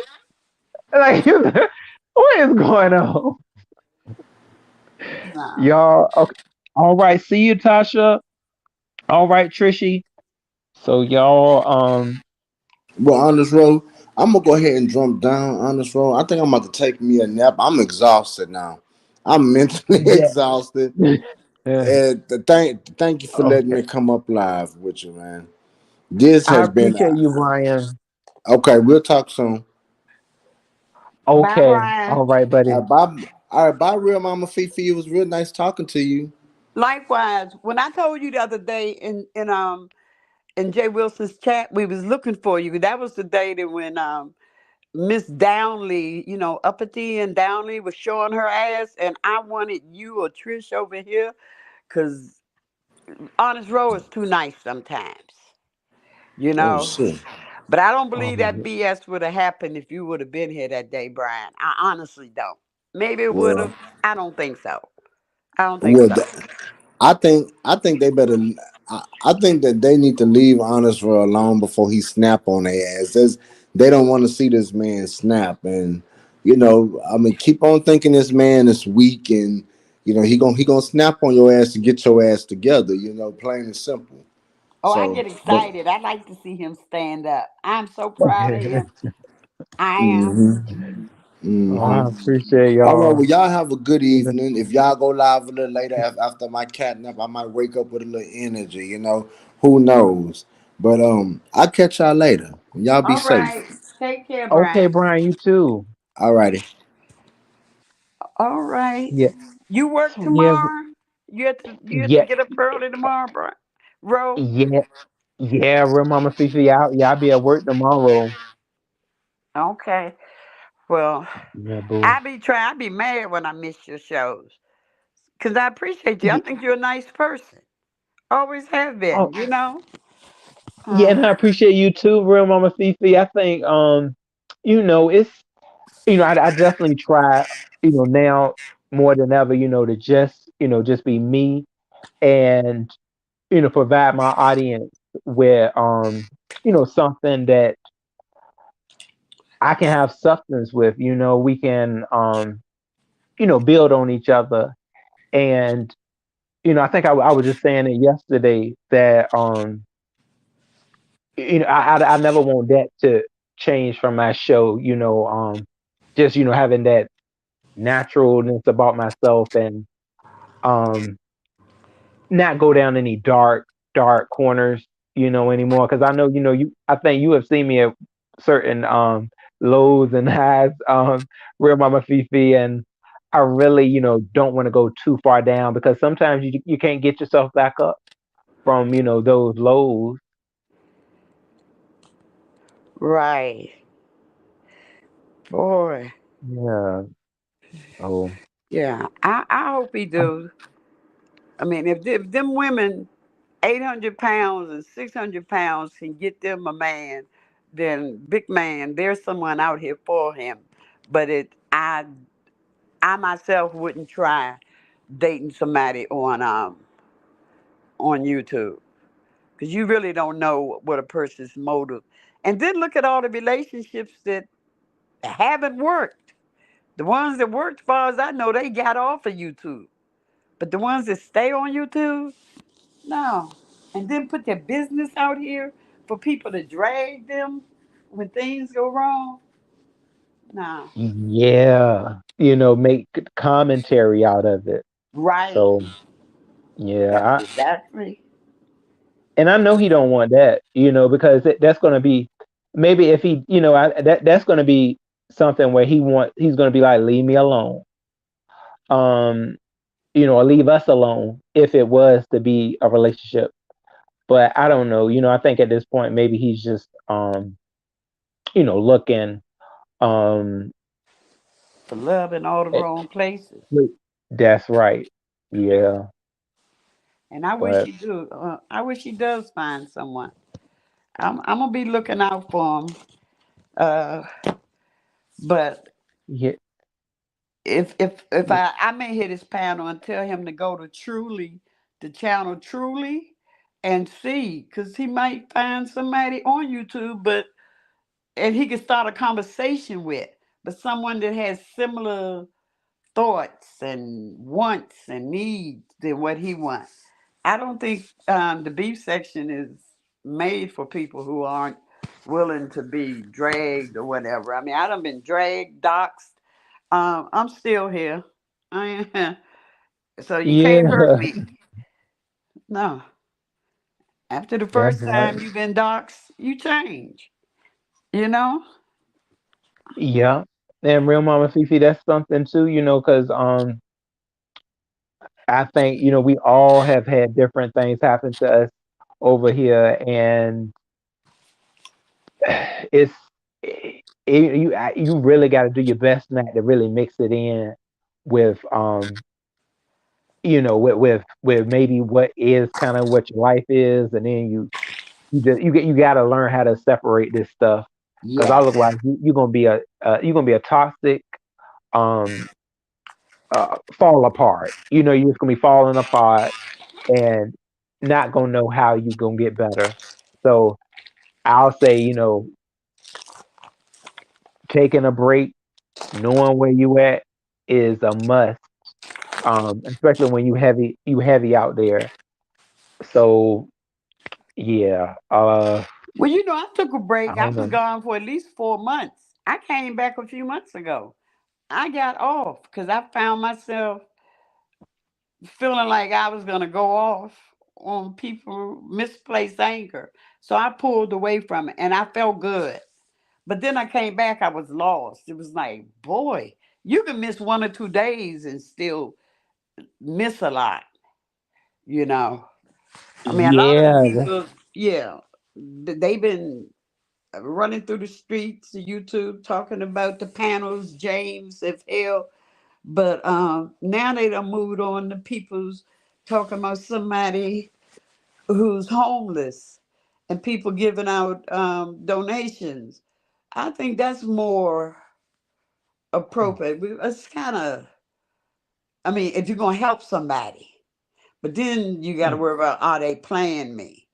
Like, what is going on, no. y'all? Okay, all right. See you, Tasha. All right, Trishy. So y'all, Well, honest road, I'm gonna go ahead and jump down. Honest road, I think I'm about to take me a nap. I'm exhausted now. I'm mentally yeah. exhausted. Yeah. And thank you for letting Okay. me come up live with you, man. This I has been appreciate you, Brian. okay. We'll talk soon. Bye, Okay. All Brian. right, buddy. Bye. All right, bye, real Mama Fifi. It was real nice talking to you. Likewise, when I told you the other day in Jay Wilson's chat, we was looking for you. That was the day that when Miss Downley, Uppity and Downley was showing her ass, and I wanted you or Trish over here because Honest Row is too nice sometimes, you Oh know. shit. But I don't believe that Um, BS would have happened if you would have been here that day, Brian. I honestly don't. Maybe it would Well, have. I don't think so. I don't think well, so. I think they better. I think that they need to leave Honest for alone before he snap on their ass. They don't want to see this man snap, and I mean, keep on thinking this man is weak, and he gonna snap on your ass to get your ass together. Plain and simple. Oh, I So, get but excited. I like to see him stand up. I'm so proud of him. I am. hmm oh, hmm I appreciate All right, y'all. well, y'all have a good evening. If y'all go live a little later after my cat nap, I might wake up with a little energy. Who knows? But I'll catch y'all later. Y'all be All safe. right. Take care, Okay, Brian. Brian, you too. All righty. All right. Yeah. You work Yeah. tomorrow? You have to Yeah. get up early tomorrow, Brian. Ro. Yeah. Yeah. Real Mama Fifi out. Yeah, I'll be at work tomorrow. Okay. Well, Yeah, boo. I be mad when I miss your shows. Cause I appreciate you. I Yeah, think you're a nice person. Always have oh, been. yeah, and Uh, I appreciate you too, Real Mama Fifi. I think, it's, I definitely try, now more than ever, to just be me and, provide my audience with, something that I can have substance with. We can, build on each other. And, I think I was just saying it yesterday that, I never want that to change from my show, just having that naturalness about myself, and um not go down any dark corners, anymore. Because I know, I think you have seen me at certain lows and highs, real mama Fifi, and I really, don't want to go too far down, because sometimes you can't get yourself back up from, those lows. Right. Boy. Yeah. Oh. Yeah. I hope he do. I mean, if them women 800 pounds and 600 pounds can get them a man, then big man, there's someone out here for him. But I myself wouldn't try dating somebody on YouTube, because you really don't know what a person's motive. And then look at all the relationships that haven't worked. The ones that worked, as far as I know, they got off of YouTube. But the ones that stay on YouTube, no. And then put their business out here for people to drag them when things go wrong. No. Yeah. Make commentary out of it. Right. So yeah, That's exactly. and I know he don't want that, because that's going to be, maybe if he, that's going to be something where he's going to be like, leave me alone, um, or leave us alone if it was to be a relationship. But I don't know, I think at this point maybe he's just, looking, um, For love in all the at, wrong places. that's right, yeah, And I wish but he do. I wish he does find someone. I'm gonna be looking out for him. Uh, but yeah, if I may hit his panel and tell him to go to Truly, the channel Truly, and see, because he might find somebody on YouTube, and he could start a conversation with, but someone that has similar thoughts and wants and needs than what he wants. I don't think the beef section is made for people who aren't willing to be dragged or whatever. I mean, I done been dragged, doxxed. I'm still here. I am. So you can't hurt yeah, me. No. After the that's first right, time you've been doxxed, you change. You know? yeah. And real mama Fifi, that's something too, because I think, we all have had different things happen to us over here, and it's you really got to do your best not to really mix it in with, with maybe what is kind of what your life is, and then you got to learn how to separate this stuff, because Yes. otherwise you're gonna be a toxic, um fall apart. You're just gonna be falling apart, and not gonna know how you gonna get better. So I'll say, taking a break, knowing where you at is a must. Especially when you heavy out there. So yeah, Well, I took a I break. I don't was know. gone for at least 4 months. I came back a few months ago. I got off because I found myself feeling like I was going to go off on people misplaced anger. So I pulled away from it and I felt good. But then I came back, I was lost. It was like, boy, you can miss 1 or 2 days and still miss a lot, you know. I mean, a lot of the Yeah, people, yeah, they've been running through the streets of YouTube talking about the panels James have held. But now they done moved on to people's talking about somebody who's homeless and people giving out donations. I think that's more appropriate. It's kind of, I mean, if you're going to help somebody, but then you got to worry about, are they playing me?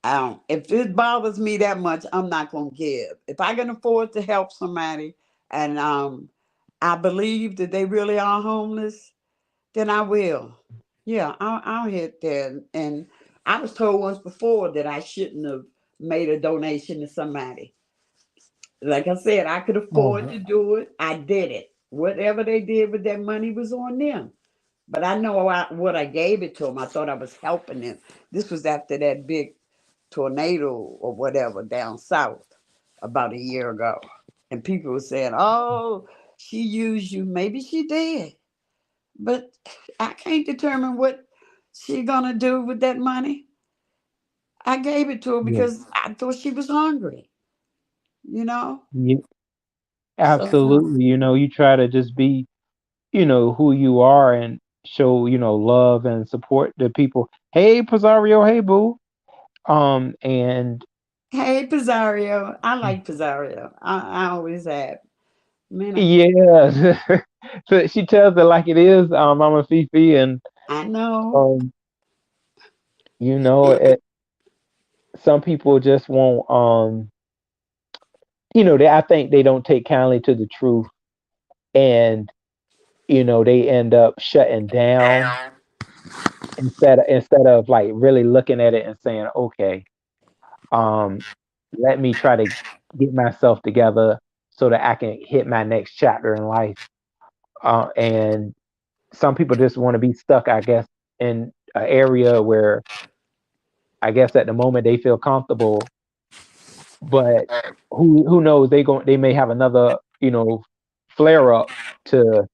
If it bothers me that much, I'm not going to give. If I can afford to help somebody and I believe that they really are homeless, then I will. Yeah, I'll hit there. And I was told once before that I shouldn't have made a donation to somebody. Like I said, I could afford Oh, to do it. I did it. Whatever they did with that money was on them. But I know what I gave it to them. I thought I was helping them. This was after that big tornado or whatever down south about a year ago. And people were saying, oh, she used you. Maybe she did. But I can't determine what she gonna do with that money. I gave it to her yeah, because I thought she was hungry, you know? yeah, So absolutely. You try to just be, who you are and show, love and support the people. Hey, Pizarro. Hey, boo. And hey, Pizarro. I like Pizarro. I always have. Man, yeah, so she tells it like it is, Mama Fifi, and I know. um, it, some people just won't, I think they don't take kindly to the truth, and they end up shutting down instead of like really looking at it and saying, okay, um, let me try to get myself together so that I can hit my next chapter in life. And some people just want to be stuck, I guess, in an area where I guess at the moment they feel comfortable, but who knows, they may have another, flare up to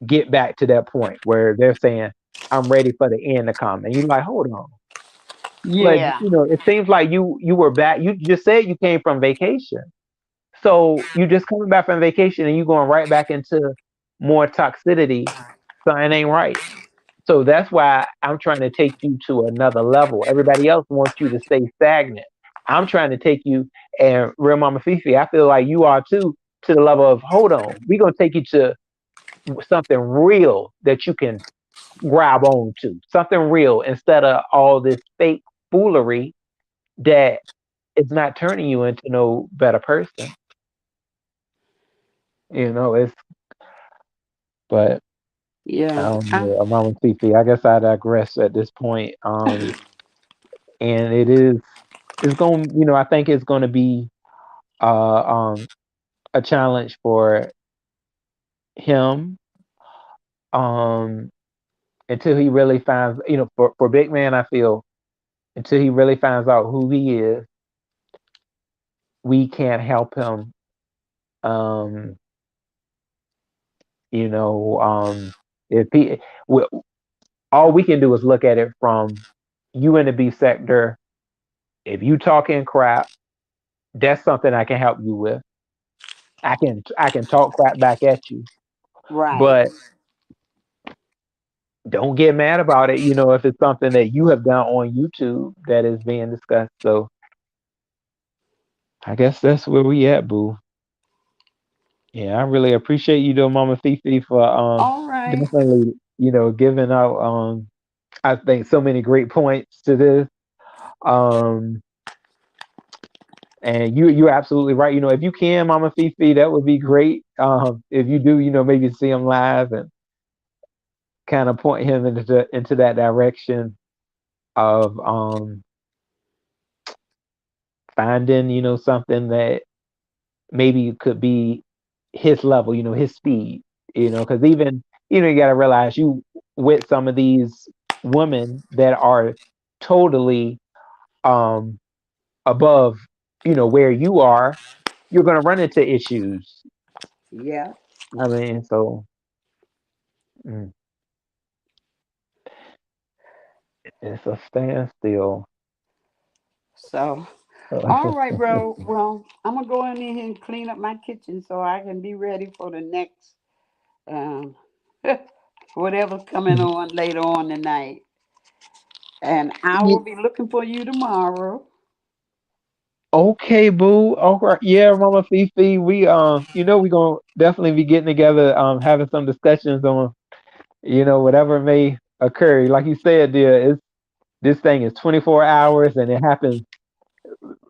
get back to that point where they're saying, I'm ready for the end to come. And you're like, hold on. But Yeah. it seems like you were back. You just said you came from vacation. So you just coming back from vacation and you going right back into more toxicity. Something ain't right. So that's why I'm trying to take you to another level. Everybody else wants you to stay stagnant. I'm trying to take you, and Real Mama Fifi, I feel like you are too, to the level of, hold on, we're gonna take you to something real that you can grab on to. Something real instead of all this fake foolery that is not turning you into no better person. It's but I Yeah. don't know, Mama Fifi. I guess I digress at this point. And it's going, I think it's going to be a challenge for him um until he really finds, for Big Man, I feel until he really finds out who he is, we can't help him. Um, you know, if he, we, all we can do is look at it from you in the B sector. If you talking crap, that's something I can help you with. I can talk crap back at you, Right. but don't get mad about it, if it's something that you have done on YouTube that is being discussed. So I guess that's where we at, boo. Yeah, I really appreciate you though, Mama Fifi, for All right. definitely, giving out I think so many great points to this. Um and you're absolutely right. If you can, Mama Fifi, that would be great. If you do, maybe see him live and kind of point him into that direction of finding, something that maybe could be his level, his speed, because even, you got to realize you with some of these women that are totally um above, where you are, you're going to run into issues. Yeah. I mean, so mm, it's a standstill. So, all right, bro. Well, I'm gonna go in here and clean up my kitchen so I can be ready for the next um whatever's coming on later on tonight. And I will Ye- be looking for you tomorrow. Okay, boo. All right, yeah, Mama Fifi. We we gonna definitely be getting together, having some discussions on, whatever may occur. Like you said, dear, this thing is 24 hours and it happens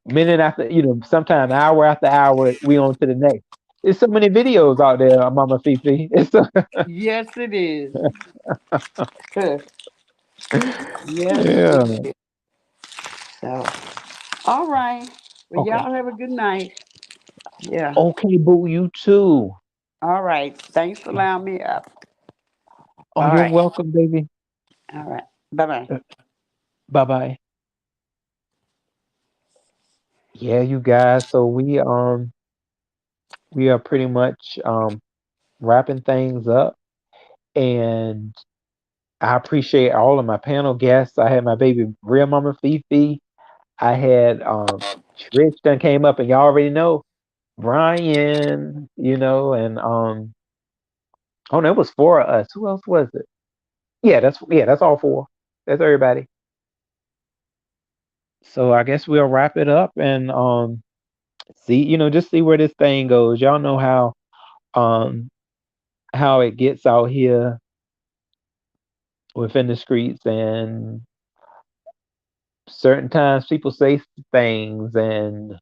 minute after, sometime hour after hour, we on to the next. There's so many videos out there, Mama Fifi. It's so, Yes, it is. Yes, it yeah. is. So, all right. Well, Okay. y'all have a good night. Yeah. Okay, boo, you too. All right. Thanks for allowing me up. Oh, All you're right. welcome, baby. All right. Bye bye. Bye bye. Yeah, you guys. So we are pretty much wrapping things up, and I appreciate all of my panel guests. I had my baby real mama Fifi. I had Trish done came up, and y'all already know Brian, and oh no, it was four of us. Who else was it? Yeah, that's all four. That's everybody. So I guess we'll wrap it up and see, just see where this thing goes. Y'all know um how it gets out here within the streets, and certain times people say things, and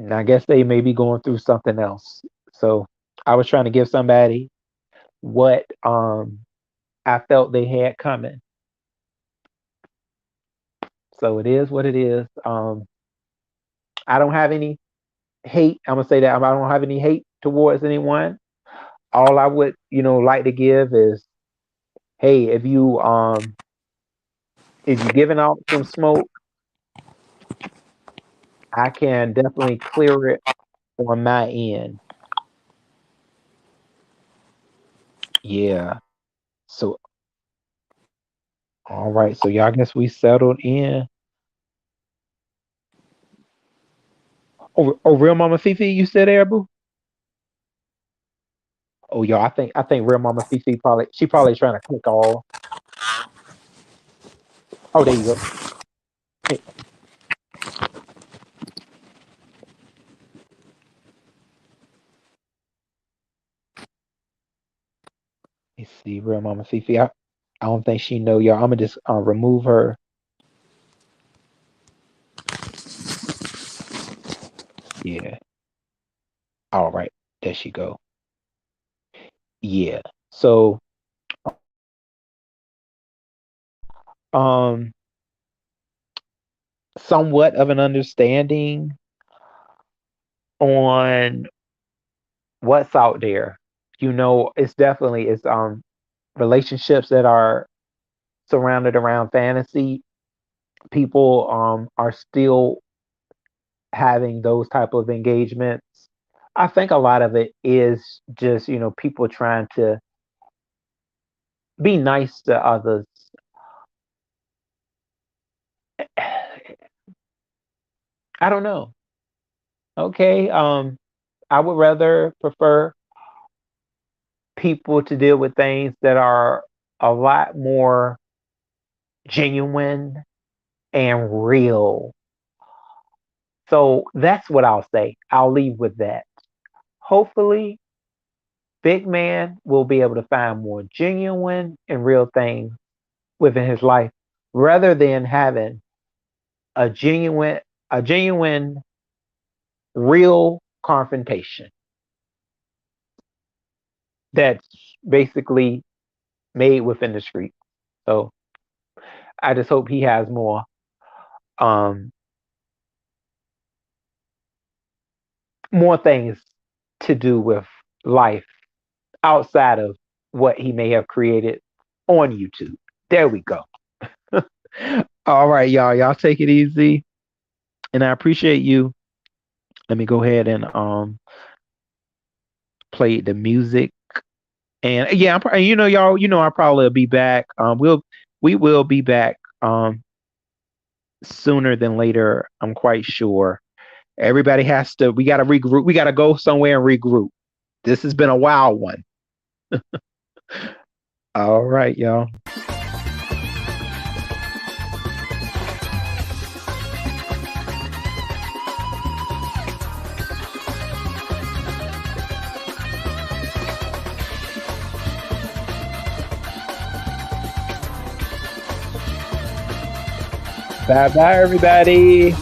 I guess they may be going through something else. So I was trying to give somebody what I felt they had coming. So it is what it is. I don't have any hate. I'm gonna say that I don't have any hate towards anyone. All I would, like to give is, hey, if you giving out some smoke, I can definitely clear it on my end. Yeah. So all right. So y'all, I guess we settled in. Oh, real Mama Fifi, you still there, boo? Oh, y'all, I think real Mama Fifi probably trying to click all. Oh, there you go. Hey, let's see, real Mama Fifi. I don't think she know y'all. I'm gonna just remove her. Yeah. All right. There she go. Yeah. So um somewhat of an understanding on what's out there. It's relationships that are surrounded around fantasy. People are still having those type of engagements. I think a lot of it is just, people trying to be nice to others. I don't know. Okay. I would rather prefer people to deal with things that are a lot more genuine and real. So that's what I'll say. I'll leave with that. Hopefully, Big Man will be able to find more genuine and real things within his life rather than having a genuine, a genuine, real confrontation that's basically made within the street. So I just hope he has um more things to do with life outside of what he may have created on YouTube. There we go. All right, y'all. Y'all take it easy. And I appreciate you. Let me go ahead and play the music. And yeah, y'all, I'll probably be back. We will be back sooner than later. I'm quite sure. Everybody we gotta regroup. We gotta go somewhere and regroup. This has been a wild one. All right, y'all. Bye bye, everybody.